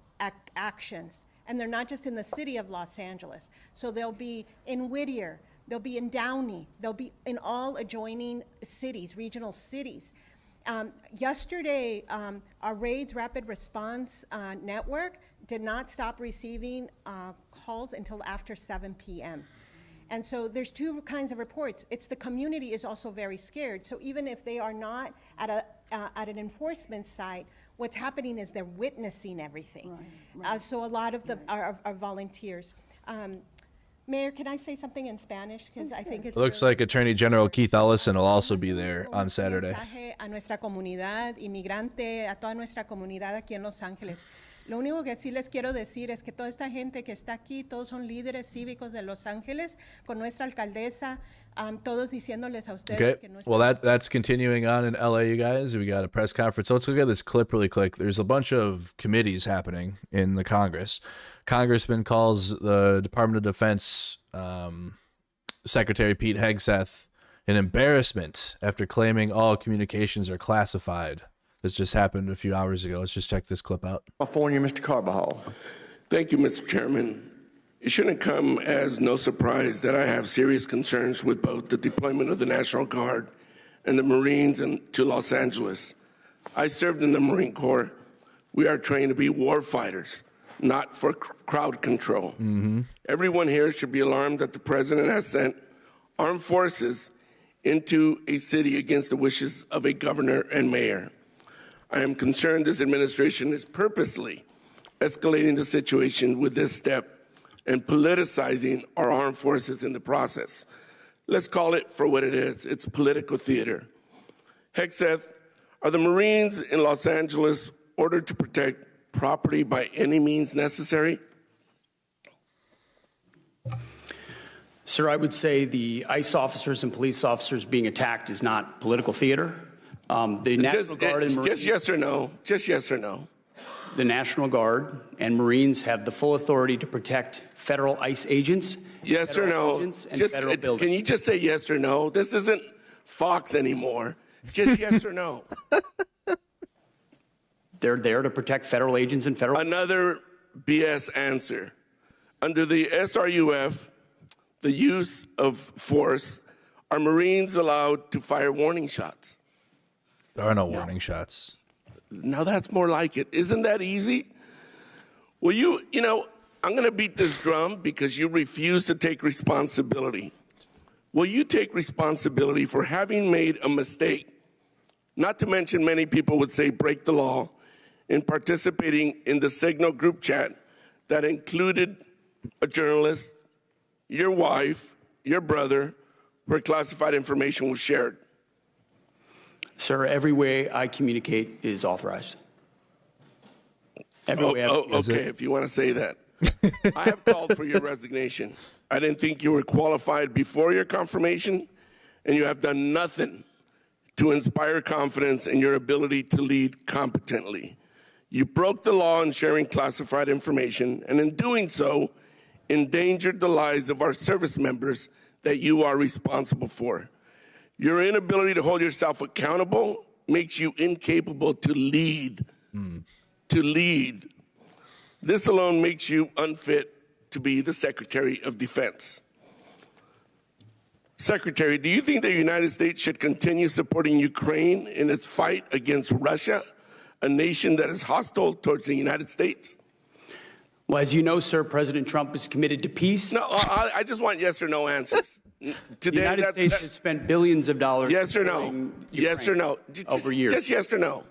actions. And they're not just in the city of Los Angeles. So they'll be in Whittier, they'll be in Downey, they'll be in all adjoining cities, regional cities. Yesterday, our RAIDS Rapid Response Network did not stop receiving calls until after 7 p.m. And so there's two kinds of reports. It's the community is also very scared. So even if they are not at an enforcement site, what's happening is they're witnessing everything. Right. So a lot of our volunteers. Mayor, can I say something in Spanish? Because I think it's It looks like Attorney General Keith Ellison will also be there on Saturday. A nuestra comunidad inmigrante, a toda nuestra comunidad aquí en Los Ángeles. Lo único que sí les quiero decir es que toda esta gente que está aquí, todos son líderes cívicos de Los Ángeles, con nuestra alcaldesa, todos diciéndoles a ustedes que no. Well, that's continuing on in LA, you guys. We got a press conference. So let's look at this clip really quick. There's a bunch of committees happening in the Congress. Congressman calls the Department of Defense Secretary Pete Hegseth an embarrassment after claiming all communications are classified. This just happened a few hours ago. Let's just check this clip out. California, Mr. Carbajal. Thank you, Mr. Chairman. It shouldn't come as no surprise that I have serious concerns with both the deployment of the National Guard and the Marines to Los Angeles. I served in the Marine Corps. We are trained to be war fighters, not for crowd control. Everyone here should be alarmed that the president has sent armed forces into a city against the wishes of a governor and mayor. I am concerned this administration is purposely escalating the situation with this step and politicizing our armed forces in the process. Let's call it for what it is. It's political theater. Hegseth, are the Marines in Los Angeles ordered to protect property by any means necessary? Sir, I would say the ICE officers and police officers being attacked is not political theater. The National Guard and Marines, just yes or no. Just yes or no. The National Guard and Marines have the full authority to protect federal ICE agents. Yes or no. Can you just say yes or no? This isn't Fox anymore. Just yes or no. They're there to protect federal agents and federal. Another BS answer. Under the SRUF, the use of force, are Marines allowed to fire warning shots? There are no warning shots. Now that's more like it. Isn't that easy? Well, you know, I'm going to beat this drum because you refuse to take responsibility. Will you take responsibility for having made a mistake? Not to mention many people would say break the law in participating in the Signal group chat that included a journalist, your wife, your brother, where classified information was shared. Sir, every way I communicate is authorized. Every way okay, if you want to say that. I have called for your resignation. I didn't think you were qualified before your confirmation, and you have done nothing to inspire confidence in your ability to lead competently. You broke the law in sharing classified information, and in doing so, endangered the lives of our service members that you are responsible for. Your inability to hold yourself accountable makes you incapable to lead. To lead. This alone makes you unfit to be the Secretary of Defense. Secretary, do you think the United States should continue supporting Ukraine in its fight against Russia, a nation that is hostile towards the United States? Well, as you know, sir, President Trump is committed to peace. No, I just want yes or no answers. Today, the United States has spent billions of dollars. Yes or no? Yes or no? Over years. Just yes or no.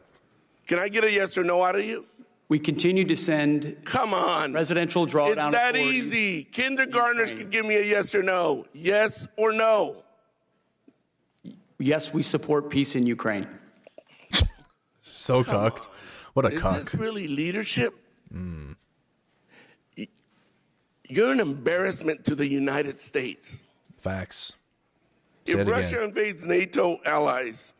Can I get a yes or no out of you? We continue to send. Come on. Presidential drawdown. It's that easy. Kindergartners can give me a yes or no. Yes or no. Yes, we support peace in Ukraine. So cocked. What a cock. Is this really leadership? You're an embarrassment to the United States. Facts. If Russia invades NATO allies,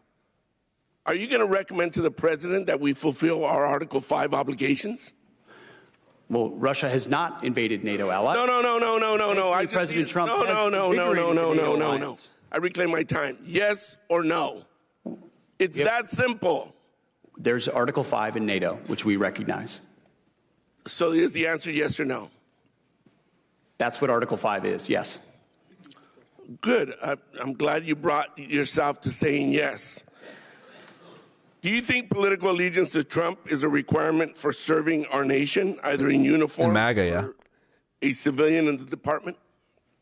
are you going to recommend to the president that we fulfill our Article 5 obligations? Well, Russia has not invaded NATO allies. No. President Trump. No. I reclaim my time. Yes or no? It's that simple. There's Article 5 in NATO, which we recognize. So is the answer yes or no? That's what Article 5 is, yes. Good. I'm glad you brought yourself to saying yes. Do you think political allegiance to Trump is a requirement for serving our nation, either in uniform or a civilian in the department?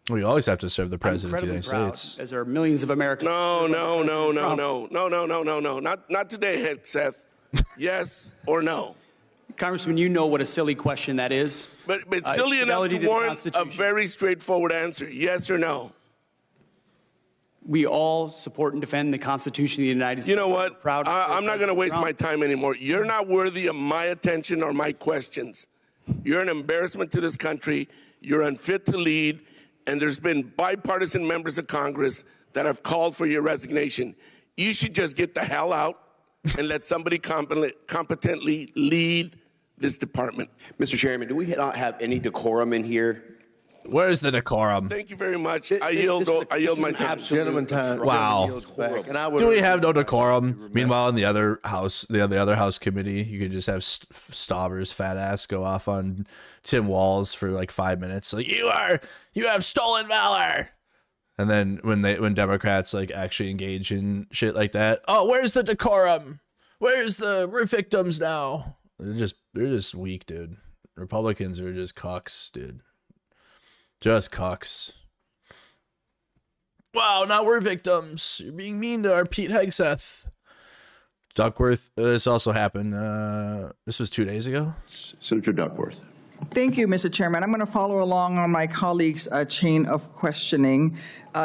We always have to serve the president of the United States. As there are millions of Americans. No. Not today, Seth. Yes or no? Congressman, you know what a silly question that is. But silly enough to warrant a very straightforward answer. Yes or no? We all support and defend the Constitution of the United States. You know what? I'm not going to waste my time anymore. You're not worthy of my attention or my questions. You're an embarrassment to this country. You're unfit to lead. And there's been bipartisan members of Congress that have called for your resignation. You should just get the hell out and let somebody competently lead this department. Mr. Chairman, do we not have any decorum in here? Where's the decorum? Thank you very much. I yield my time. Gentleman time. Wow. Do we have no decorum? Meanwhile, in the other house, the other house committee, you could just have Stauber's fat ass go off on Tim Walz for like 5 minutes. Like, you have stolen valor. And then when Democrats like actually engage in shit like that, oh, where's the decorum? We're victims now. They're just weak, dude. Republicans are just cucks, dude. Just cucks. Wow, now we're victims. You're being mean to our Pete Hegseth. Duckworth, this also happened. This was 2 days ago. Senator Duckworth. Thank you, Mr. Chairman. I'm going to follow along on my colleague's chain of questioning.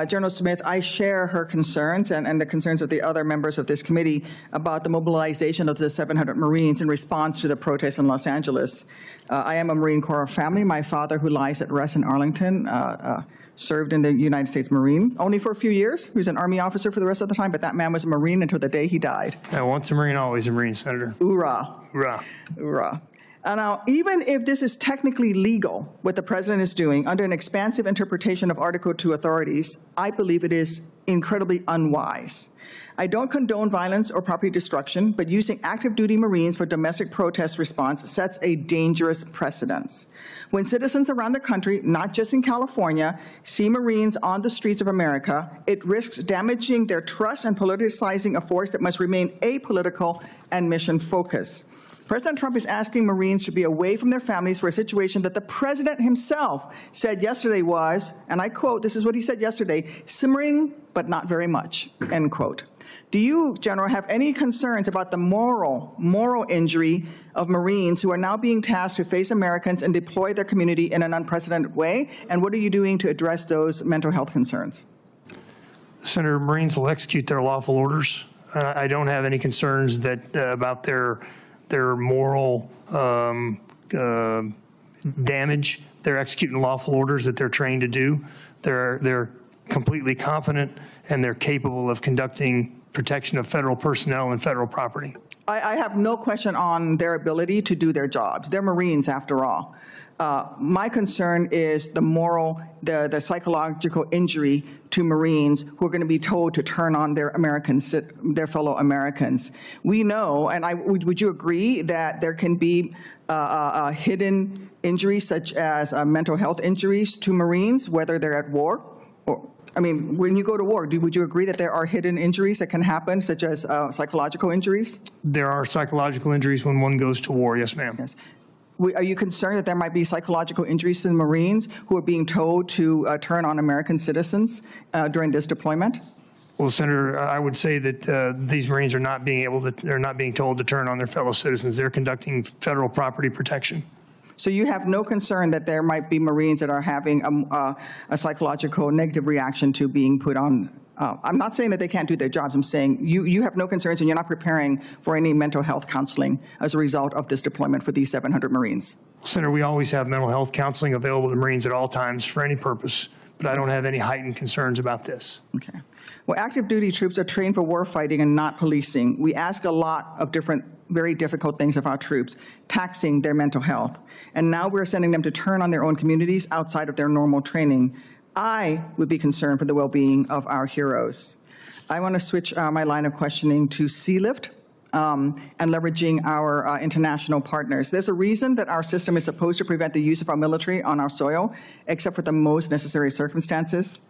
General Smith, I share her concerns and the concerns of the other members of this committee about the mobilization of the 700 Marines in response to the protests in Los Angeles. I am a Marine Corps family. My father, who lies at rest in Arlington, served in the United States Marine, only for a few years. He was an Army officer for the rest of the time, but that man was a Marine until the day he died. Yeah, once a Marine, always a Marine, Senator. Hoorah. Hoorah. Hoorah. Now, even if this is technically legal, what the president is doing under an expansive interpretation of Article 2 authorities, I believe it is incredibly unwise. I don't condone violence or property destruction, but using active duty Marines for domestic protest response sets a dangerous precedent. When citizens around the country, not just in California, see Marines on the streets of America, it risks damaging their trust and politicizing a force that must remain apolitical and mission focused. President Trump is asking Marines to be away from their families for a situation that the president himself said yesterday was, and I quote, this is what he said yesterday, simmering but not very much, end quote. Do you, General, have any concerns about the moral injury of Marines who are now being tasked to face Americans and deploy their community in an unprecedented way? And what are you doing to address those mental health concerns? Senator, Marines will execute their lawful orders. I don't have any concerns that about their moral damage. They're executing lawful orders that they're trained to do. They're completely confident, and they're capable of conducting protection of federal personnel and federal property. I have no question on their ability to do their jobs. They're Marines, after all. My concern is the moral, the psychological injury to Marines who are going to be told to turn on their their fellow Americans. We know, and would you agree that there can be hidden injuries such as mental health injuries to Marines, whether they're at war? I mean, when you go to war, would you agree that there are hidden injuries that can happen, such as psychological injuries? There are psychological injuries when one goes to war, yes, ma'am. Yes. Are you concerned that there might be psychological injuries to the Marines who are being told to turn on American citizens during this deployment? Well, Senator, I would say that these Marines are not being told to turn on their fellow citizens. They're conducting federal property protection. So you have no concern that there might be Marines that are having a psychological negative reaction to being put on. I'm not saying that they can't do their jobs. I'm saying you have no concerns and you're not preparing for any mental health counseling as a result of this deployment for these 700 Marines. Senator, we always have mental health counseling available to Marines at all times for any purpose, but I don't have any heightened concerns about this. Okay. Well, active duty troops are trained for war fighting and not policing. We ask a lot of different, very difficult things of our troops, taxing their mental health. And now we're sending them to turn on their own communities outside of their normal training. I would be concerned for the well-being of our heroes. I want to switch my line of questioning to Sealift and leveraging our international partners. There's a reason that our system is supposed to prevent the use of our military on our soil, except for the most necessary circumstances.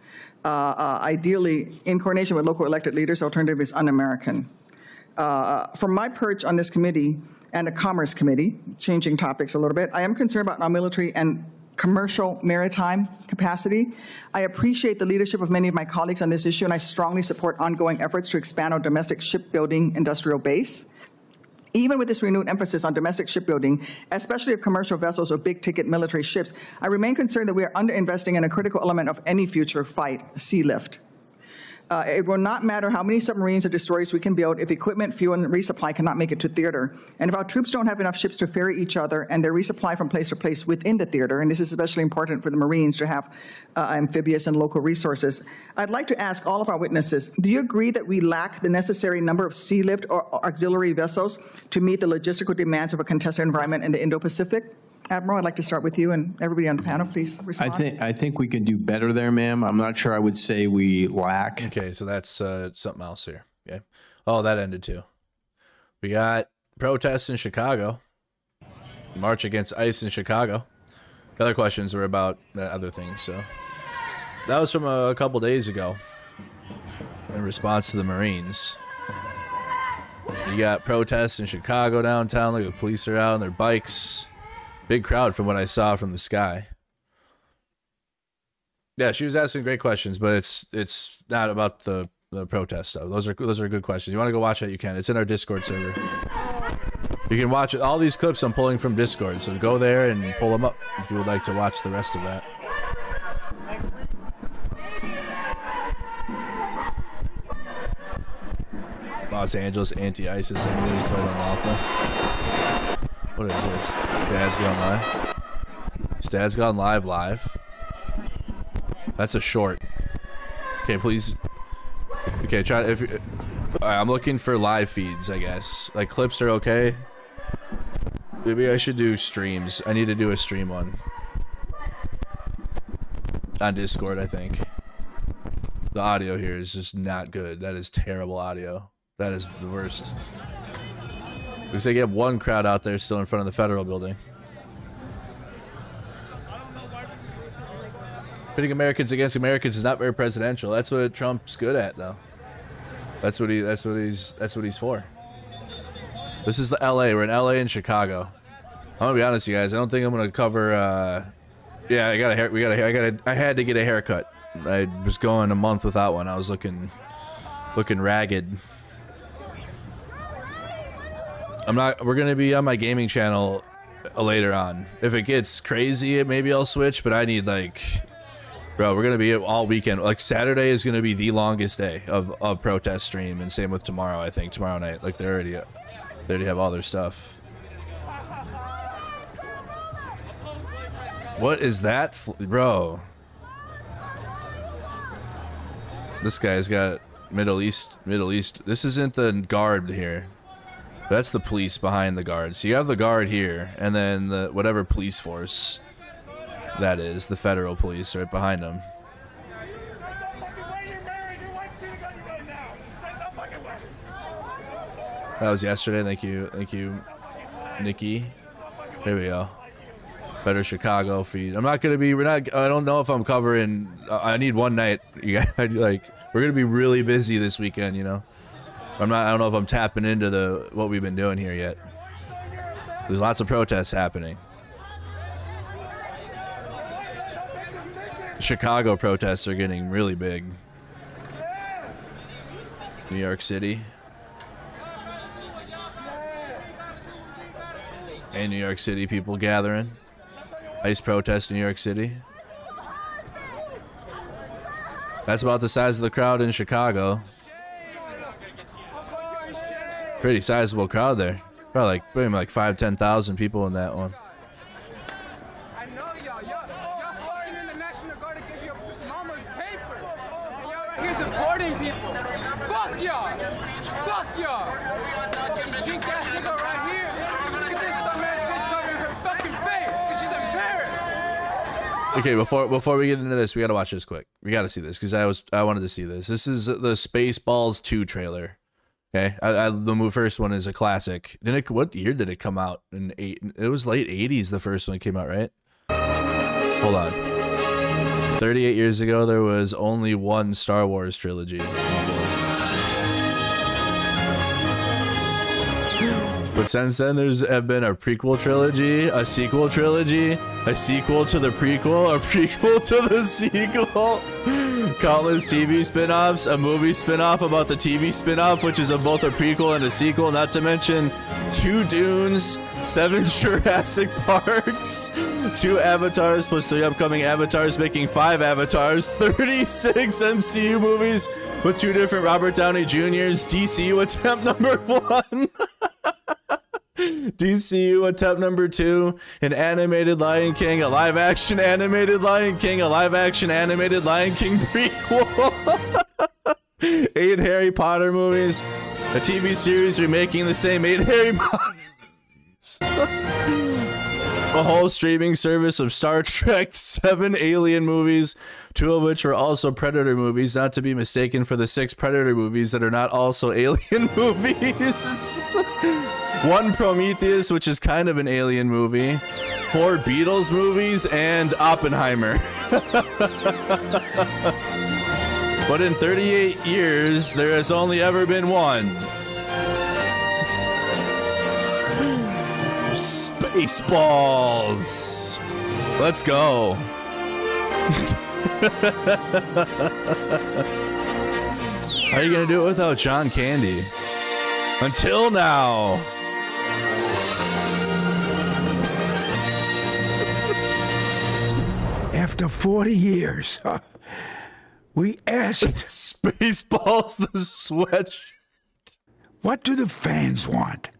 Ideally, in coordination with local elected leaders, the alternative is un-American. From my perch on this committee and the Commerce Committee, changing topics a little bit, I am concerned about our military and commercial maritime capacity. I appreciate the leadership of many of my colleagues on this issue, and I strongly support ongoing efforts to expand our domestic shipbuilding industrial base. Even with this renewed emphasis on domestic shipbuilding, especially of commercial vessels or big-ticket military ships, I remain concerned that we are underinvesting in a critical element of any future fight, sea lift. It will not matter how many submarines or destroyers we can build if equipment, fuel, and resupply cannot make it to theater. And if our troops don't have enough ships to ferry each other and their resupply from place to place within the theater, and this is especially important for the Marines to have amphibious and local resources, I'd like to ask all of our witnesses, do you agree that we lack the necessary number of sea lift or auxiliary vessels to meet the logistical demands of a contested environment in the Indo-Pacific? Admiral, I'd like to start with you, and everybody on the panel, please respond. I think we can do better there, ma'am. I'm not sure I would say we lack. Okay, so that's something else here. Okay. Oh, that ended too. We got protests in Chicago. March against ICE in Chicago. The other questions were about other things. So that was from a couple days ago in response to the Marines. You got protests in Chicago downtown. Look, the police are out on their bikes. Big crowd from what I saw from the sky. Yeah, she was asking great questions, but it's not about the protest stuff. Those are good questions. You want to go watch it, you can. It's in our Discord server. You can watch all these clips I'm pulling from Discord, so go there and pull them up if you would like to watch the rest of that. Los Angeles anti-ISIS and declared unlawful. What is this? Dad's Gone Live? Is Dad's Gone live? That's a short. Okay, please. Okay, try. If I'm looking for live feeds, I guess. Like clips are okay. Maybe I should do streams. I need to do a stream one on Discord. I think the audio here is just not good. That is terrible audio. That is the worst. Looks like you have one crowd out there still in front of the federal building. Pitting Americans against Americans is not very presidential. That's what Trump's good at, though. That's what he's for. This is the LA. We're in LA and Chicago. I'm gonna be honest, you guys. I don't think I'm gonna cover. Yeah, I got a hair. I had to get a haircut. I was going a month without one. I was looking ragged. We're gonna be on my gaming channel later on. If it gets crazy, maybe I'll switch. But I need bro, we're gonna be all weekend. Like Saturday is gonna be the longest day of protest stream, and same with tomorrow. I think tomorrow night. Like they already have all their stuff. What is that, bro? This guy's got Middle East. This isn't the guard here. That's the police behind the guard. So you have the guard here, and then the whatever police force that is, the federal police, right behind them. That was yesterday. Thank you, Nikki. There we go. Better Chicago feed. I'm not gonna be. I don't know if I'm covering. I need one night. You guys, like, we're gonna be really busy this weekend. You know. I don't know if I'm tapping into what we've been doing here yet. There's lots of protests happening. Chicago protests are getting really big. New York City. And New York City people gathering. ICE protest in New York City. That's about the size of the crowd in Chicago. Pretty sizable crowd there. Probably like 5,000-10,000 people in that one. I know y'all. Y'all calling in the National Guard to give your mama's paper. And y'all right here deporting people. Fuck y'all. Fuck y'all. Drink that nigga right here. Look at this dumbass bitch covering her fucking face because she's embarrassed. Okay, before we get into this, we gotta watch this quick. We gotta see this because I wanted to see this. This is the Spaceballs 2 trailer. Okay, the first one is a classic. What year did it come out? It was late 80s. The first one came out, right? Hold on. 38 years ago, there was only one Star Wars trilogy. But since then, have been a prequel trilogy, a sequel trilogy, a sequel to the prequel, a prequel to the sequel, countless TV spin-offs, a movie spin-off about the TV spin-off, which is both a prequel and a sequel, not to mention 2 Dunes, 7 Jurassic Parks, 2 Avatars plus 3 upcoming Avatars, making 5 Avatars, 36 MCU movies with 2 different Robert Downey Jr.'s, DCU attempt number 1. DCU attempt number 2, an animated Lion King, a live-action animated Lion King, a live-action animated Lion King prequel, 8 Harry Potter movies, a TV series remaking the same 8 Harry Potter movies, a whole streaming service of Star Trek, 7 Alien movies, 2 of which were also Predator movies, not to be mistaken for the 6 Predator movies that are not also Alien movies. 1 Prometheus, which is kind of an Alien movie, 4 Beatles movies, and Oppenheimer. But in 38 years, there has only ever been one. Spaceballs. Let's go. How are you gonna do it without John Candy? Until now. After 40 years, we asked Spaceballs the sweatshirt. What do the fans want?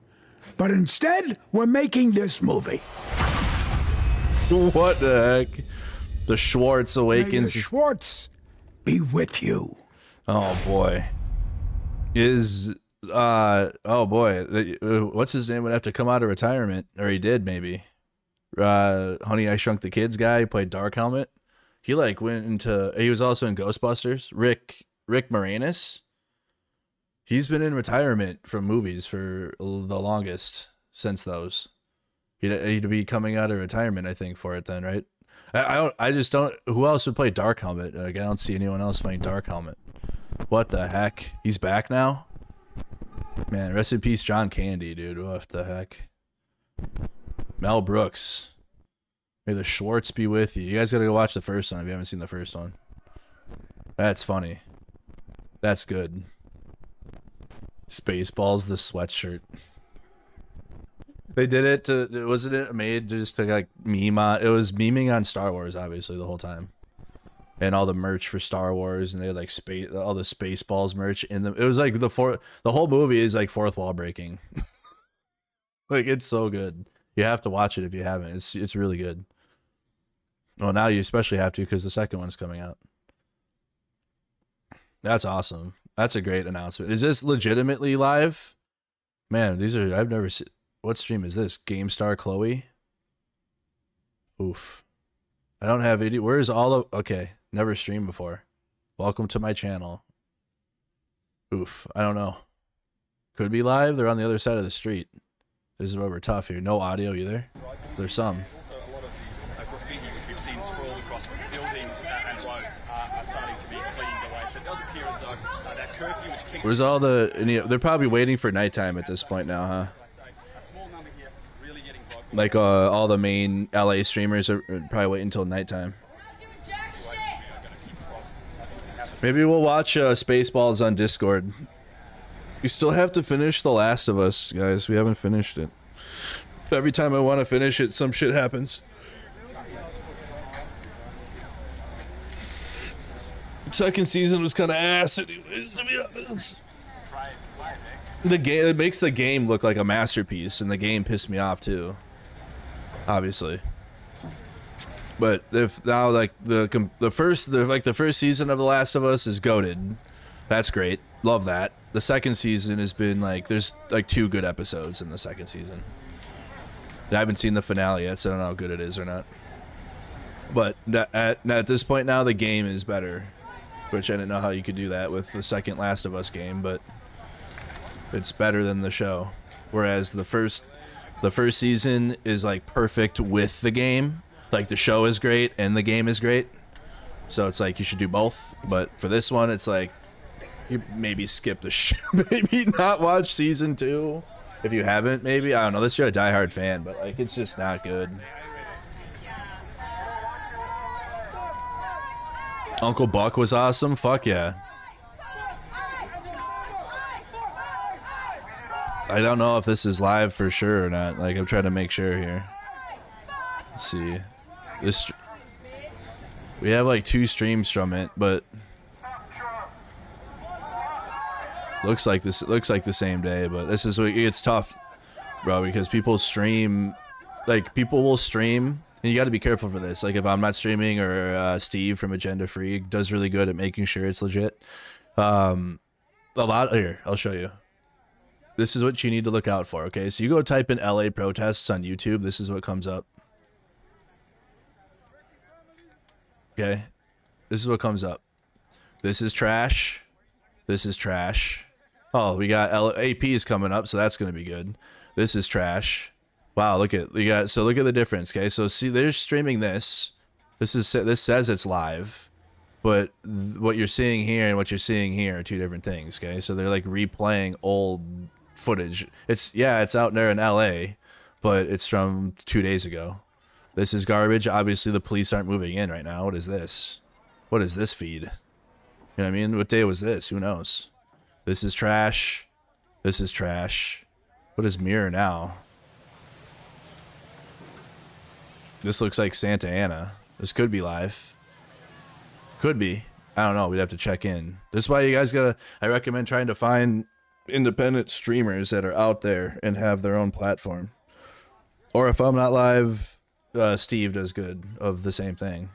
But instead, we're making this movie. What the heck? The Schwartz awakens. May the Schwartz be with you. Oh boy. Oh boy. What's his name? Would have to come out of retirement, or he did maybe. Honey, I Shrunk the Kids guy who played Dark Helmet. He he was also in Ghostbusters. Rick Moranis. He's been in retirement from movies for the longest since those. He'd be coming out of retirement, I think, for it then, right? I just don't. Who else would play Dark Helmet? Like, I don't see anyone else playing Dark Helmet. What the heck? He's back now? Man, rest in peace, John Candy, dude. What the heck? Mel Brooks. May the Schwartz be with you. You guys gotta go watch the first one if you haven't seen the first one. That's funny. That's good. Spaceballs the sweatshirt. They did it to, wasn't it made just to like meme on, it was memeing on Star Wars obviously the whole time. And all the merch for Star Wars, and they had like all the Spaceballs merch in them. It was like the whole movie is like fourth wall breaking. Like, it's so good. You have to watch it if you haven't. It's really good. Well, now you especially have to because the second one's coming out. That's awesome. That's a great announcement. Is this legitimately live? Man, these are, I've never seen. What stream is this? GameStar Chloe? Oof. I don't have any. Where's all of, okay. Never streamed before. Welcome to my channel. Oof. I don't know. Could be live. They're on the other side of the street. This is where we're tough here. No audio either. There's some. Also, a lot of the graffiti which we've seen scrawled across buildings and roads are starting to be cleaned away. So it does appear as though that curfew which Where's all the, they're probably waiting for nighttime at this point now, huh? Like all the main LA streamers are probably waiting until nighttime. Maybe we'll watch Spaceballs on Discord. We still have to finish The Last of Us, guys. We haven't finished it. Every time I want to finish it, some shit happens. Second season was kind of ass anyways, to be honest. The game, it makes the game look like a masterpiece, and the game pissed me off too. Obviously. But if now like the first season of The Last of Us is goated. That's great. Love that. The second season has been like, there's like 2 good episodes in the second season. I haven't seen the finale yet, so I don't know how good it is or not. But at this point now, the game is better. Which I didn't know how you could do that with the second Last of Us game, but it's better than the show. Whereas the first season is like perfect with the game. Like the show is great and the game is great. So it's like you should do both. But for this one, it's like you maybe skip the show. Maybe not watch season 2 if you haven't. Maybe, I don't know. Unless you're a diehard fan, but like it's just not good. Uncle Buck was awesome. Fuck yeah. I don't know if this is live for sure or not. Like, I'm trying to make sure here. Let's see. We have like 2 streams from it, but looks like the same day. But this is, it's tough, bro, because people stream, like people will stream, and you got to be careful for this. Like if I'm not streaming, or Steve from Agenda Free does really good at making sure it's legit. Here, I'll show you. This is what you need to look out for, okay? So you go type in LA protests on YouTube. This is what comes up. Okay? This is what comes up. This is trash. This is trash. Oh, we got AP is coming up, so that's going to be good. This is trash. Wow, look at the difference, okay? So see, they're streaming this. This says it's live. But what you're seeing here and what you're seeing here are 2 different things, okay? So they're like replaying old footage. It's out there in LA, but it's from 2 days ago. This is garbage. Obviously the police aren't moving in right now. What is this? What is this feed? You know what I mean? What day was this? Who knows? This is trash. This is trash. What is Mirror now? This looks like Santa Ana. This could be live. Could be. I don't know. We'd have to check in. This is why you guys gotta, I recommend trying to find independent streamers that are out there and have their own platform. Or if I'm not live, Steve does good of the same thing.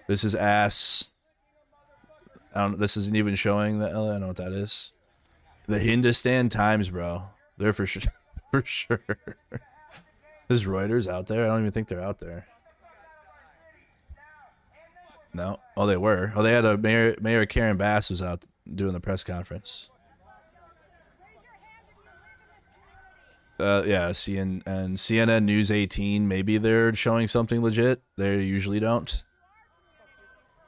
This is ass. This isn't even showing the LA. I don't know what that is. The Hindustan Times, bro. They're for sure. For sure. Is Reuters out there? I don't even think they're out there. No. Oh, they were. Oh, they had a Mayor Karen Bass was out doing the press conference. Yeah, CNN News 18. Maybe they're showing something legit. They usually don't.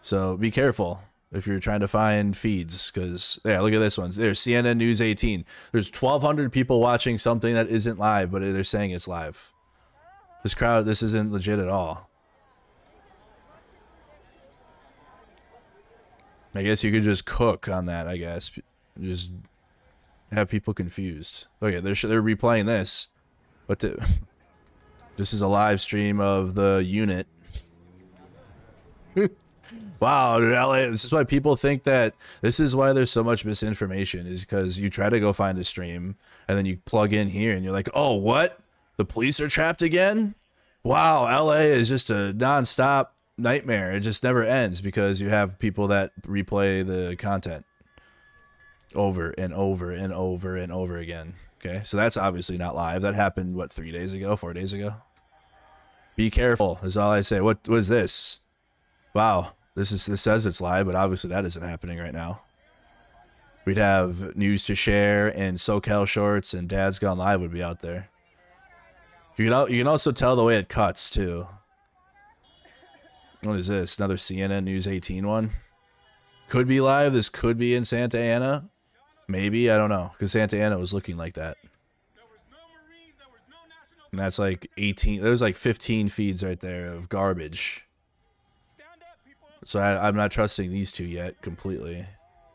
So be careful if you're trying to find feeds, because yeah, look at this one. There's CNN News 18. There's 1,200 people watching something that isn't live, but they're saying it's live. This isn't legit at all. I guess you could just cook on that, I guess. Just have people confused. Okay, they're replaying this. But this is a live stream of the unit. Wow, LA, this is why people think that, this is why there's so much misinformation, is because you try to go find a stream, and then you plug in here, and you're like, oh, what? The police are trapped again? Wow, LA is just a nonstop nightmare. It just never ends because you have people that replay the content over and over and over and over again. Okay, so that's obviously not live. That happened, what, 3 days ago, 4 days ago? Be careful is all I say. What was this? Wow, this says it's live, but obviously that isn't happening right now. We'd have news to share and SoCal Shorts and Dad's Gone Live would be out there. You can also tell the way it cuts too. What is this? Another CNN News 18 one? Could be live. This could be in Santa Ana. Maybe, I don't know, because Santa Ana was looking like that. And that's like 18. There's like 15 feeds right there of garbage. So I'm not trusting these two yet completely.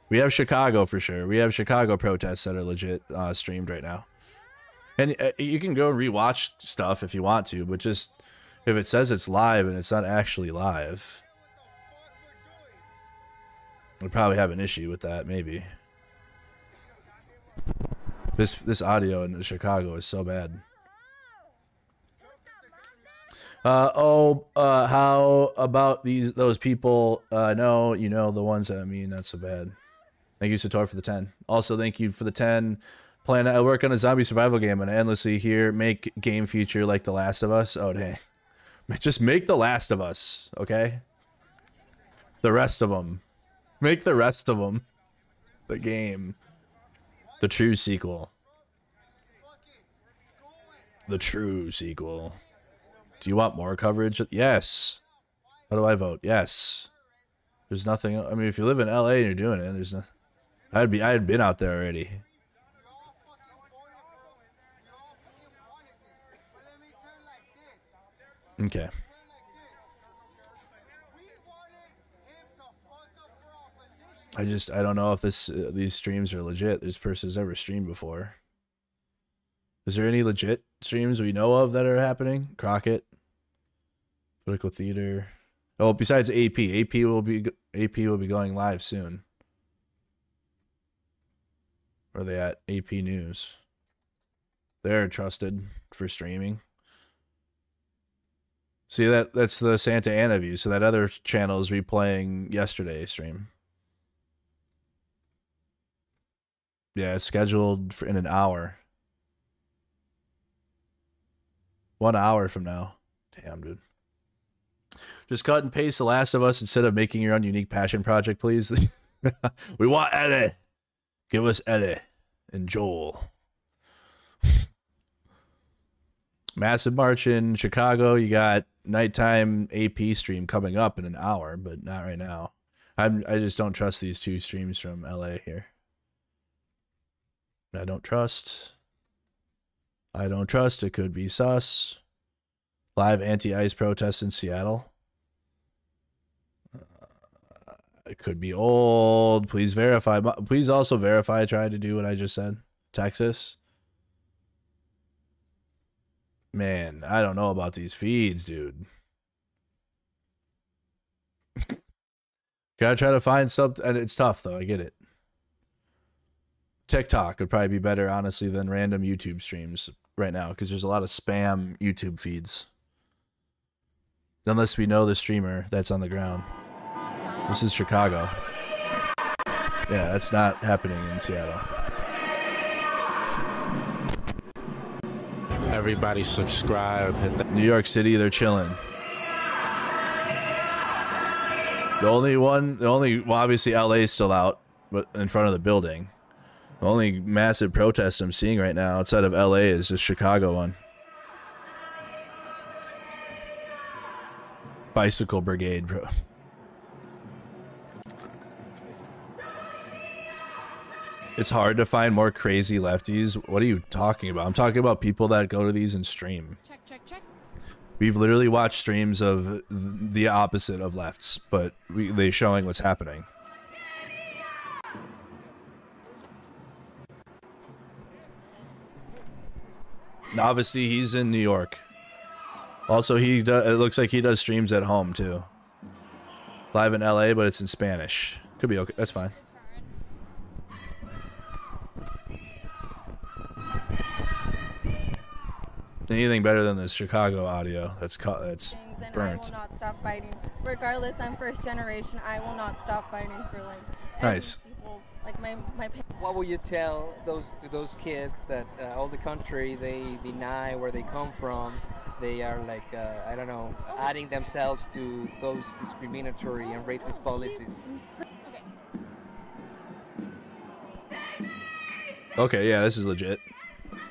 We have Chicago for sure. We have Chicago protests that are legit streamed right now. And you can go rewatch stuff if you want to, but just if it says it's live and it's not actually live, we'll probably have an issue with that, maybe. This audio in Chicago is so bad. How about those people? No, you know the ones that I mean, not so bad. Thank you, Sator, for the 10. Also, thank you for the 10. I work on a zombie survival game and I endlessly hear make game feature like The Last of Us. Oh, dang. Just make The Last of Us, okay? The rest of them. Make the rest of them. The game. The true sequel. The true sequel. Do you want more coverage? Yes. How do I vote? Yes. There's nothing. I mean, if you live in LA and you're doing it, there's no. I had been out there already. Okay. I don't know if these streams are legit. This person's ever streamed before. Is there any legit streams we know of that are happening? Crockett, Political Theater. Oh, besides AP will be going live soon. Where are they at? AP News. They're trusted for streaming. See, that's the Santa Ana view. So that other channel is replaying yesterday's stream. Yeah, it's scheduled in an hour. 1 hour from now. Damn, dude. Just cut and paste The Last of Us instead of making your own unique passion project, please. We want Ellie. Give us Ellie and Joel. Massive march in Chicago. You got nighttime AP stream coming up in an hour, but not right now. I just don't trust these two streams from LA here. I don't trust. It could be sus. Live anti-ICE protests in Seattle. It could be old. Please verify. Please also verify. Try to do what I just said. Texas. Man, I don't know about these feeds, dude. Gotta try to find something. And it's tough, though. I get it. TikTok would probably be better, honestly, than random YouTube streams right now, because there's a lot of spam YouTube feeds. Unless we know the streamer that's on the ground. This is Chicago. Yeah, that's not happening in Seattle. Everybody subscribe. New York City, they're chilling. Well, obviously LA is still out, but in front of the building. The only massive protest I'm seeing right now outside of LA is just Chicago one. Bicycle Brigade, bro. It's hard to find more crazy lefties. What are you talking about? I'm talking about people that go to these and stream. Check. We've literally watched streams of the opposite of lefts, but they showing what's happening. Obviously, he's in New York. Also, it looks like he does streams at home too. Live in LA, but it's in Spanish. Could be okay. That's fine. anything better than this Chicago audio. That's burnt. I will not stop fighting. Regardless, I'm first generation. I will not stop fighting for like nice. People, like my What will you tell those kids that all the country they deny where they come from? They are like I don't know, adding themselves to those discriminatory and racist policies. Okay, yeah, this is legit.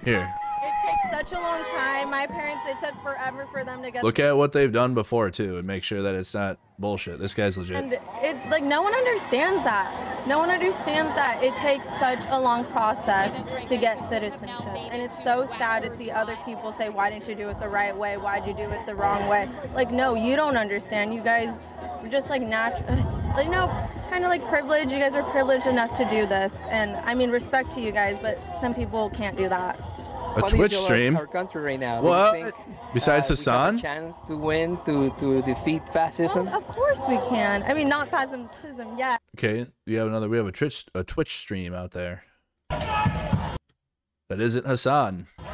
Here. It takes such a long time. My parents, it took forever for them to get. Look at what they've done before too, and make sure that it's not bullshit. This guy's legit. And it's like no one understands that. No one understands that it takes such a long process to get citizenship. And it's so sad to see other people say, why didn't you do it the right way? Why'd you do it the wrong way? Like, no, you don't understand. You guys were just like natural. It's like, no, kind of like privilege. You guys are privileged enough to do this. And I mean, respect to you guys, but some people can't do that. A Twitch stream? Our country right now. What? Do you think, besides Hassan? we have a chance to win, to defeat fascism? Well, of course we can. I mean, not fascism yet. Okay, we have a Twitch stream out there. That isn't Hassan. All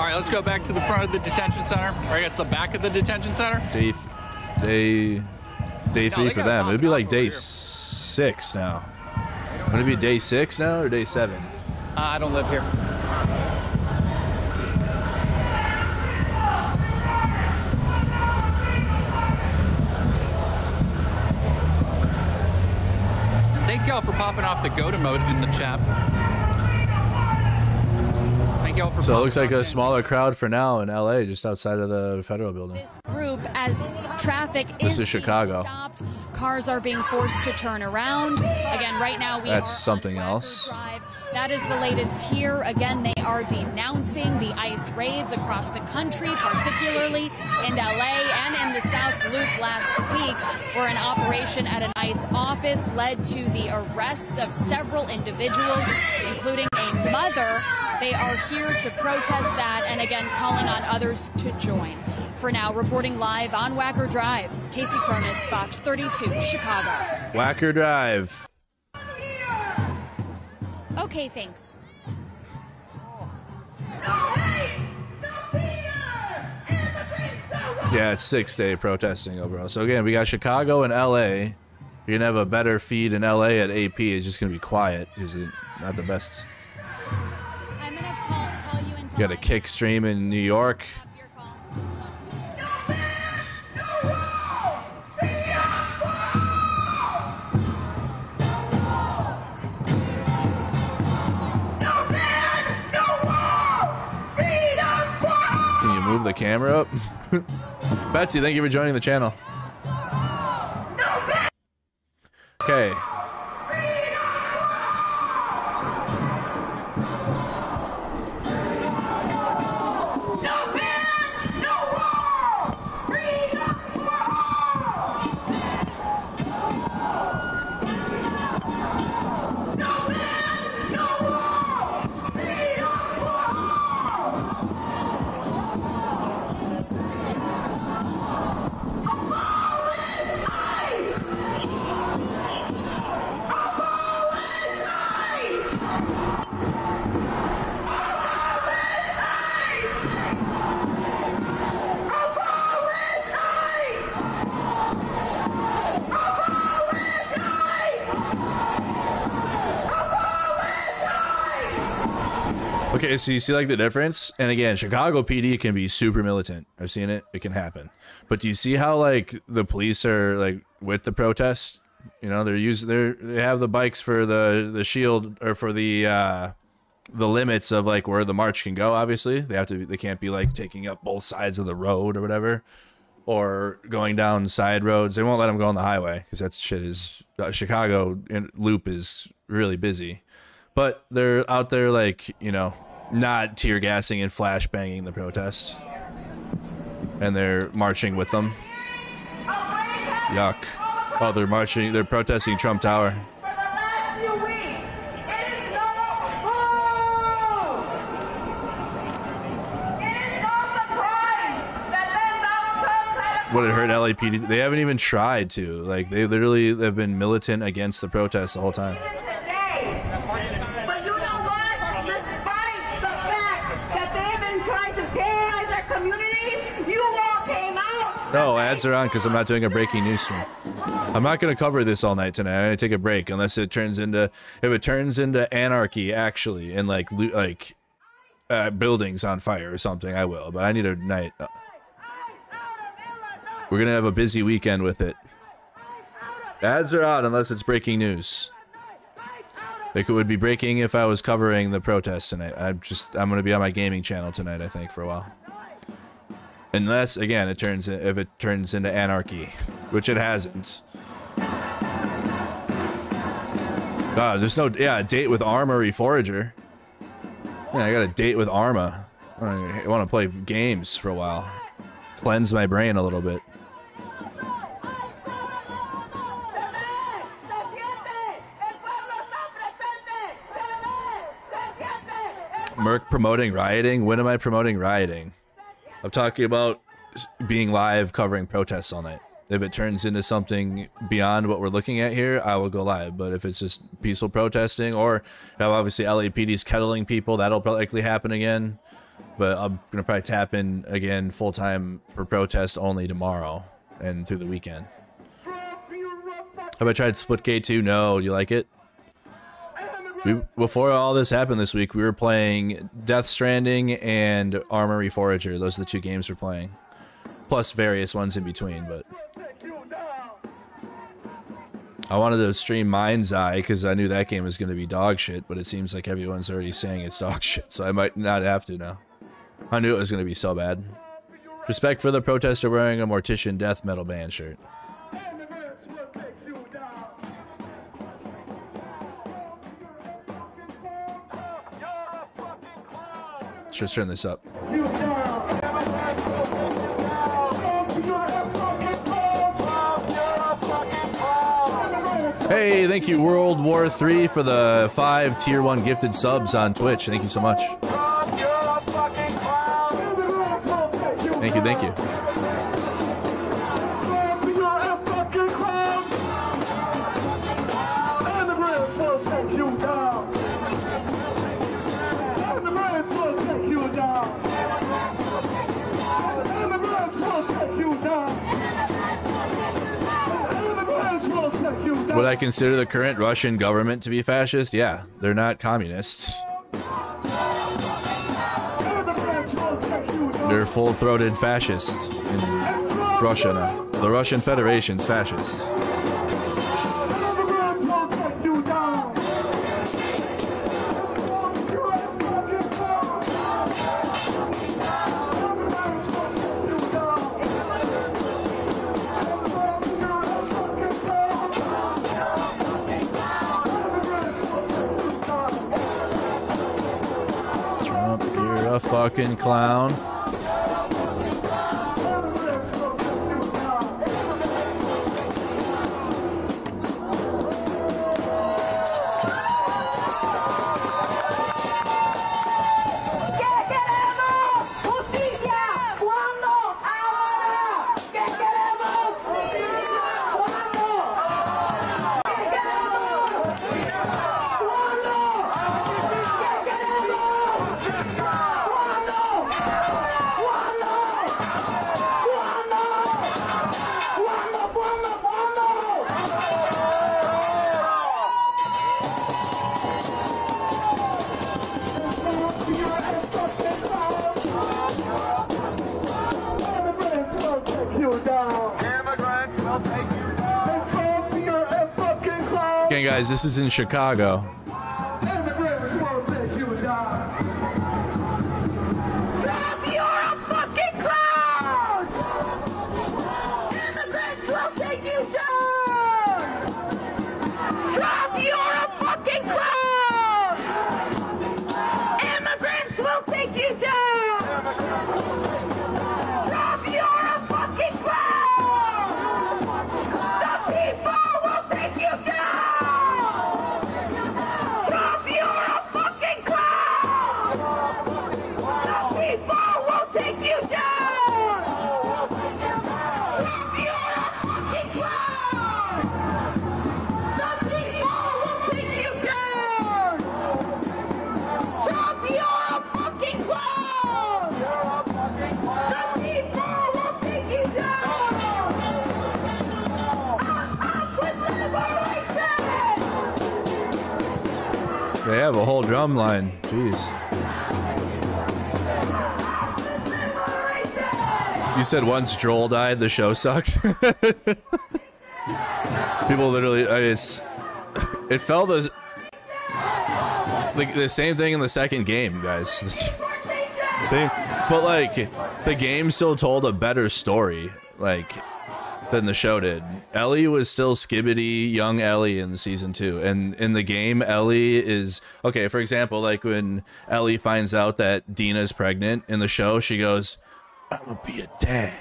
right, let's go back to the front of the detention center, or I guess the back of the detention center. Day 3 for them. It'd be like day 6 now. Would it be day 6 now or day 7? I don't live here. Thank y'all for popping off the go to mode in the chat. Thank y'all for. So it looks like a smaller crowd for now in LA, just outside of the federal building. This group, as traffic This is Chicago. stopped, cars are being forced to turn around. Again, right now we That's are something else. Drive. That is the latest here. Again, they are denouncing the ICE raids across the country, particularly in LA and in the South Loop last week, where an operation at an ICE office led to the arrests of several individuals, including a mother. They are here to protest that and again calling on others to join. For now, reporting live on Wacker Drive, Casey Cronus, Fox 32, Chicago. Wacker Drive. Okay, thanks. Yeah, it's 6-day protesting overall. So again, we got Chicago and LA. You're gonna have a better feed in LA at AP. It's just gonna be quiet because it's not the best. I'm gonna call you until You got a kick stream in New York. Can you move the camera up? Betsy, thank you for joining the channel. Okay. Okay, so you see like the difference? And again, Chicago PD can be super militant. I've seen it. It can happen. But do you see how like the police are like with the protests? You know, they have the bikes for the shield or for the limits of like where the march can go, obviously. They can't be like taking up both sides of the road or whatever, or going down side roads. They won't let them go on the highway because that shit is Chicago loop is really busy. But they're out there like, you know, not tear gassing and flash banging the protest. And they're marching with them. Yuck. Oh, they're protesting Trump Tower. Would it hurt LAPD? They haven't even tried to. Like, they literally have been militant against the protests the whole time. But you know what? Despite the fact that they've No, ads are on because I'm not doing a breaking news stream. I'm not going to cover this all night tonight. I'm going to take a break unless it turns into, if it turns into anarchy actually, and like buildings on fire or something, I will. But I need a night. We're going to have a busy weekend with it. Ads are on unless it's breaking news. Like it would be breaking if I was covering the protests tonight. I'm going to be on my gaming channel tonight, I think, for a while. Unless, again, if it turns into anarchy, which it hasn't. There's no, date with Armory Forager. Yeah, I got a date with Arma. I want to play games for a while. Cleanse my brain a little bit. Merc promoting rioting? When am I promoting rioting? I'm talking about being live covering protests all night. If it turns into something beyond what we're looking at here, I will go live. But if it's just peaceful protesting, or obviously LAPD's kettling people, that'll likely happen again. But I'm going to probably tap in again full-time for protest only tomorrow and through the weekend. Have I tried Splitgate 2? No. Do you like it? Before all this happened this week, we were playing Death Stranding and Armory Forager. Those are the two games we're playing. Plus various ones in between, but... I wanted to stream Mind's Eye because I knew that game was going to be dog shit, but it seems like everyone's already saying it's dog shit, so I might not have to now. I knew it was going to be so bad. Respect for the protester wearing a Mortician death metal band shirt. Let's just turn this up. Hey, thank you, World War III, for the 5 Tier 1 gifted subs on Twitch. Thank you so much. Thank you, thank you. Would I consider the current Russian government to be fascist? Yeah, they're not communists. They're full-throated fascists in Russia now. The Russian Federation's fascist. Fucking clown. Okay, guys, this is in Chicago. They have a whole drum line. Jeez. You said once Joel died, the show sucked. People literally, it felt the same thing in the second game, guys. Same, but like the game still told a better story, like than the show did. Ellie was still skibbity young Ellie in season 2, and in the game, Ellie is okay. For example, like when Ellie finds out that Dina's pregnant in the show, she goes, "I'm gonna be a dad."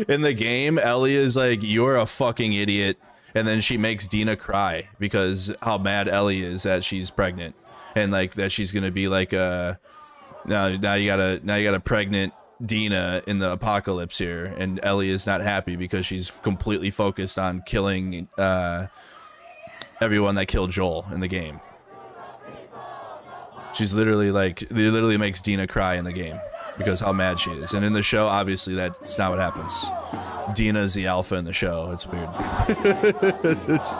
In the game, Ellie is like, "You're a fucking idiot," and then she makes Dina cry because how mad Ellie is that she's pregnant, and like that she's gonna be like now you got a pregnant Dina in the apocalypse here, and Ellie is not happy because she's completely focused on killing everyone that killed Joel in the game. She's literally like, it literally makes Dina cry in the game because how mad she is. And in the show, obviously that's not what happens. Dina is the alpha in the show. It's weird. It's...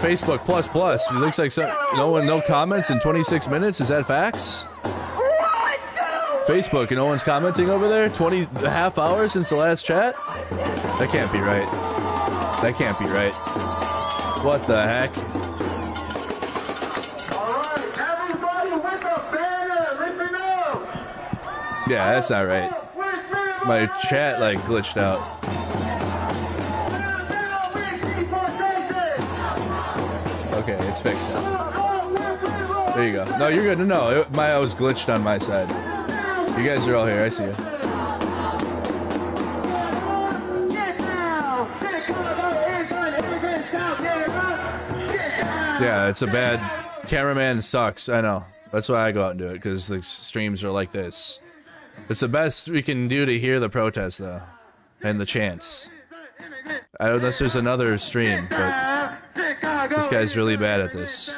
Facebook plus. It looks like no comments in 26 minutes. Is that facts? Facebook and no one's commenting over there. 20.5 hours since the last chat. That can't be right. That can't be right. What the heck? Yeah, that's not right. My chat like glitched out. Okay, it's fixed now. There you go. No, you're good. No, I was glitched on my side. You guys are all here. I see you. Yeah, it's a bad... Cameraman sucks. I know. That's why I go out and do it, because the streams are like this. It's the best we can do to hear the protest, though. And the chants. Unless there's another stream, but... This guy's really bad at this.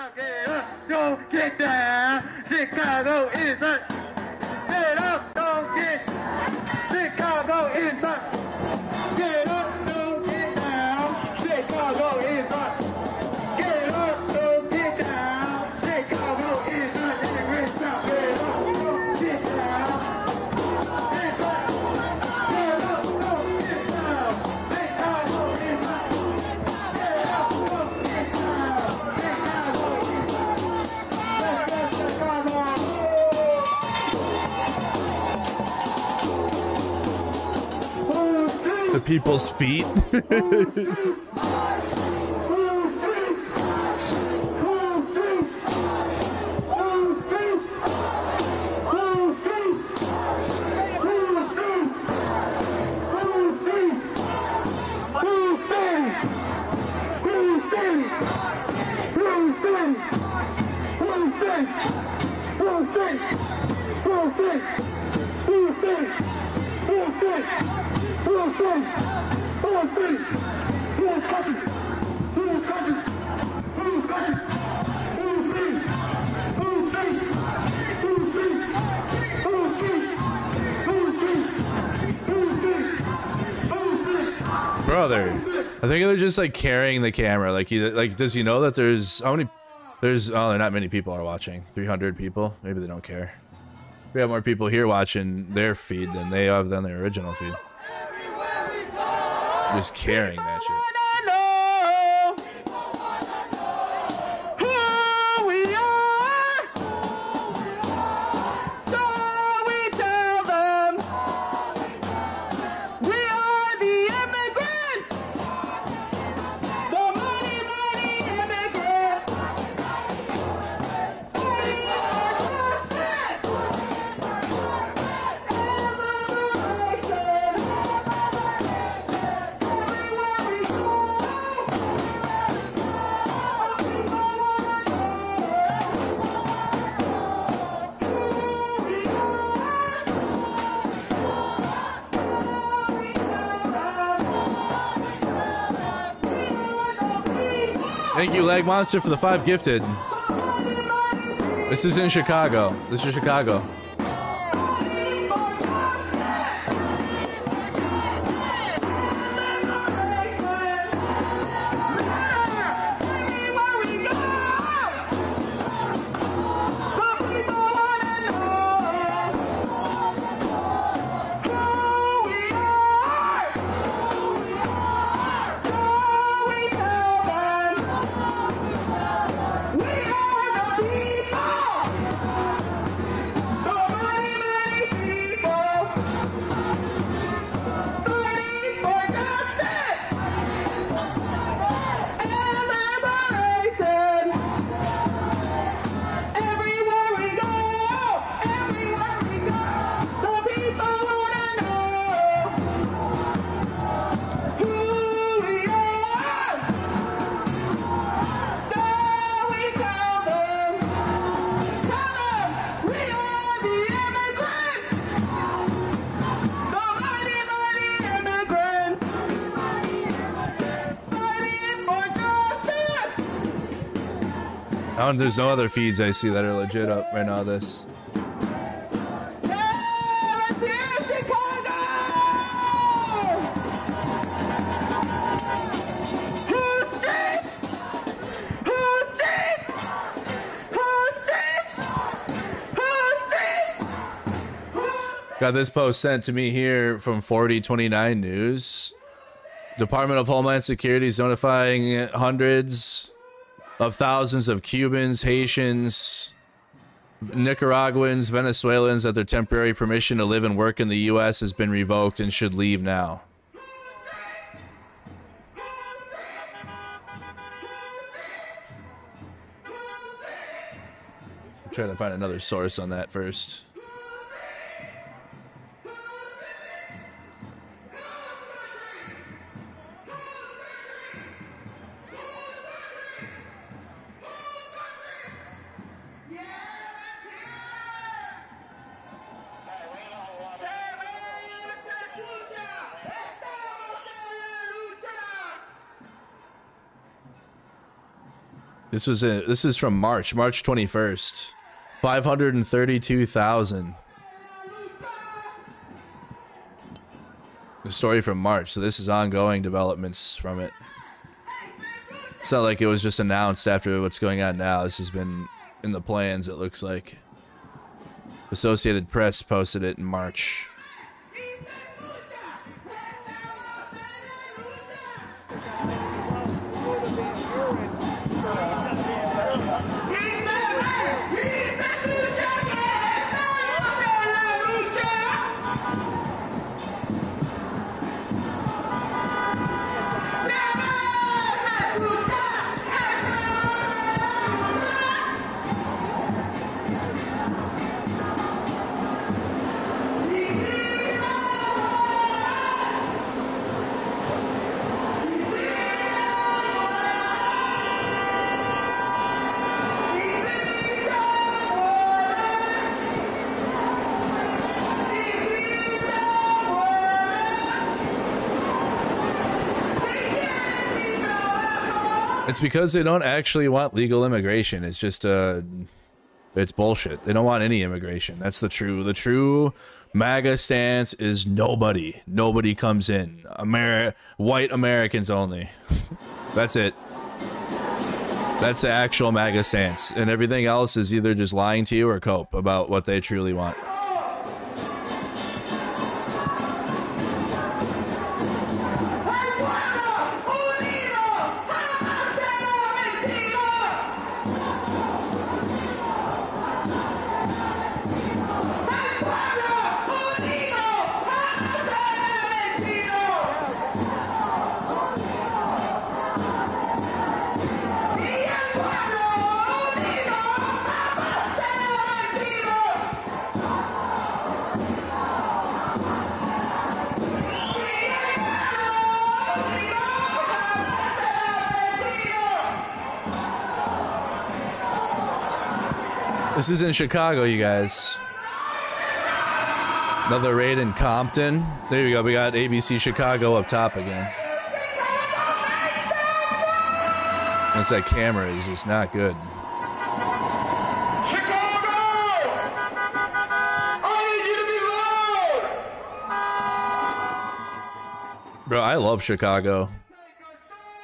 Don't get down. Chicago is up. Get up, don't get. Chicago is up. Get up, don't get down. Chicago is up. Get up, don't get down. Chicago is up. Immigrants out. Get up, don't get down. Get up, don't get down. Chicago is up. Get up, don't get down. Chicago is up. The people's feet. Brother, I think they're just like carrying the camera. Like does he know that there's how many? Oh, not many people are watching. 300 people. Maybe they don't care. We have more people here watching their feed than they have than their original feed. Just carrying that shit. Thank you, Leg Monster, for the 5 gifted. This is in Chicago. This is Chicago. There's no other feeds I see that are legit up right now. This. Got this post sent to me here from 4029 News. Department of Homeland Security is notifying hundreds of thousands of Cubans, Haitians, Nicaraguans, Venezuelans that their temporary permission to live and work in the U.S. has been revoked and should leave now. I'm trying to find another source on that first. This is from March 21st. 532,000. The story from March. So this is ongoing developments from it. It's not like it was just announced after what's going on now. This has been in the plans, it looks like. Associated Press posted it in March. It's because they don't actually want legal immigration. It's just it's bullshit. They don't want any immigration. That's the true MAGA stance is nobody comes in. White Americans only. That's it. That's the actual MAGA stance, and everything else is either just lying to you or cope about what they truly want. This is in Chicago, you guys. Another raid in Compton. There you go. We got ABC Chicago up top again. Once that camera is just not good. Bro, I love Chicago.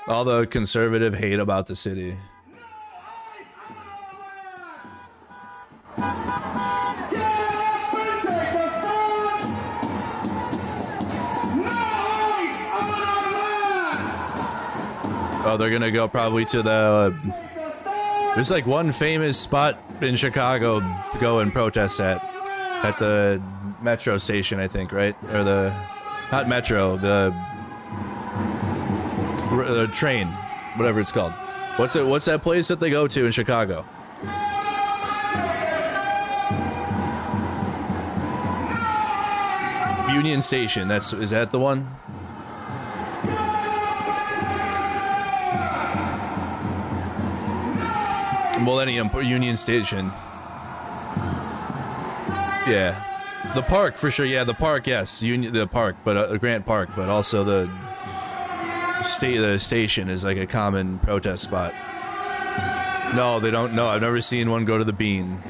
All the conservative hate about the city. Oh, they're gonna go probably to the... there's like one famous spot in Chicago to go and protest at the metro station, I think, right? Or the... not metro, the train, whatever it's called. What's that place that they go to in Chicago? Union Station. Is that the one? Millennium Union Station. Yeah. The park, for sure. Yeah, the park, yes. The park, but Grant Park, but also the station is like a common protest spot. No, they don't know. I've never seen one go to the Bean.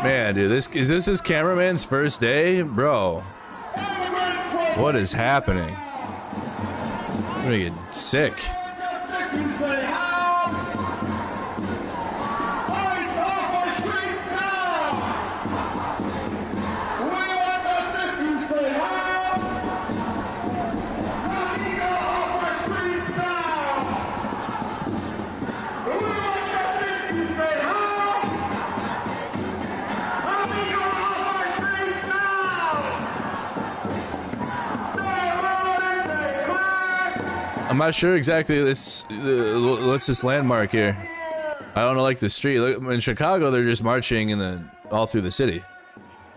Man, dude, is this his cameraman's first day? Bro, what is happening? I'm gonna get sick. I'm not sure exactly what's this landmark here. I don't know, like the street. Look, in Chicago, they're just marching all through the city.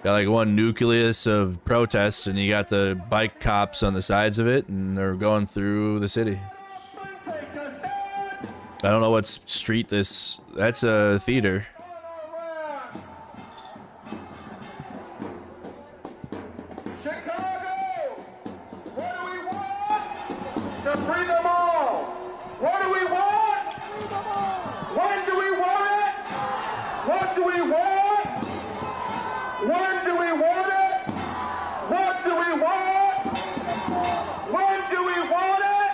Got like one nucleus of protest, and you got the bike cops on the sides of it, and they're going through the city. I don't know what street that's a theater.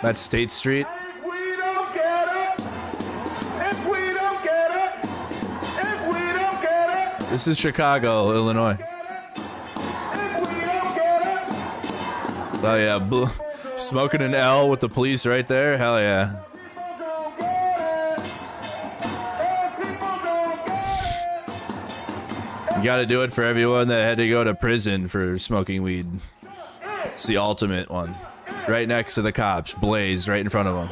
That's State Street. This is Chicago, Illinois. Oh yeah, smoking an L with the police right there. Hell yeah. You gotta do it for everyone that had to go to prison for smoking weed. It's the ultimate one. Right next to the cops, blazed right in front of them.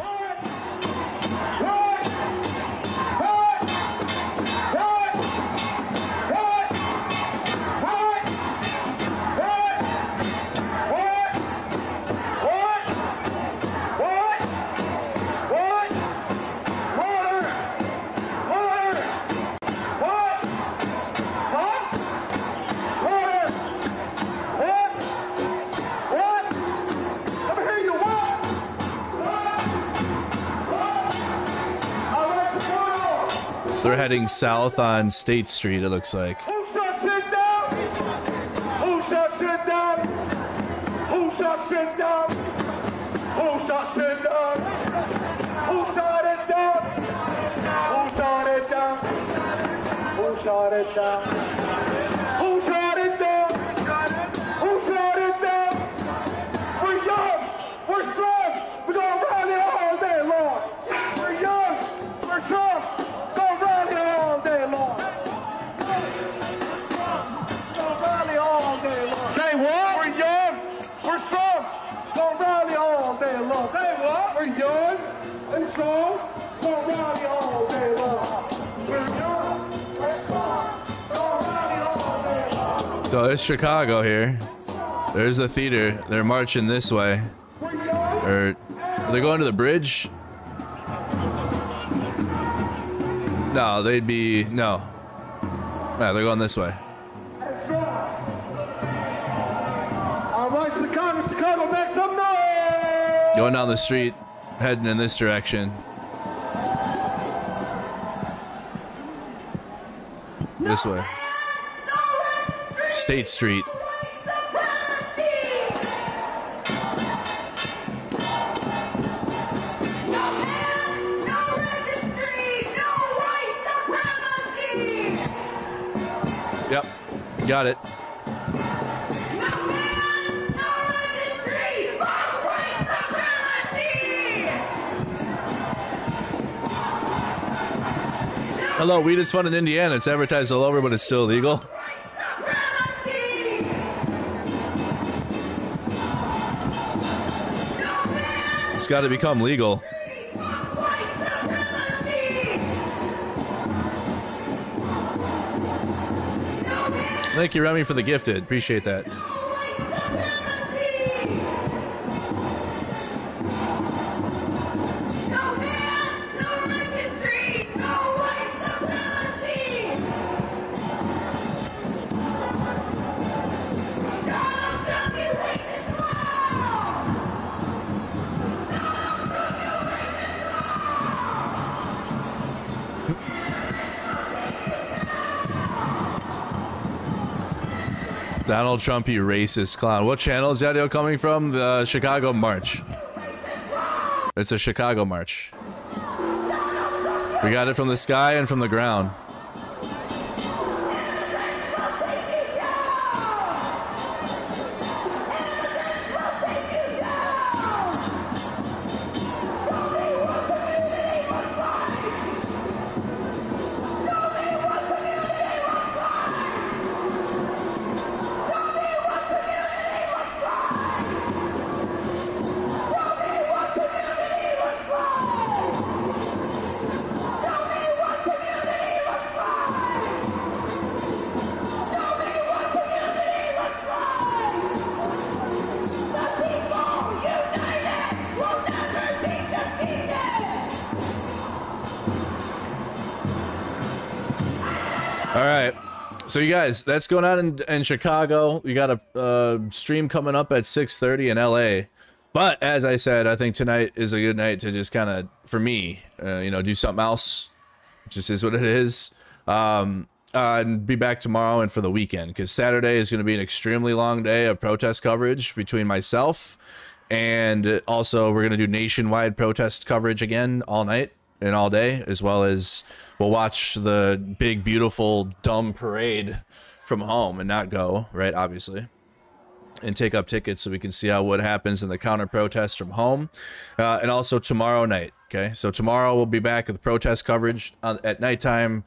They're heading south on State Street, it looks like. Who shall sit down? Who shall sit down? Who shall sit down? Who shall sit down? Who shot it down? Who shot it down? Who shot it down? Who shot it down? Who shot it down? We're young. We're strong. We're gonna rally all day long. We're young. We're strong. We're young and strong, we'll rally all day long. We're young and strong, we'll rally all day long. So it's Chicago here. There's the theater. They're marching this way. Or are they going to the bridge? No, they'd be no. No, they're going this way. All right, Chicago, make some noise! Going down the street, heading in this direction. This way. State Street. Yep, got it. Hello, weed is fun in Indiana. It's advertised all over, but it's still illegal. It's got to become legal. Thank you, Remy, for the gifted. Appreciate that. Donald Trump, you racist clown. What channel is that coming from? The Chicago March. It's a Chicago March. We got it from the sky and from the ground. So you guys, that's going on in Chicago. We got a stream coming up at 6:30 in LA. But as I said, I think tonight is a good night to just kind of, for me, you know, do something else. Just is what it is. And be back tomorrow and for the weekend, because Saturday is going to be an extremely long day of protest coverage between myself, and also we're going to do nationwide protest coverage again all night and all day, as well as we'll watch the big, beautiful, dumb parade from home and not go, right, obviously, and take up tickets so we can see what happens in the counter protest from home. And also tomorrow night, okay? So tomorrow we'll be back with protest coverage at nighttime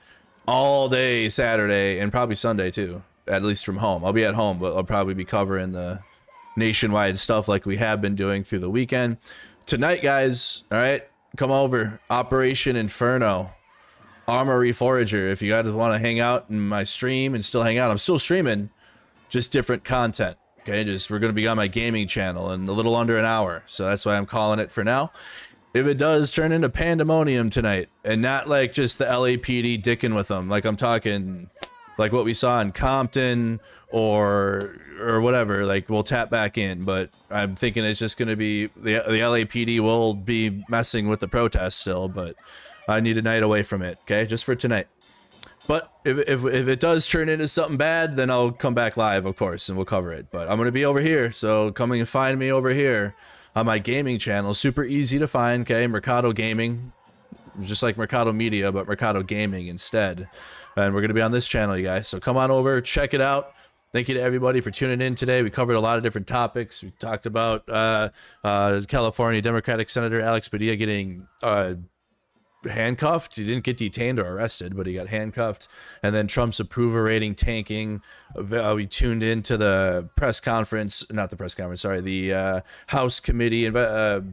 all day Saturday and probably Sunday too, at least from home. I'll be at home, but I'll probably be covering the nationwide stuff like we have been doing through the weekend. Tonight, guys, all right? Come over, Operation Inferno, Armory Forager. If you guys want to hang out in my stream and still hang out, I'm still streaming, just different content. Okay, we're going to be on my gaming channel in a little under an hour, so that's why I'm calling it for now. If it does turn into pandemonium tonight, and not like just the LAPD dicking with them, like I'm talking like what we saw in Compton or whatever, like we'll tap back in. But I'm thinking it's just going to be the LAPD will be messing with the protests still, but I need a night away from it, okay, just for tonight. But if it does turn into something bad, then I'll come back live, of course, and we'll cover it. But I'm going to be over here, so come and find me over here on my gaming channel. Super easy to find, okay? Mercado Gaming, just like Mercado Media, but Mercado Gaming instead. And we're going to be on this channel, you guys. So come on over, check it out. Thank you to everybody for tuning in today. We covered a lot of different topics. We talked about California Democratic Senator Alex Padilla getting handcuffed. He didn't get detained or arrested, but he got handcuffed. And then Trump's approval rating tanking. We tuned into the press conference, not the press conference, sorry, the House committee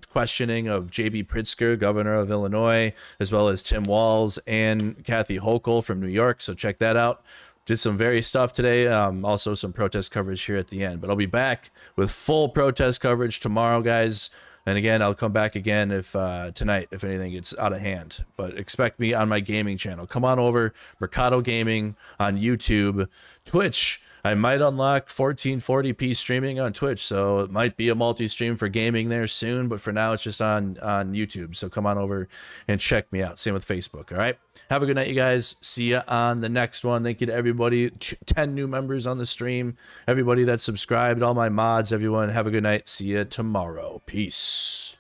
questioning of J.B. Pritzker, governor of Illinois, as well as Tim Walz and Kathy Hochul from New York. So check that out. Did some various stuff today. Also some protest coverage here at the end. But I'll be back with full protest coverage tomorrow, guys. And again, I'll come back again if tonight, if anything gets out of hand. But expect me on my gaming channel. Come on over, Mercado Gaming on YouTube, Twitch. I might unlock 1440p streaming on Twitch, so it might be a multi-stream for gaming there soon. But for now, it's just on YouTube. So come on over and check me out. Same with Facebook. All right. Have a good night, you guys. See you on the next one. Thank you to everybody. 10 new members on the stream. Everybody that subscribed, all my mods, everyone. Have a good night. See you tomorrow. Peace.